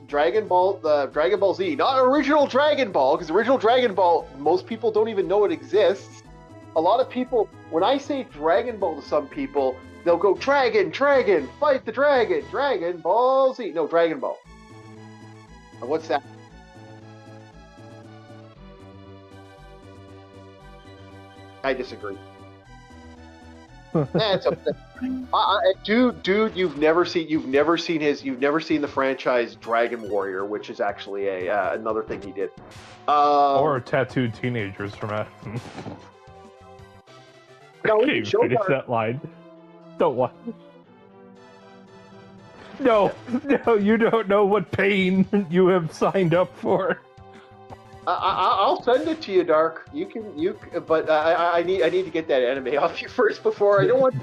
not original Dragon Ball, because original Dragon Ball, most people don't even know it exists. A lot of people, when I say Dragon Ball to some people, they'll go, Dragon, fight the dragon, Dragon Ball Z. No, Dragon Ball. What's that? I disagree. That's dude. You've never seen the franchise Dragon Warrior, which is actually another thing he did. Or tattooed teenagers from it. No, I can't finish that line. Don't watch. No, you don't know what pain you have signed up for. I'll send it to you, Dark. But I need to get that anime off you first before I don't want.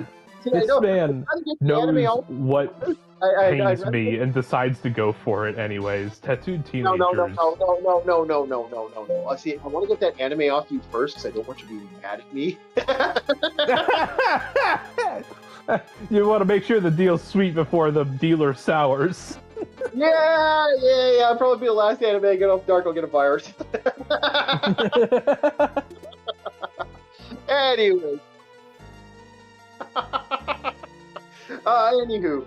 This man How to get the anime knows out? what I'd pains rather me get- and decides to go for it anyways. Tattooed No, teenagers. no. See, I want to get that anime off you first because I don't want you being mad at me. You want to make sure the deal's sweet before the dealer sours. Yeah. I'll probably be the last anime I get off Dark. I'll get a virus. Anyway. Anywho,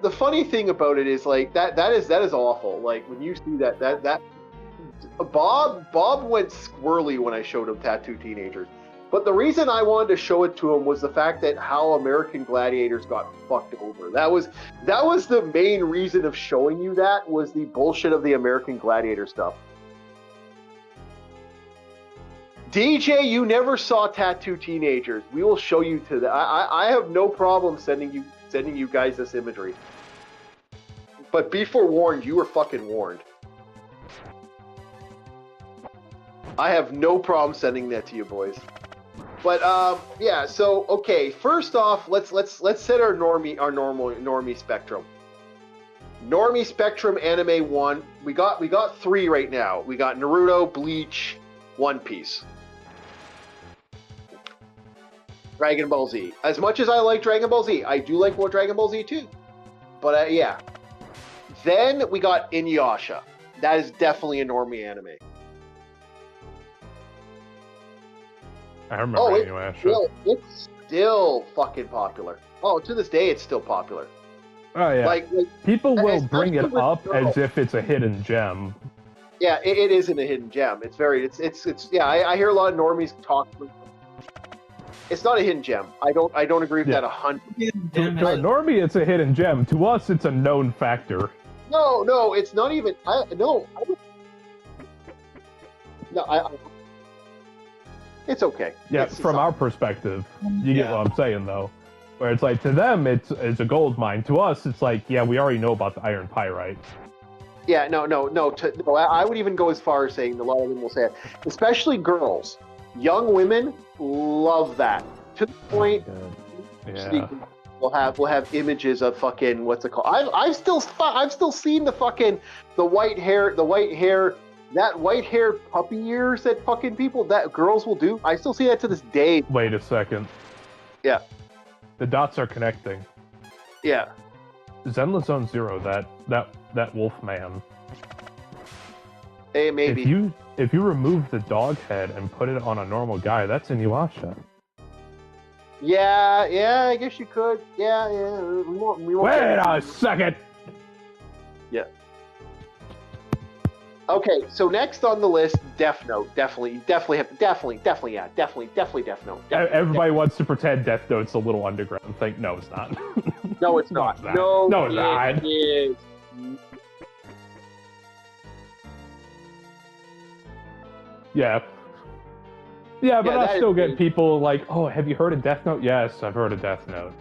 the funny thing about it is like that is awful. Like when you see that Bob went squirrely when I showed him Tattooed Teenagers. But the reason I wanted to show it to him was the fact that how American Gladiators got fucked over. That was the main reason of showing you that was the bullshit of the American Gladiator stuff. DJ, you never saw Tattooed Teenagers. We will show you to that. I have no problem sending you guys this imagery. But be forewarned, you were fucking warned. I have no problem sending that to you boys. But yeah, so okay, first off, let's set our normie spectrum. Normie spectrum anime 1. We got 3 right now. We got Naruto, Bleach, One Piece. Dragon Ball Z. As much as I like Dragon Ball Z, I do like more Dragon Ball Z too. But yeah. Then we got Inuyasha. That is definitely a normie anime. I remember Inuyasha. It's still fucking popular. Oh, to this day, it's still popular. Oh yeah. Like people will it's bring not it even up girl. as if it's a hidden gem. yeah, it isn't a hidden gem. It's very, it's yeah. I hear a lot of normies talk. It's not a hidden gem. I don't agree with Yeah. that 100. To a normie, it's a hidden gem. To us, it's a known factor. No, it's not even. It's okay. Yeah, It's from something. our perspective, you get Yeah. what I'm saying, though. Where it's like, to them, it's a gold mine. To us, it's like, yeah, we already know about the iron pyrite. Yeah, no. I would even go as far as saying a lot of them will say it, especially girls, young women love that to the point. Yeah. We'll have images of fucking what's it called? I've still seen the white hair, that white hair puppy ears that fucking people that girls will do. I still see that to this day. Wait a second. Yeah. The dots are connecting. Yeah. Zenless Zone Zero, that wolf man. Hey, maybe. If you remove the dog head and put it on a normal guy, that's Inuyasha. Yeah, I guess you could. Yeah. We won't Wait a second! Yeah. Okay, so next on the list, Death Note. Definitely Death Note. Everybody wants to pretend Death Note's a little underground thing. No, it's not. No, it's No, not. it's not. No, No, it's not. it is. Yeah. Yeah, but Yeah, I that still is get good. people like, oh, have you heard of Death Note? Yes, I've heard of Death Note.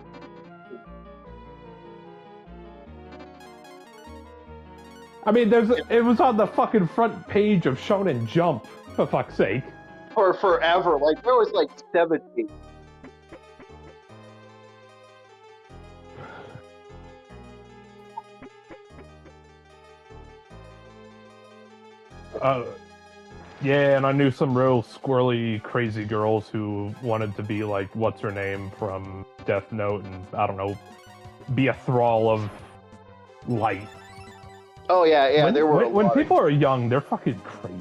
I mean, it was on the fucking front page of Shonen Jump, for fuck's sake. For forever. Like, there was like 17. Yeah, and I knew some real squirrely, crazy girls who wanted to be like, what's her name from Death Note, and I don't know, be a thrall of light. Oh, yeah, when, there were when, a when lot people are young, they're fucking crazy.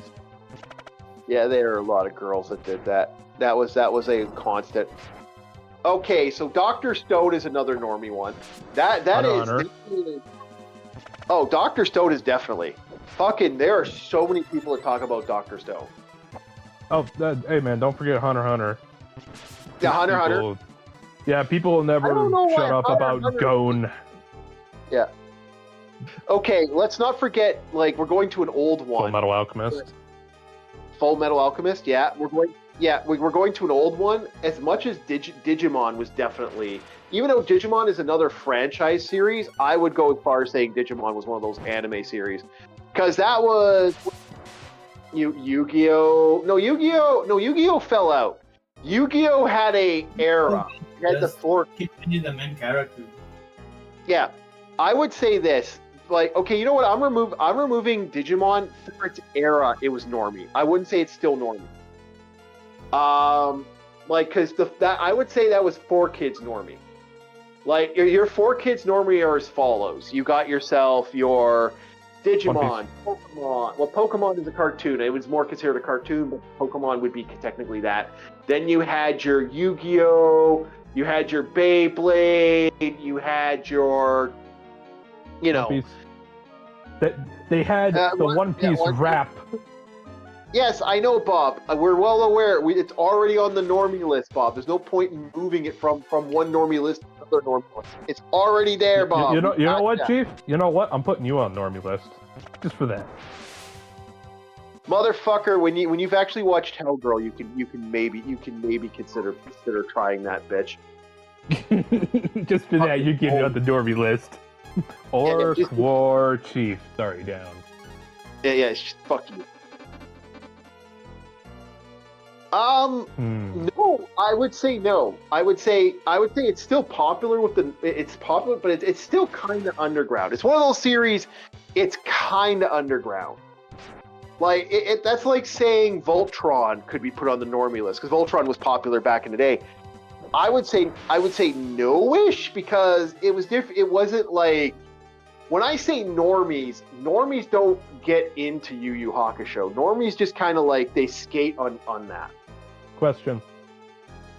Yeah, there are a lot of girls that did that. That was a constant. Okay, so Dr. Stone is another normie one. That Hunter is. x Hunter. Definitely- Oh, Dr. Stone is definitely. Fucking, there are so many people that talk about Dr. Stone. Oh, hey man, don't forget Hunter x Hunter. Yeah, Hunter x Hunter. People- Yeah, people will never I don't know shut why up Hunter x about Hunter- Gon. Okay, let's not forget. Like, we're going to an old Full one. Metal Alchemist. Full Metal Alchemist. Yeah, we're going. Yeah, we're going to an old one. As much as Digimon was definitely, even though Digimon is another franchise series, I would go as far as saying Digimon was one of those anime series, because that was Yu-Gi-Oh. No, Yu-Gi-Oh fell out. Yu-Gi-Oh had a era. had the Just four. keep changing the main character. Yeah, I would say this. Like, okay, you know what? I'm removing Digimon for its era. It was normie. I wouldn't say it's still normie. Like, cause that I would say that was 4Kids normie. Like your 4Kids normie are as follows. You got yourself your Digimon, Pokemon. Well, Pokemon is a cartoon. It was more considered a cartoon, but Pokemon would be technically that. Then you had your Yu-Gi-Oh! You had your Beyblade. You had your, you know. One Piece. They had the One Piece rap. Yes, I know, Bob. We're well aware. It's already on the normie list, Bob. There's no point in moving it from one normie list to another normie list. It's already there, Bob. You know what, Chief? You know what? I'm putting you on normie list just for that. Motherfucker, when you've actually watched Hellgirl, you can maybe consider trying that, bitch. Just for that, you get it on the normie list. Or just- War Chief. Sorry, down. Yeah, fuck you. No, I would say no. I would say it's still popular it's popular, but it's still kind of underground. It's one of those series. It's kind of underground. Like that's like saying Voltron could be put on the normie list because Voltron was popular back in the day. I would say no-ish because it was different. It wasn't like when I say normies don't get into Yu Yu Hakusho. Normies just kind of like they skate on that. Question.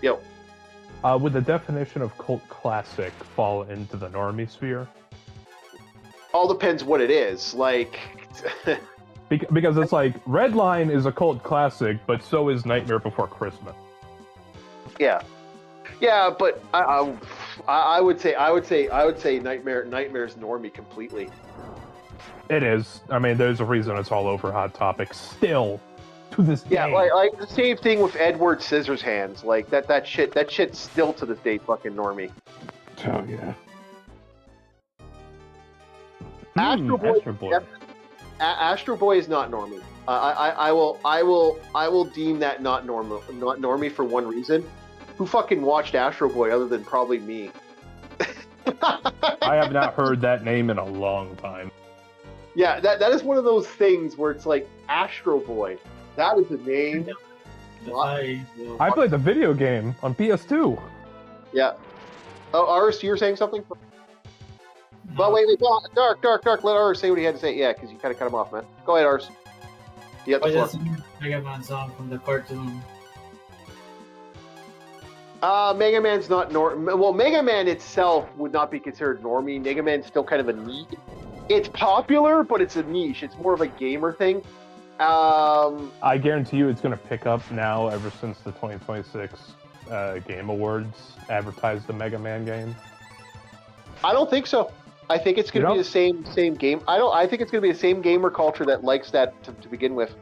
Yo. Would the definition of cult classic fall into the normie sphere? All depends what it is. Like, Because it's like Redline is a cult classic, but so is Nightmare Before Christmas. yeah, but I would say Nightmare's normie completely. It is. I mean, there's a reason it's all over Hot Topic still to this day. Yeah, like the same thing with Edward Scissorhands. Like that shit's still to this day fucking normie. Oh yeah. Astro Boy. Astro Boy. Yep. Astro Boy is not normie. I will deem that not normie for one reason. Who fucking watched Astro Boy other than probably me? I have not heard that name in a long time. Yeah, that is one of those things where it's like Astro Boy. That is a name. I played the video game on PS2. Yeah. Oh, Aris, you were saying something? But wait, Dark. Let Aris say what he had to say. Yeah, because you kind of cut him off, man. Go ahead, Aris. You have the floor. Just Mega Man song from the cartoon. Mega Man's not well, Mega Man itself would not be considered normie. Mega Man's still kind of a niche. It's popular, but it's a niche. It's more of a gamer thing. I guarantee you it's going to pick up now ever since the 2026 Game Awards advertised the Mega Man game. I don't think so. I think it's going to be the same game. I think it's going to be the same gamer culture that likes that to begin with.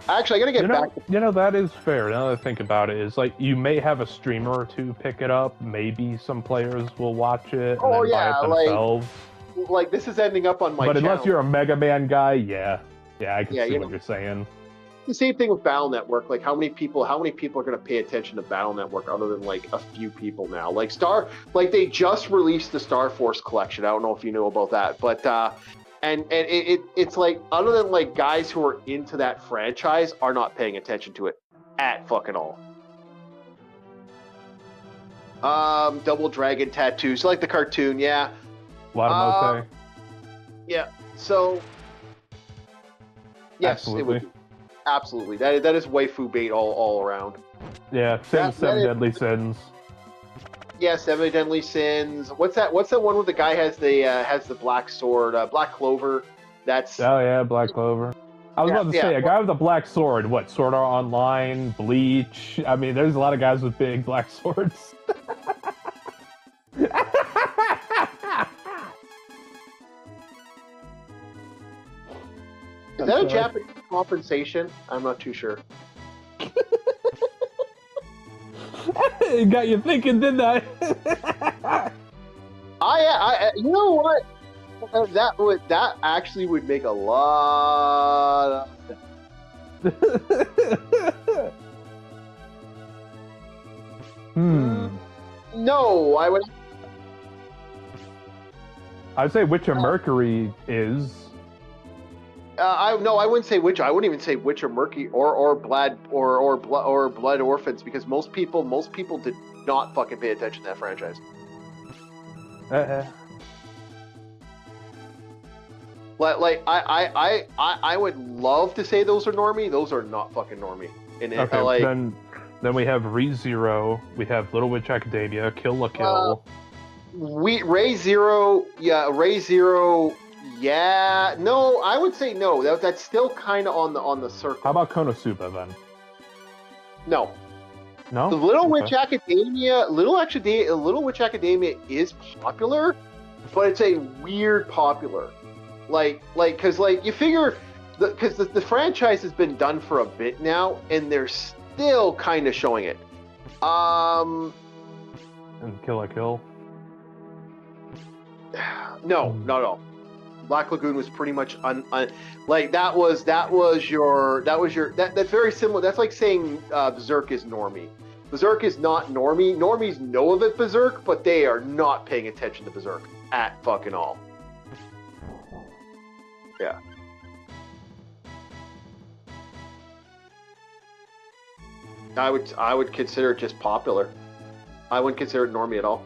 Actually, I got to get back. That is fair. Now that I think about it, is like you may have a streamer or two pick it up. Maybe some players will watch it and then buy it themselves. Like this is ending up on my channel. But unless you're a Mega Man guy, yeah, I can see what you're saying. The same thing with Battle Network. Like how many people are going to pay attention to Battle Network other than like a few people now? Like they just released the Star Force collection. I don't know if you know about that, but and it's like other than like guys who are into that franchise are not paying attention to it at fucking all. Double Dragon tattoos, like the cartoon, yeah. Watamote. Yeah. So yes, Absolutely. it would. Absolutely, that is waifu bait all around. Yeah, same with Seven Deadly Sins. Yeah, Seven Deadly Sins. What's that one where the guy has the black sword, Black Clover? That's Black Clover. I was about to say a guy with a black sword. What? Sword Art Online, Bleach. I mean, there's a lot of guys with big black swords. Is that a Japanese compensation? I'm not too sure. It got you thinking, didn't I? I you know what? That actually would make a lot of sense. No, I would. I'd say Witcher Mercury is. I wouldn't say Witcher. I wouldn't even say Witcher Murky or Blood or Blood Orphans because most people did not fucking pay attention to that franchise. I would love to say those are normie. Those are not fucking normie. And Okay, then we have ReZero, we have Little Witch Academia, Kill la Kill. Ray Zero, yeah. No, I would say no. That's still kind of on the circle. How about Konosuba then? No. No. The Little Okay. Witch Academia, Little Witch Academia is popular, but it's a weird popular. Because you figure, because the franchise has been done for a bit now, and they're still kind of showing it. And Kill la Kill. No. Black Lagoon was pretty much that's very similar. That's like saying Berserk is normie. Berserk is not normie. Normies know of it, Berserk, but they are not paying attention to Berserk at fucking all. Yeah. I would consider it just popular. I wouldn't consider it normie at all.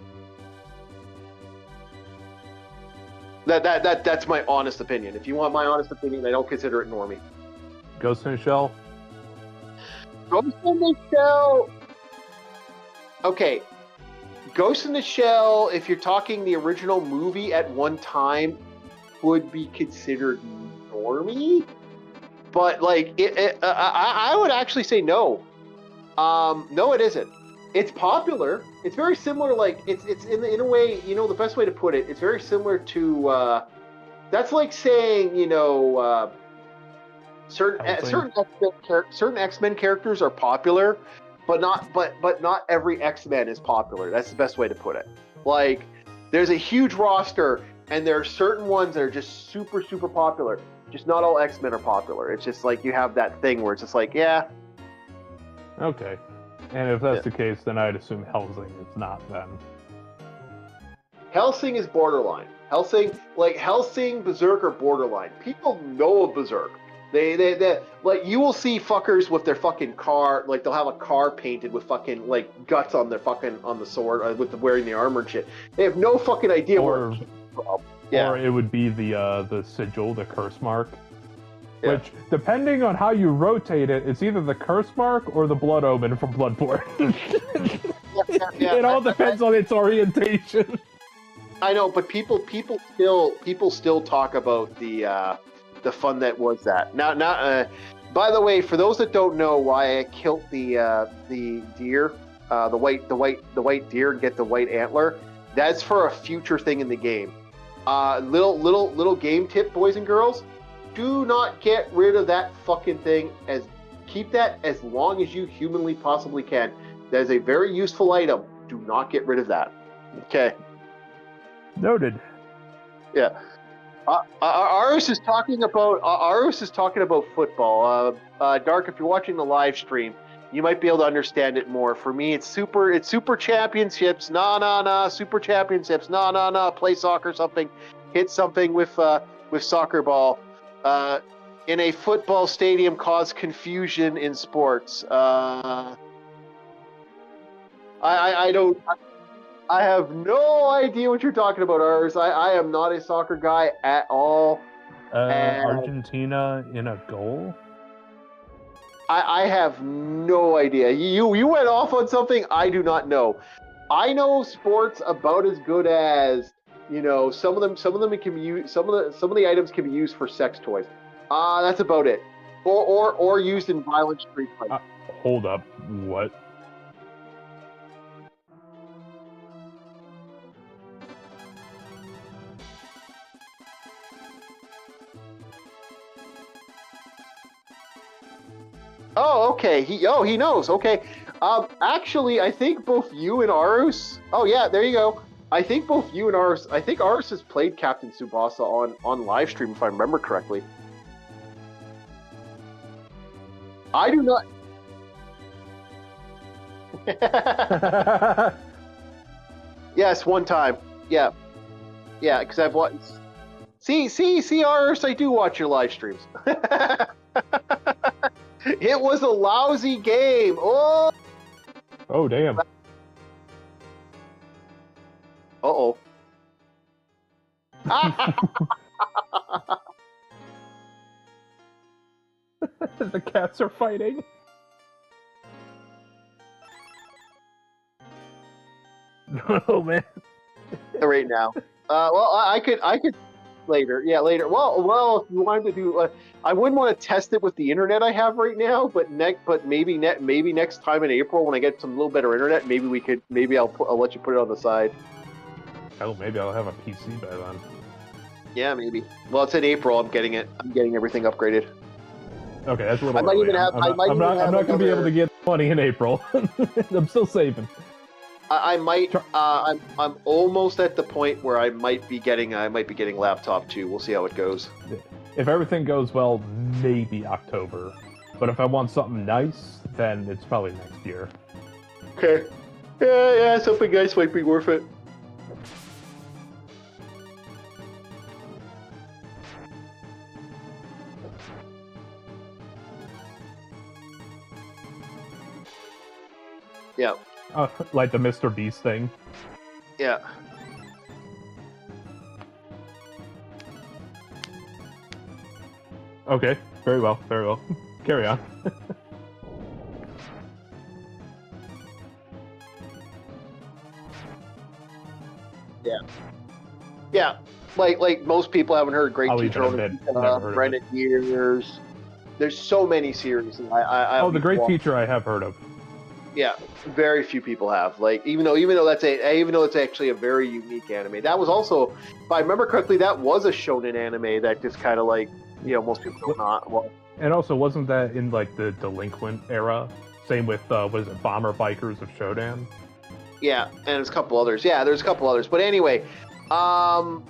That's my honest opinion. If you want my honest opinion, I don't consider it normie. Ghost in the Shell. Ghost in the Shell. Okay. Ghost in the Shell, if you're talking the original movie at one time, would be considered normie. But I would actually say no. No, it isn't. It's popular. It's very similar. It's in a way, the best way to put it. It's very similar to. That's like saying certain X-Men characters are popular, but not every X-Men is popular. That's the best way to put it. Like, there's a huge roster, and there are certain ones that are just super super popular. Just not all X-Men are popular. It's just like you have that thing where it's just like, yeah. Okay. And if that's the case, then I'd assume Helsing is not then. Helsing is borderline. Helsing, Berserk are borderline. People know of Berserk. They you will see fuckers with their fucking car, they'll have a car painted with fucking guts on their fucking on the sword with wearing the armor and shit. They have no fucking idea Or where. it would be the sigil, the curse mark. Yeah. Which, depending on how you rotate it, it's either the curse mark or the blood omen from Bloodborne. It all depends on its orientation. I know, but people still talk about the fun that was that. Now, by the way, for those that don't know why I killed the deer, the white deer, and get the white antler, that's for a future thing in the game. Little game tip, boys and girls. Do not get rid of that fucking thing. Keep that as long as you humanly possibly can. That is a very useful item. Do not get rid of that. Okay. Noted. Yeah. Aros is talking about football. Dark, if you're watching the live stream, you might be able to understand it more. For me, it's super championships. Nah. Super championships. Nah. Play soccer something. Hit something with soccer ball. In a football stadium cause confusion in sports. I have no idea what you're talking about, Ars. I am not a soccer guy at all. Argentina in a goal? I have no idea. You went off on something I do not know. I know sports about as good as some of them can be used. Some of the items can be used for sex toys. That's about it. Or used in violent street fights. Hold up. What? Oh, okay. He knows. Okay. Actually, I think both you and Arus. Oh yeah, there you go. I think both you and Arus. I think Arus has played Captain Tsubasa on live stream, if I remember correctly. I do not. Yes, one time. Yeah, because I've watched. See, Ars, I do watch your live streams. It was a lousy game. Oh. Oh, damn. Uh-oh. The cats are fighting. Oh, man. Right now. Well, I could later. Yeah, later. Well, if you wanted to do, I wouldn't want to test it with the internet I have right now, but maybe next time in April when I get some little better internet, maybe I'll let you put it on the side. Oh, maybe I'll have a PC by then. Yeah, maybe. Well, it's in April. I'm getting everything upgraded. Okay, that's a little I might early. even have- I might I'm even not have going to be able another- to get money in April. I'm still saving. I might. I'm almost at the point where I might be getting laptop too. We'll see how it goes. If everything goes well, maybe October. But if I want something nice, then it's probably next year. Okay. Yeah. Something nice might be worth it. Yeah. Like the Mr. Beast thing. Yeah. Okay, very well, very well. Carry on. Yeah. Like most people haven't heard Great I'll Teacher even admit, never heard of Brennan Years. There's so many series. And Oh, the Great Teacher I have heard of. Yeah, very few people have. Like even though it's actually a very unique anime. That was also, if I remember correctly, that was a shonen anime that just kind of like, most people don't not. Well, And also, wasn't that in like the Delinquent era? Same with was it Bomber Bikers of Shodan? yeah, and there's a couple others. Yeah, there's a couple others. But anyway, that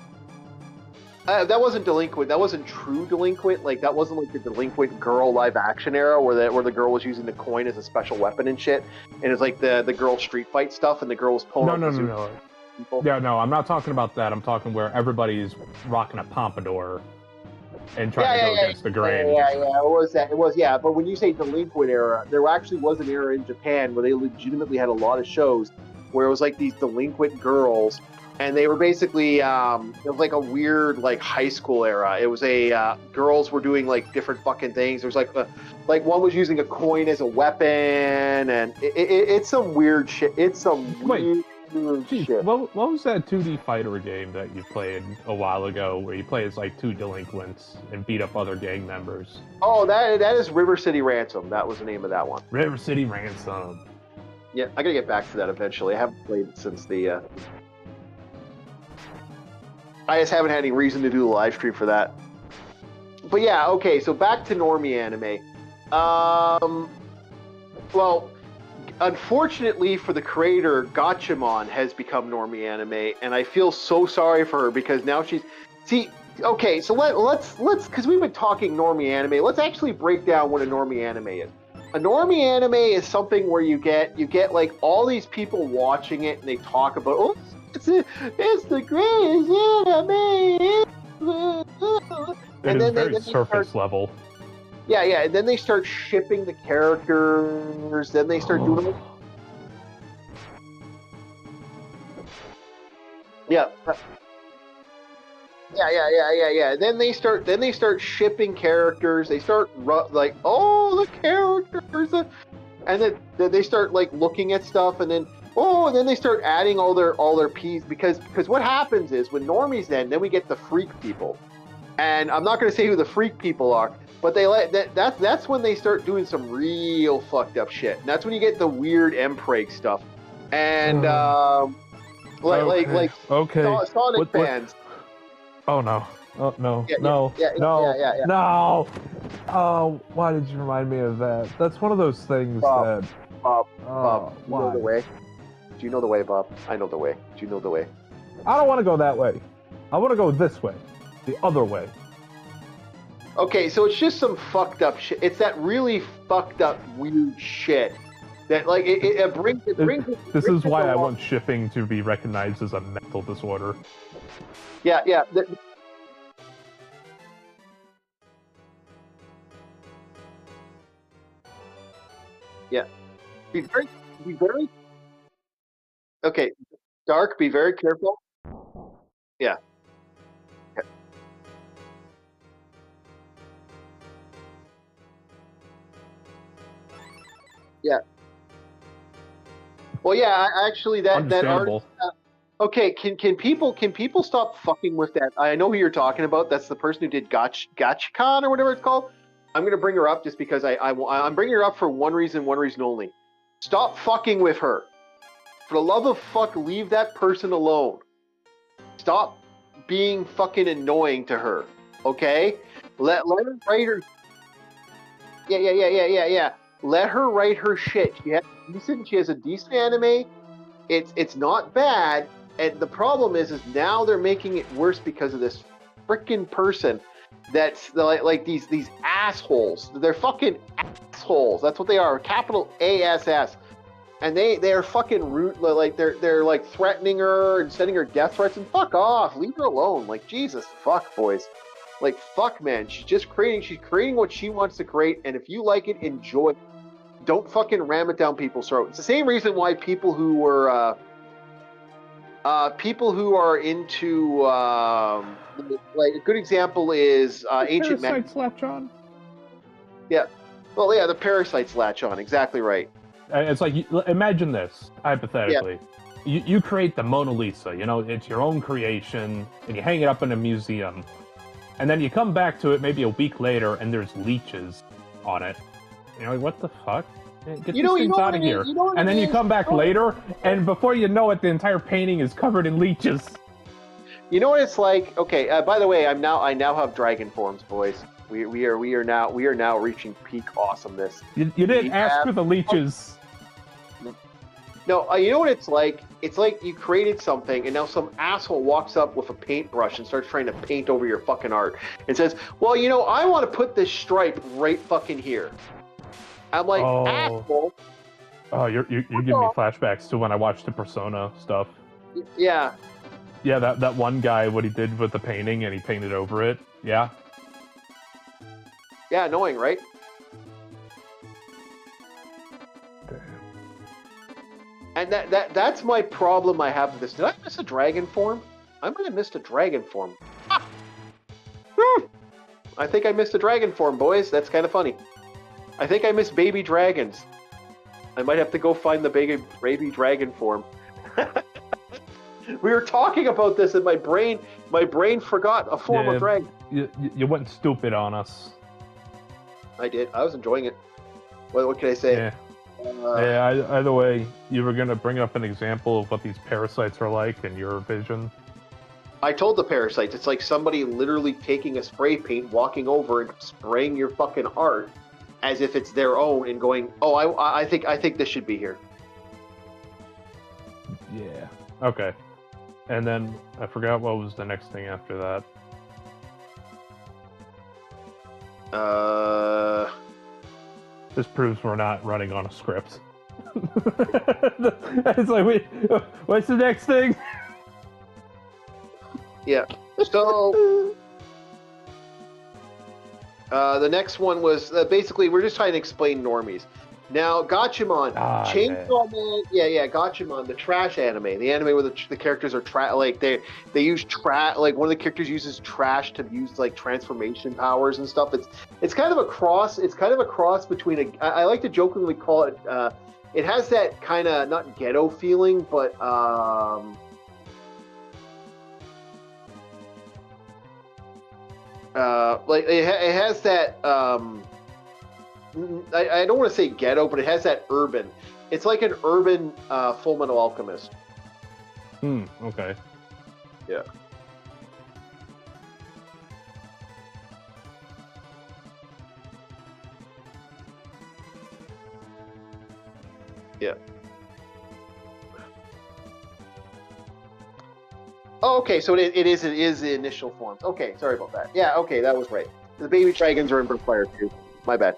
wasn't Delinquent. That wasn't true Delinquent. Like that wasn't like the Delinquent girl live action era where the girl was using the coin as a special weapon and shit. And it's like the girl street fight stuff, and the girl was pulling. No. People. Yeah, no, I'm not talking about that. I'm talking where everybody's rocking a pompadour and trying to go against the grain. Yeah. It was that. It was But when you say Delinquent era, there actually was an era in Japan where they legitimately had a lot of shows where it was like these delinquent girls. And they were basically, it was like a weird, like, high school era. It was girls were doing, like, different fucking things. There was, like one was using a coin as a weapon, and it's some weird shit. It's some weird shit. What was that 2D fighter game that you played a while ago where you play as, like, two delinquents and beat up other gang members? Oh, that is River City Ransom. That was the name of that one. River City Ransom. Yeah, I gotta get back to that eventually. I haven't played it since the... I just haven't had any reason to do the live stream for that. But yeah, okay, so back to normie anime. Well, unfortunately for the creator, Gachamon has become normie anime, and I feel so sorry for her because now she's... See, okay, so let's because we've been talking normie anime, let's actually break down what a normie anime is. A normie anime is something where you get like all these people watching it and they talk about, oh, it's the greatest anime. It is very surface level. Yeah, and then they start shipping the characters. Then they start doing. Yeah. Then they start shipping characters. They start like, oh, the characters, and then they start like looking at stuff, and then. Oh, and then they start adding all their P's because what happens is when normies then we get the freak people, and I'm not going to say who the freak people are, but that's when they start doing some real fucked up shit. And that's when you get the weird Mpreg stuff, and like Sonic fans. Oh no! Oh no! Yeah. No! Oh, why did you remind me of that? That's one of those things Bob, that. Bob, you why? know the way. Do you know the way, Bob? I know the way. Do you know the way? I don't want to go that way. I want to go this way. The other way. Okay, so it's just some fucked up shit. It's that really fucked up, weird shit That like it brings. This is why I along. want shipping to be recognized as a mental disorder. Yeah, yeah. Yeah. Be very. Okay, Dark. Be very careful. Yeah. Okay. Yeah. Well, yeah. Actually, that art. Understandable. Okay, can people stop fucking with that? I know who you're talking about. That's the person who did Gachikon or whatever it's called. I'm gonna bring her up just because I'm bringing her up for one reason only. Stop fucking with her. For the love of fuck, leave that person alone. Stop being fucking annoying to her. Okay? Let her write her. Yeah. Let her write her shit. She has a decent anime. It's not bad. And the problem is now they're making it worse because of this freaking person that's like these assholes. They're fucking assholes. That's what they are. Capital ASS. And they are fucking rude. Like they're like threatening her and sending her death threats. And fuck off. Leave her alone. Like Jesus, fuck boys. Like fuck man. She's creating what she wants to create. And if you like it, enjoy it. Don't fucking ram it down people's throats. It's the same reason why people who are into like a good example is ancient Parasites latch on. Yeah. Well, yeah, the parasites latch on. Exactly right. It's like, imagine this, hypothetically. Yeah. You create the Mona Lisa, it's your own creation, and you hang it up in a museum. And then you come back to it maybe a week later, and there's leeches on it. Like, what the fuck? Get these things out of here. And then you come back later, and before you know it, the entire painting is covered in leeches. You know what it's like? Okay, by the way, I now have dragon forms, boys. We are now reaching peak awesomeness. You didn't ask for the leeches. No, you know what it's like? It's like you created something, and now some asshole walks up with a paintbrush and starts trying to paint over your fucking art, and says, "Well, I want to put this stripe right fucking here." I'm like, asshole. Oh, you're giving me flashbacks to when I watched the Persona stuff. Yeah. Yeah, that one guy, what he did with the painting, and he painted over it. Yeah. Yeah, annoying, right? And that's my problem I have with this. Did I miss a dragon form? I might have missed a dragon form. Ah! I think I missed a dragon form, boys. That's kind of funny. I think I missed baby dragons. I might have to go find the baby dragon form. We were talking about this, and my brain forgot a form of dragon. You went stupid on us. I did. I was enjoying it. What can I say? Yeah. Either way, you were going to bring up an example of what these parasites are like in your vision. I told the parasites, it's like somebody literally taking a spray paint, walking over and spraying your fucking art as if it's their own and going, "Oh, I think this should be here." Yeah. Okay. And then I forgot what was the next thing after that. This proves we're not running on a script. It's like, wait, what's the next thing? Yeah. So the next one was basically we're just trying to explain normies. Now, Gatchaman, Chainsaw Man, Gatchaman, the trash anime, the anime where the characters are they use like one of the characters uses trash to use like transformation powers and stuff. It's kind of a cross. It's kind of a cross between I like to jokingly call it. It has that kind of not ghetto feeling, but like it has that. I don't want to say ghetto, but it has that urban. It's like an urban Full Metal Alchemist. Okay. Yeah. Yeah. Oh, okay, so it is the initial forms. Okay, sorry about that. Yeah, okay, that was right. The baby dragons are in Burfire too. My bad.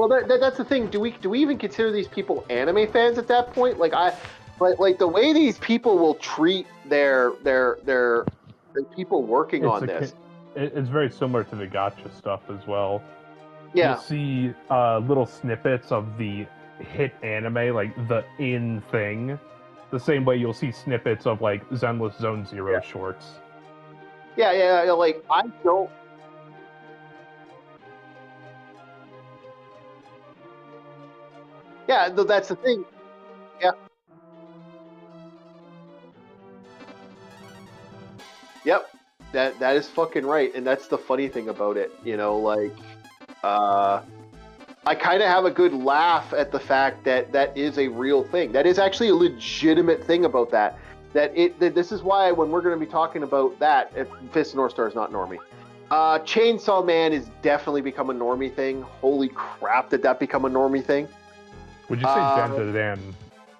Well, that's the thing. Do we even consider these people anime fans at that point? Like the way these people will treat their people working on this. It's very similar to the gacha stuff as well. Yeah. You'll see little snippets of the hit anime, like the in thing, the same way you'll see snippets of like Zenless Zone Zero shorts. Yeah. Like I don't. Yeah, that's the thing. Yeah. Yep. That is fucking right, and that's the funny thing about it. You know, like, I kind of have a good laugh at the fact that that is a real thing. That is actually a legitimate thing about that. This is why when we're going to be talking about that, if Fist of North Star is not normie. Chainsaw Man has definitely become a normie thing. Holy crap, did that become a normie thing? Would you say Dandadan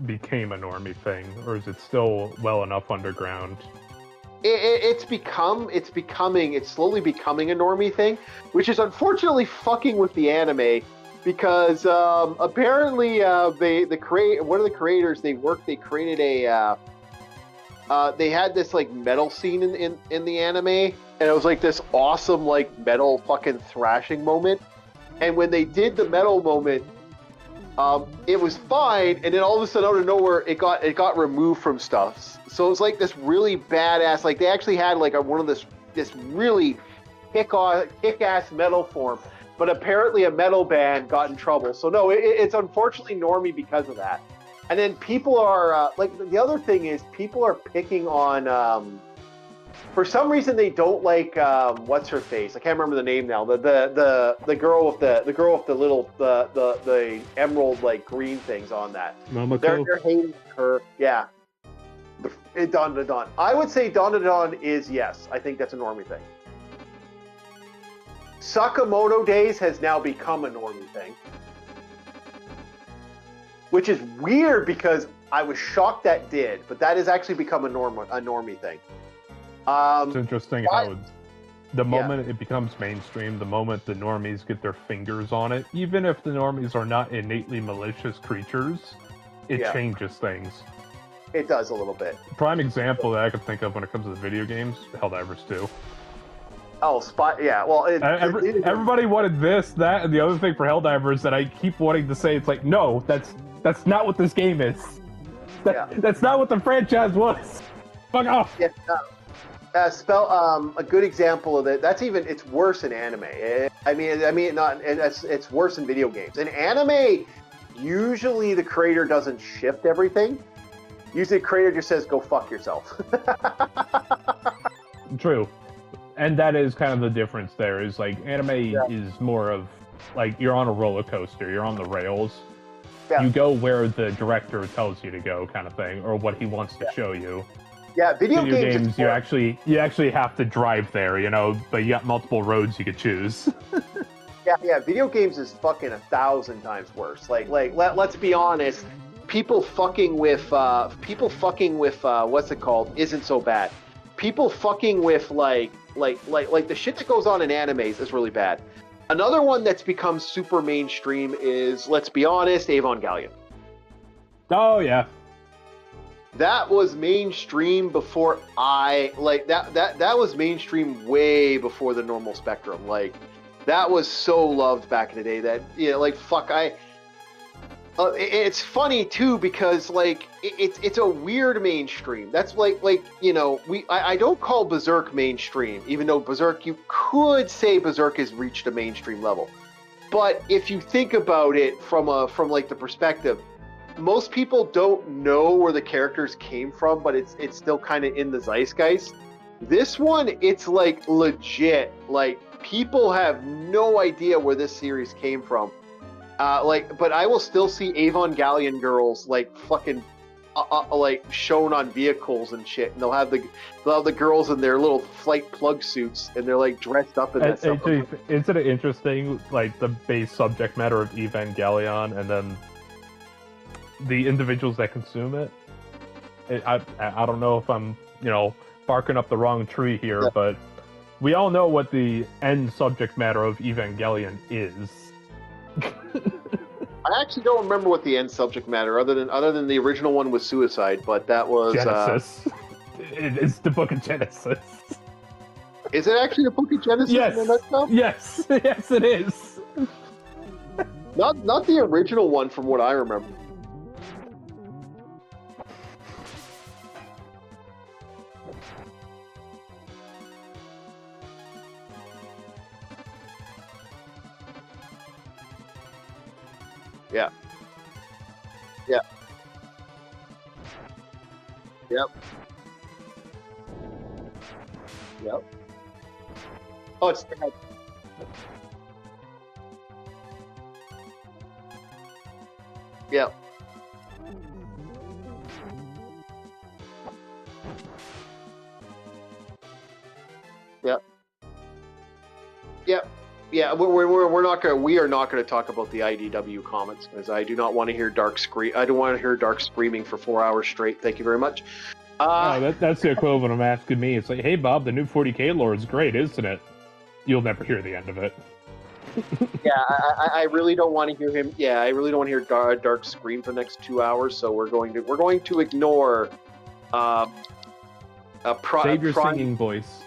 became a normie thing, or is it still well enough underground? It's slowly becoming a normie thing, which is unfortunately fucking with the anime, because apparently one of the creators they created a they had this like metal scene in the anime, and it was like this awesome like metal fucking thrashing moment, and when they did the metal moment, it was fine, and then all of a sudden out of nowhere it got removed from stuff. So it was like this really badass, like they actually had like one of this really kick-ass metal form, but apparently a metal band got in trouble. So no, it's unfortunately normie because of that. And then people are like, the other thing is people are picking on for some reason they don't like what's her face? I can't remember the name now. The girl with the little the emerald like green things on that. Momoko? They're hating her. Yeah. Dandadan. I would say Dandadan is yes. I think that's a normie thing. Sakamoto Days has now become a normie thing, which is weird because I was shocked that did, but that has actually become a normie thing. It's interesting how the moment it becomes mainstream, the moment the normies get their fingers on it, even if the normies are not innately malicious creatures, it changes things. It does a little bit. Prime example that I could think of when it comes to the video games, Helldivers 2. Oh, Spot, yeah. Well, everybody wanted this, that, and the other thing for Helldivers that I keep wanting to say, it's like, no, that's not what this game is. That's not what the franchise was. Fuck off. Yeah. A good example of it. It's worse in anime. It's worse in video games. In anime, usually the creator doesn't shift everything. Usually the creator just says, go fuck yourself. True. And that is kind of the difference there, is like anime is more of like you're on a roller coaster, you're on the rails. Yeah. You go where the director tells you to go, kind of thing, or what he wants to show you. Yeah, video games you actually have to drive there, you know, but you got multiple roads you could choose. Yeah, video games is fucking 1,000 times worse. Like let's be honest, people fucking with what's it called isn't so bad. People fucking with like the shit that goes on in animes is really bad. Another one that's become super mainstream is, let's be honest, Evangelion. Oh yeah. That was mainstream before that was mainstream way before the normal spectrum. Like that was so loved back in the day that it's funny too because like it's a weird mainstream. That's I don't call Berserk mainstream, even though Berserk, you could say Berserk has reached a mainstream level. But if you think about it from the perspective, most people don't know where the characters came from, but it's still kind of in the zeitgeist. This one, it's like legit. Like people have no idea where this series came from. But I will still see Evangelion girls like fucking like shown on vehicles and shit, and they'll have the girls in their little flight plug suits, and they're like dressed up in that stuff. Isn't it interesting, like the base subject matter of Evangelion, and then the individuals that consume it? I don't know if I'm barking up the wrong tree here, but we all know what the end subject matter of Evangelion is. I actually don't remember what the end subject matter, other than the original one was suicide, but that was Genesis. It's the Book of Genesis. Is it actually a book of Genesis? Yes. In a nutshell? Yes. Yes, it is. Not the original one, from what I remember. Yeah. Yeah. Yep. Yep. Oh, it's Yep. Yep. Yep. Yeah, we're not gonna we are not gonna talk about the IDW comics, because I do not want to hear Dark scream. I don't want to hear Dark screaming for 4 hours straight. Thank you very much. That's the equivalent of asking me. It's like, hey, Bob, the new 40K lore is great, isn't it? You'll never hear the end of it. Yeah, I really don't want to hear him. Yeah, I really don't want to hear Dark scream for the next 2 hours. So we're going to ignore. Save your singing voice.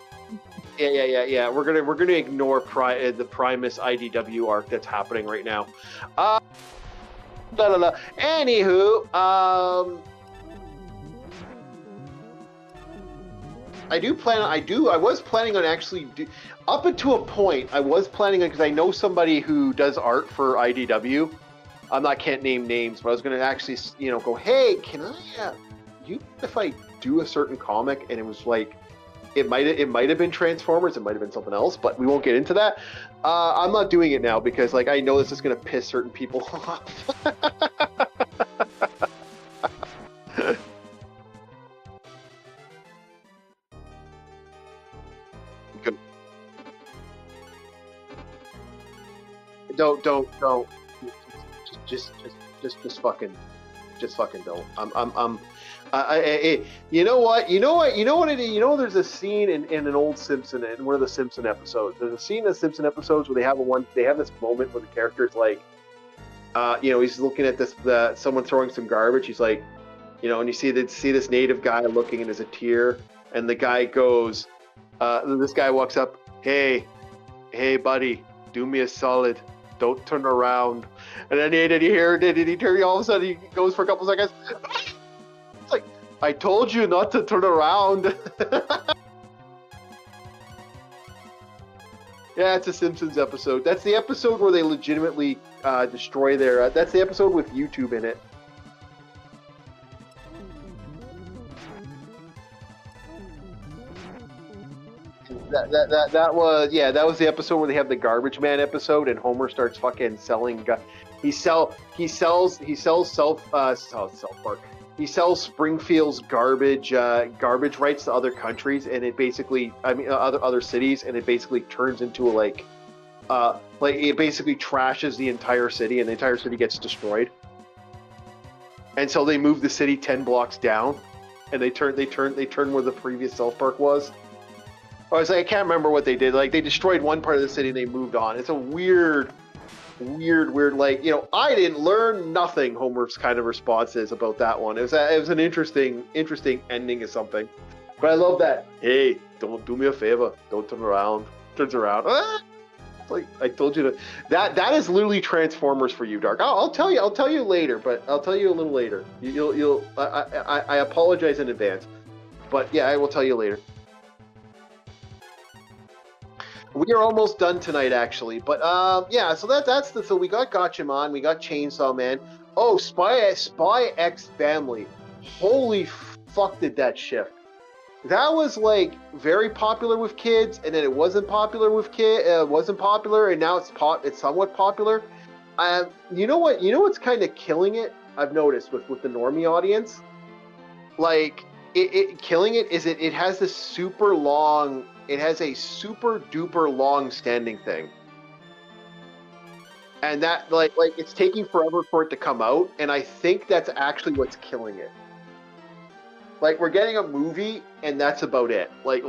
Yeah. We're gonna ignore the Primus IDW arc that's happening right now. Anywho, I was planning on actually up until a point. I was planning on, because I know somebody who does art for IDW. Can't name names, but I was going to actually, go, hey, can I, if I do a certain comic, and it was like, it might have been Transformers, it might have been something else, but we won't get into that. I'm not doing it now because, I know this is going to piss certain people off. Don't. Just fucking don't. You know what it is? There's a scene in an old Simpson, in one of the Simpson episodes. There's a scene in the Simpson episodes where they have this moment where the character's like, he's looking at someone throwing some garbage. He's like, and you see this native guy looking, and there's a tear, and the guy goes, this guy walks up, hey buddy, do me a solid, don't turn around. And then he hear all of a sudden he goes for a couple seconds. It's like, I told you not to turn around. Yeah, it's a Simpsons episode. That's the episode where they legitimately destroy their. That's the episode with YouTube in it. That was the episode where they have the Garbage Man episode, and Homer starts fucking selling. He sells South Park. He sells Springfield's garbage rights to other countries, and it basically, other cities, and it basically turns into it basically trashes the entire city, and the entire city gets destroyed. And so they move the city 10 blocks down, and they turn where the previous South Park was. I can't remember what they did. Like, they destroyed one part of the city and they moved on. It's a weird, I didn't learn nothing. Homer's kind of response is about that one. It was an interesting ending or something. But I love that. Hey, don't do me a favor. Don't turn around. Turns around. It's like, I told you to. That is literally Transformers for you, Dark. I'll tell you later. But I'll tell you a little later. I apologize in advance. But yeah, I will tell you later. We are almost done tonight, actually, but so we got Gatchaman, we got Chainsaw Man. Oh, Spy X Family, holy fuck, did that shift? That was like very popular with kids, and then it wasn't popular with wasn't popular, and now it's somewhat popular. You know what's kind of killing it? I've noticed with the normie audience, like it killing it is it has this super long. It has a super duper long standing thing. And that like it's taking forever for it to come out, and I think that's actually what's killing it. Like, we're getting a movie and that's about it. Like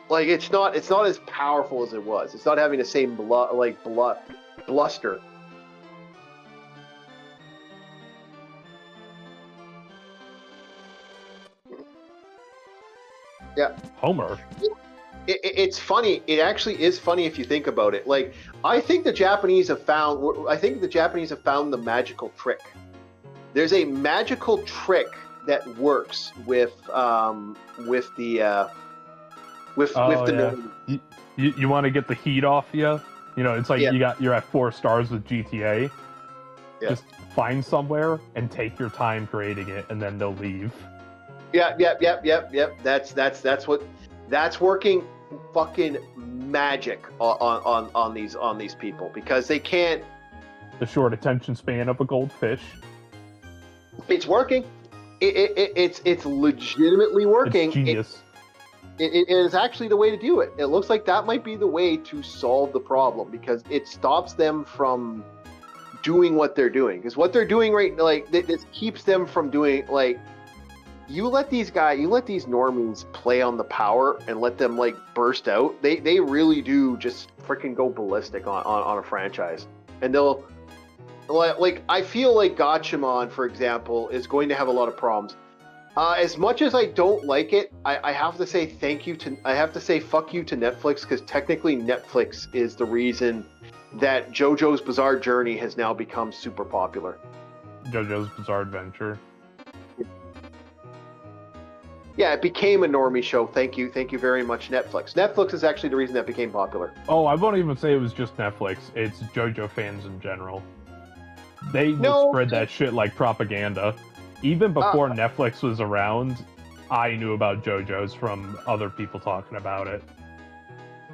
it's not as powerful as it was. It's not having the same bluster. Yeah. Homer. It's funny. It actually is funny if you think about it. Like, I think the Japanese have found the magical trick. There's a magical trick that works with the Normies. You want to get the heat off you? You know, it's like Yeah. you're at 4 stars with GTA. Yeah. Just find somewhere and take your time creating it, and then they'll leave. Yep. That's working fucking magic on these people, because they can't. The short attention span of a goldfish. It's working. It's legitimately working. It's genius. It is actually the way to do it. It looks like that might be the way to solve the problem, because it stops them from doing what they're doing. Because what they're doing this keeps them from doing, like, you let these normies play on the power and let them like burst out. They really do just freaking go ballistic on a franchise, and they'll like, I feel like Gatchaman, for example, is going to have a lot of problems. As much as I don't like it, I have to say fuck you to Netflix, because technically Netflix is the reason that JoJo's Bizarre Journey has now become super popular. JoJo's Bizarre Adventure. Yeah, it became a normie show. Thank you very much, Netflix. Netflix is actually the reason that became popular. Oh, I won't even say it was just Netflix. It's JoJo fans in general. They will spread that shit like propaganda. Even before Netflix was around, I knew about JoJo's from other people talking about it.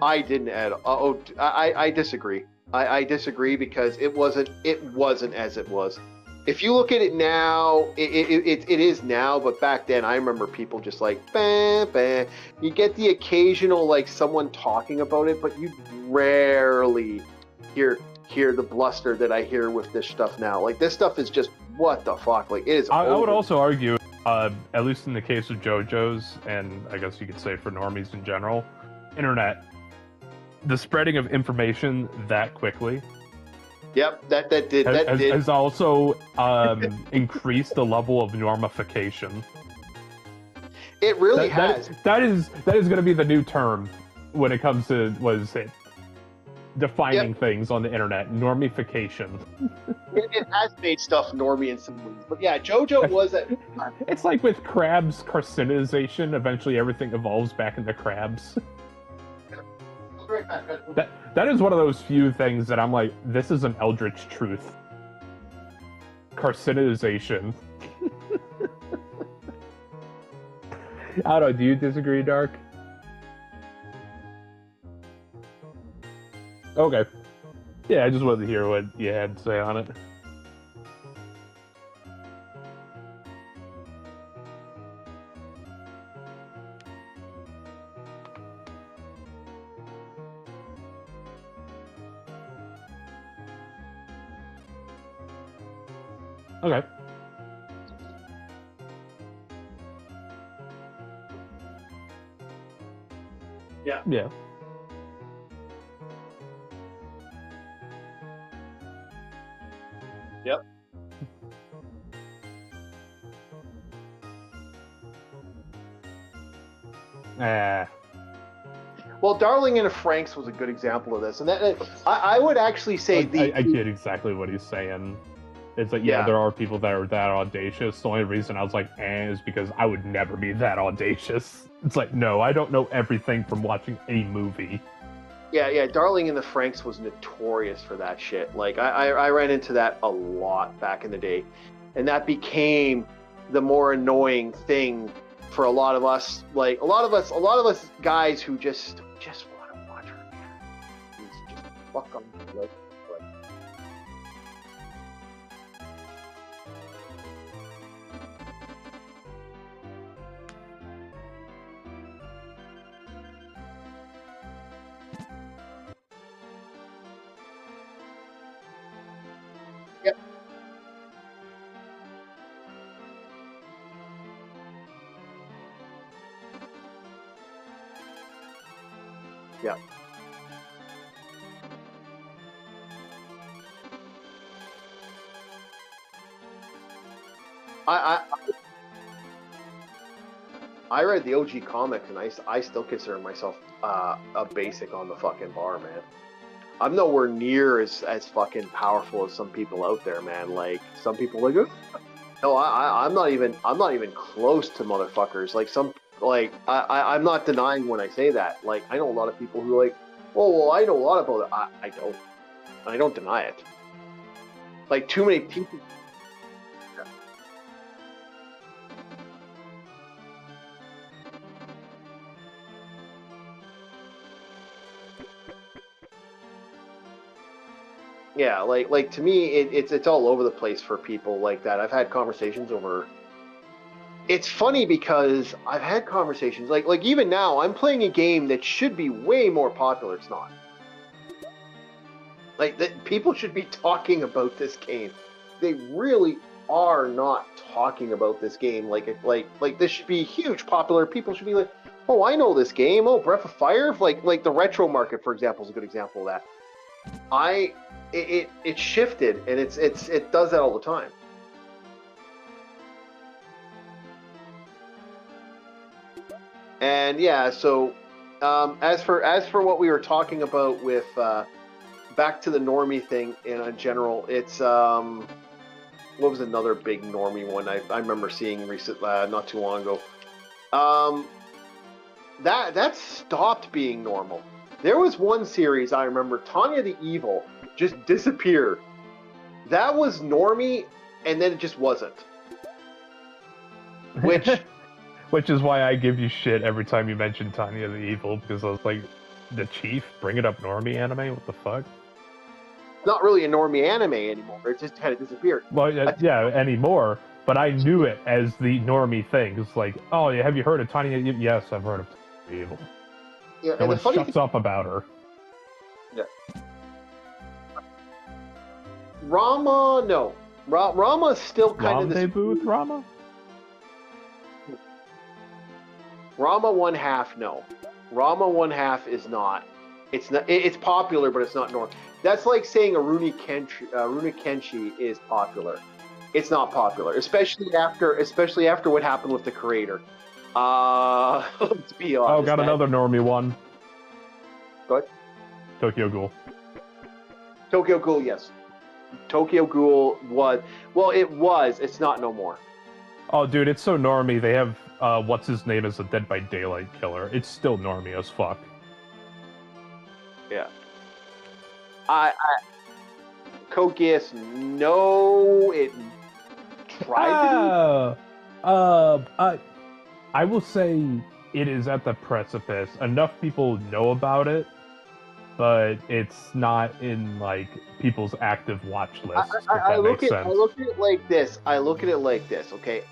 I didn't add. I disagree. I disagree, because it wasn't as it was. If you look at it now, it is now, but back then I remember people just like, bah, bah. You get the occasional like someone talking about it, but you rarely hear the bluster that I hear with this stuff now. Like, this stuff is just, what the fuck? Like, it is. I would also argue, at least in the case of JoJo's, and I guess you could say for normies in general, internet, the spreading of information that quickly. Yep, that did has also increased the level of normification. It really has. That is going to be the new term when it comes to defining things on the internet. Normification. It has made stuff normie in some ways, but yeah, JoJo was a. It's like with crabs carcinization. Eventually, everything evolves back into crabs. That is one of those few things that I'm like, this is an eldritch truth. Carcinization. I don't know, do you disagree, Dark? Okay. Yeah, I just wanted to hear what you had to say on it. Okay. Yeah. Yeah. Yep. Well, Darling in the Franxx was a good example of this, and that I would actually say I get exactly what he's saying. It's like, yeah, there are people that are that audacious. The only reason I was like, is because I would never be that audacious. It's like, no, I don't know everything from watching a movie. Yeah, Darling in the Franxx was notorious for that shit. Like, I ran into that a lot back in the day, and that became the more annoying thing for a lot of us. Like, a lot of us guys who just want to watch her. Just fuck them. Like, yep. Yeah. I read the OG comics, and I still consider myself a basic on the fucking bar, man. I'm nowhere near as fucking powerful as some people out there, man. Like some people like, no, I'm not even close to motherfuckers. Like I'm not denying when I say that. Like I know a lot of people who are like, oh well, I know a lot about it. I don't deny it. Like too many people. Yeah, like to me, it's all over the place for people like that. I've had conversations over. It's funny because I've had conversations like even now I'm playing a game that should be way more popular. It's not. Like that, people should be talking about this game. They really are not talking about this game. Like this should be huge, popular. People should be like, oh, I know this game. Oh, Breath of Fire. Like the retro market, for example, is a good example of that. It shifted, and it does that all the time. And yeah, so as for what we were talking about with back to the normie thing in general, it's what was another big normie one I remember seeing not too long ago. That stopped being normal. There was one series I remember, Tanya the Evil, just disappeared. That was normie, and then it just wasn't. Which is why I give you shit every time you mention Tanya the Evil, because I was like, the Chief, bring it up normie anime? What the fuck? Not really a normie anime anymore. It just kind of disappeared. Well, yeah, anymore. But I knew it as the normie thing. It's like, oh, have you heard of Tanya? Yes, I've heard of Tanya the Evil. Yeah, no one shuts up about her. Yeah. Rama, no. Rama is still kind of this. Rendezvous with Rama? Rama 1/2, no. Rama 1/2 is not. It's not. It's popular, but it's not normal. That's like saying Rurouni Kenshi is popular. It's not popular, especially after what happened with the creator. Let's be honest. Oh, got another normie one. Go ahead. Tokyo Ghoul. Tokyo Ghoul, yes. Tokyo Ghoul was. Well, it was. It's not no more. Oh, dude, it's so normie. They have what's his name as a Dead by Daylight killer. It's still normie as fuck. Yeah. Code Geass, no, it tried to. I will say it is at the precipice. Enough people know about it, but it's not in like people's active watch lists. I look at it like this. Okay,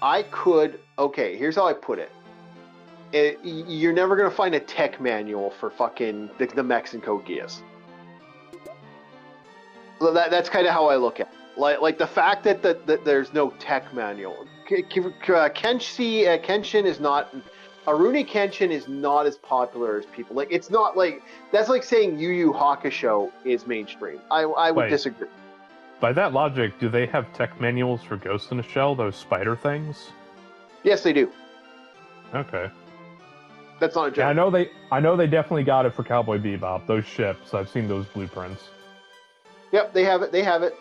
Okay, here's how I put it. You're never gonna find a tech manual for fucking the mechs and Code Geass. That's kind of how I look at it. Like the fact that there's no tech manual. Kenshin is not. Rurouni Kenshin is not as popular as people. Like it's not like that's like saying Yu Yu Hakusho is mainstream. I would disagree. By that logic, do they have tech manuals for Ghost in a Shell? Those spider things? Yes, they do. Okay. That's not a joke. Yeah, I know they definitely got it for Cowboy Bebop. Those ships, I've seen those blueprints. Yep, they have it. They have it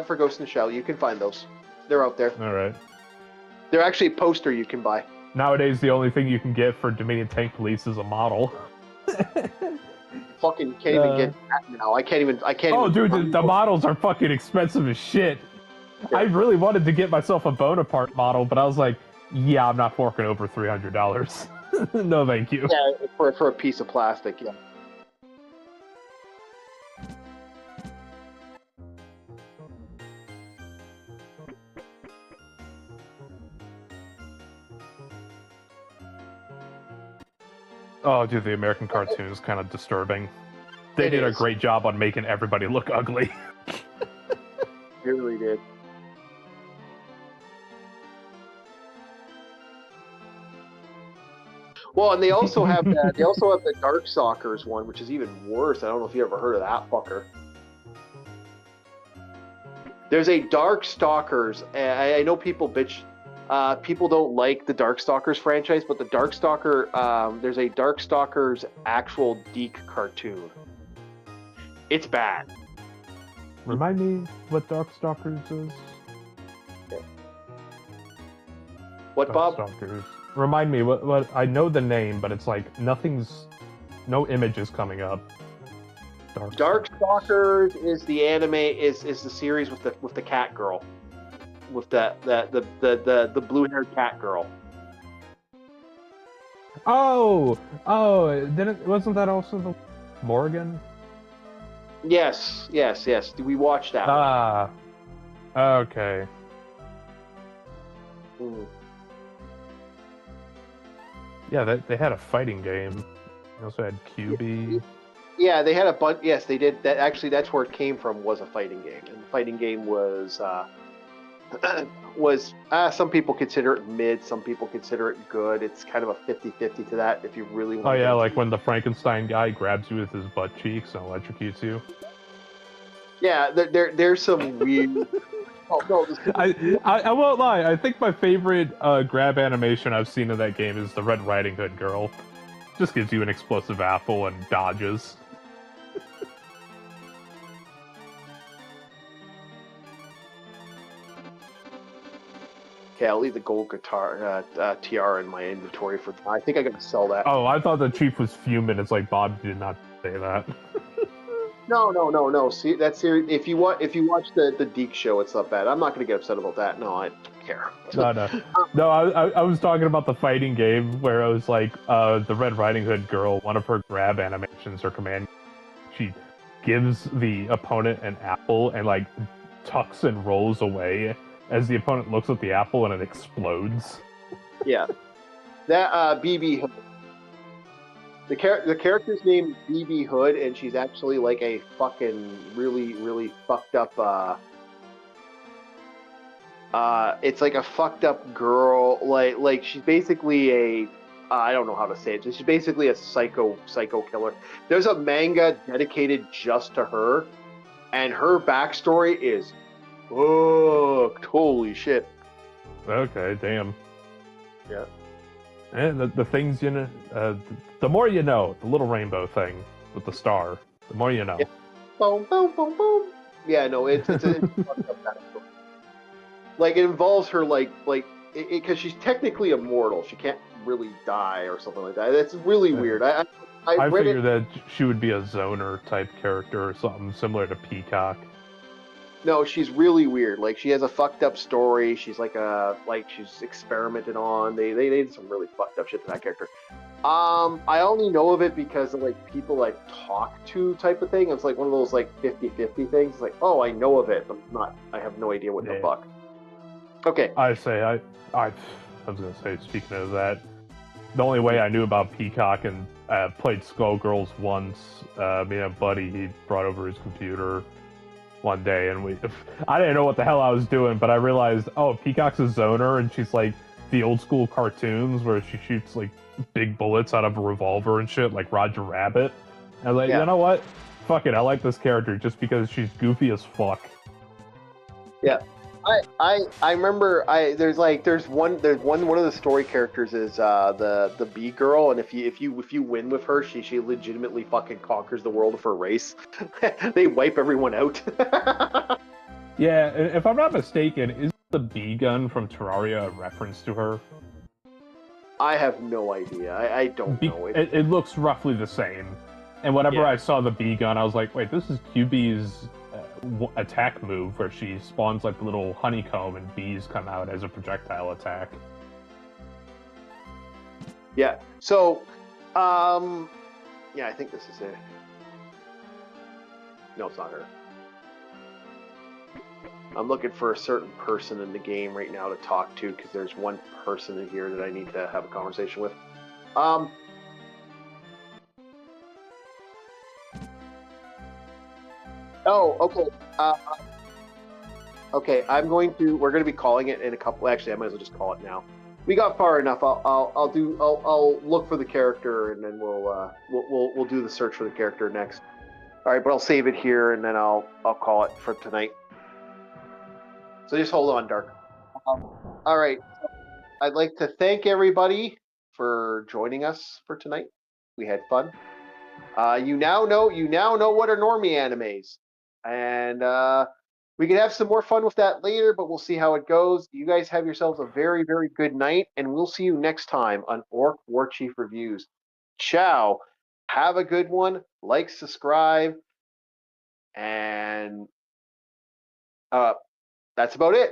for Ghost in the Shell. You can find those. They're out there. All right. They're actually a poster you can buy. Nowadays, the only thing you can get for Dominion Tank Police is a model. Fucking can't even get that now. I can't even. Oh, dude, the models are fucking expensive as shit. Yeah. I really wanted to get myself a Bonaparte model, but I was like, yeah, I'm not forking over $300. No, thank you. Yeah, for a piece of plastic, yeah. Oh, dude, the American cartoon is kind of disturbing. They did a great job on making everybody look ugly. They really did. Well, and they also have that. They also have the Darkstalkers one, which is even worse. I don't know if you ever heard of that fucker. There's a Darkstalkers. I know people bitch. People don't like the Darkstalkers franchise, but the Darkstalker, there's a Darkstalkers actual Deke cartoon. It's bad. Remind me what Darkstalkers is? What, Bob? Darkstalkers. Remind me what I know the name, but it's like no image is coming up. Darkstalkers is the anime is the series with the cat girl, with the blue haired cat girl. Oh, wasn't that also the Morgan? Yes. We watched that. Ah, okay. Mm. Yeah, they had a fighting game. They also had QB. Yeah, they had a bunch. Yes, they did. That actually, that's where it came from. Was a fighting game, and the fighting game was some people consider it mid, some people consider it good. It's kind of a 50-50 to that. If you really want. Oh yeah, like when the Frankenstein guy grabs you with his butt cheeks and electrocutes you. Yeah, there's some weird. Oh no! I won't lie. I think my favorite grab animation I've seen in that game is the Red Riding Hood girl. Just gives you an explosive apple and dodges. Okay, I'll leave the gold guitar tiara in my inventory for. I think I gotta sell that. Oh, I thought the chief was fuming. It's like Bob did not say that. No. See that series? If you watch the Deke show, it's not bad. I'm not gonna get upset about that. No, I don't care. No. I was talking about the fighting game where it was like the Red Riding Hood girl. One of her grab animations, her command, she gives the opponent an apple and like tucks and rolls away as the opponent looks at the apple and it explodes. Yeah, that BB Hood. The character's name is BB Hood, and she's actually like a fucking really fucked up. It's like a fucked up girl. Like she's basically a. I don't know how to say it. She's basically a psycho killer. There's a manga dedicated just to her, and her backstory is, fucked. Holy shit. Okay, damn. Yeah. And the things you know, the more you know, the little rainbow thing with the star, the more you know. Yeah. Boom, boom, boom, boom. Yeah, no, it's fucked up backstory. Like it involves her like because she's technically immortal. She can't really die or something like that. That's really weird. I figured that she would be a zoner type character or something similar to Peacock. No, she's really weird. Like she has a fucked up story. She's she's experimented on. They did some really fucked up shit to that character. I only know of it because of like people I talk to type of thing. It's like one of those like 50-50 things. It's like, oh, I know of it, but I have no idea what the fuck. Okay. I was gonna say, speaking of that, the only way I knew about Peacock and played Skullgirls once, me and a buddy, he brought over his computer one day, and I didn't know what the hell I was doing, but I realized, oh, Peacock's a zoner, and she's like the old school cartoons where she shoots like big bullets out of a revolver and shit, like Roger Rabbit. And I was like, You know what? Fuck it, I like this character just because she's goofy as fuck. Yeah. I remember there's one of the story characters is the bee girl, and if you win with her, she legitimately fucking conquers the world of her race. They wipe everyone out. Yeah, if I'm not mistaken, is the bee gun from Terraria a reference to her? I have no idea. I don't know. It looks roughly the same. And whenever I saw the bee gun, I was like, wait, this is QB's attack move where she spawns like a little honeycomb and bees come out as a projectile attack. Yeah. So, I think this is it. No, it's not her. I'm looking for a certain person in the game right now to talk to because there's one person in here that I need to have a conversation with. Oh, okay. Okay, we're going to be calling it in a couple. Actually, I might as well just call it now. We got far enough. I'll look for the character, and then we'll do the search for the character next. All right, but I'll save it here, and then I'll call it for tonight. So just hold on, Dark. All right. I'd like to thank everybody for joining us for tonight. We had fun. You now know what are normie animes, and we can have some more fun with that later. But we'll see how it goes. You guys have yourselves a very, very good night, and we'll see you next time on Orc War Chief Reviews. Ciao. Have a good one. Like, subscribe, and that's about it.